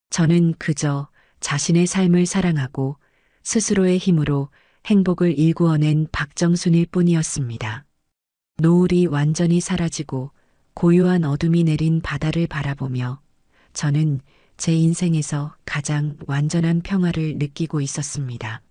저는 그저 자신의 삶을 사랑하고 스스로의 힘으로 행복을 일구어낸 박정순일 뿐이었습니다. 노을이 완전히 사라지고 고요한 어둠이 내린 바다를 바라보며 저는 제 인생에서 가장 완전한 평화를 느끼고 있었습니다.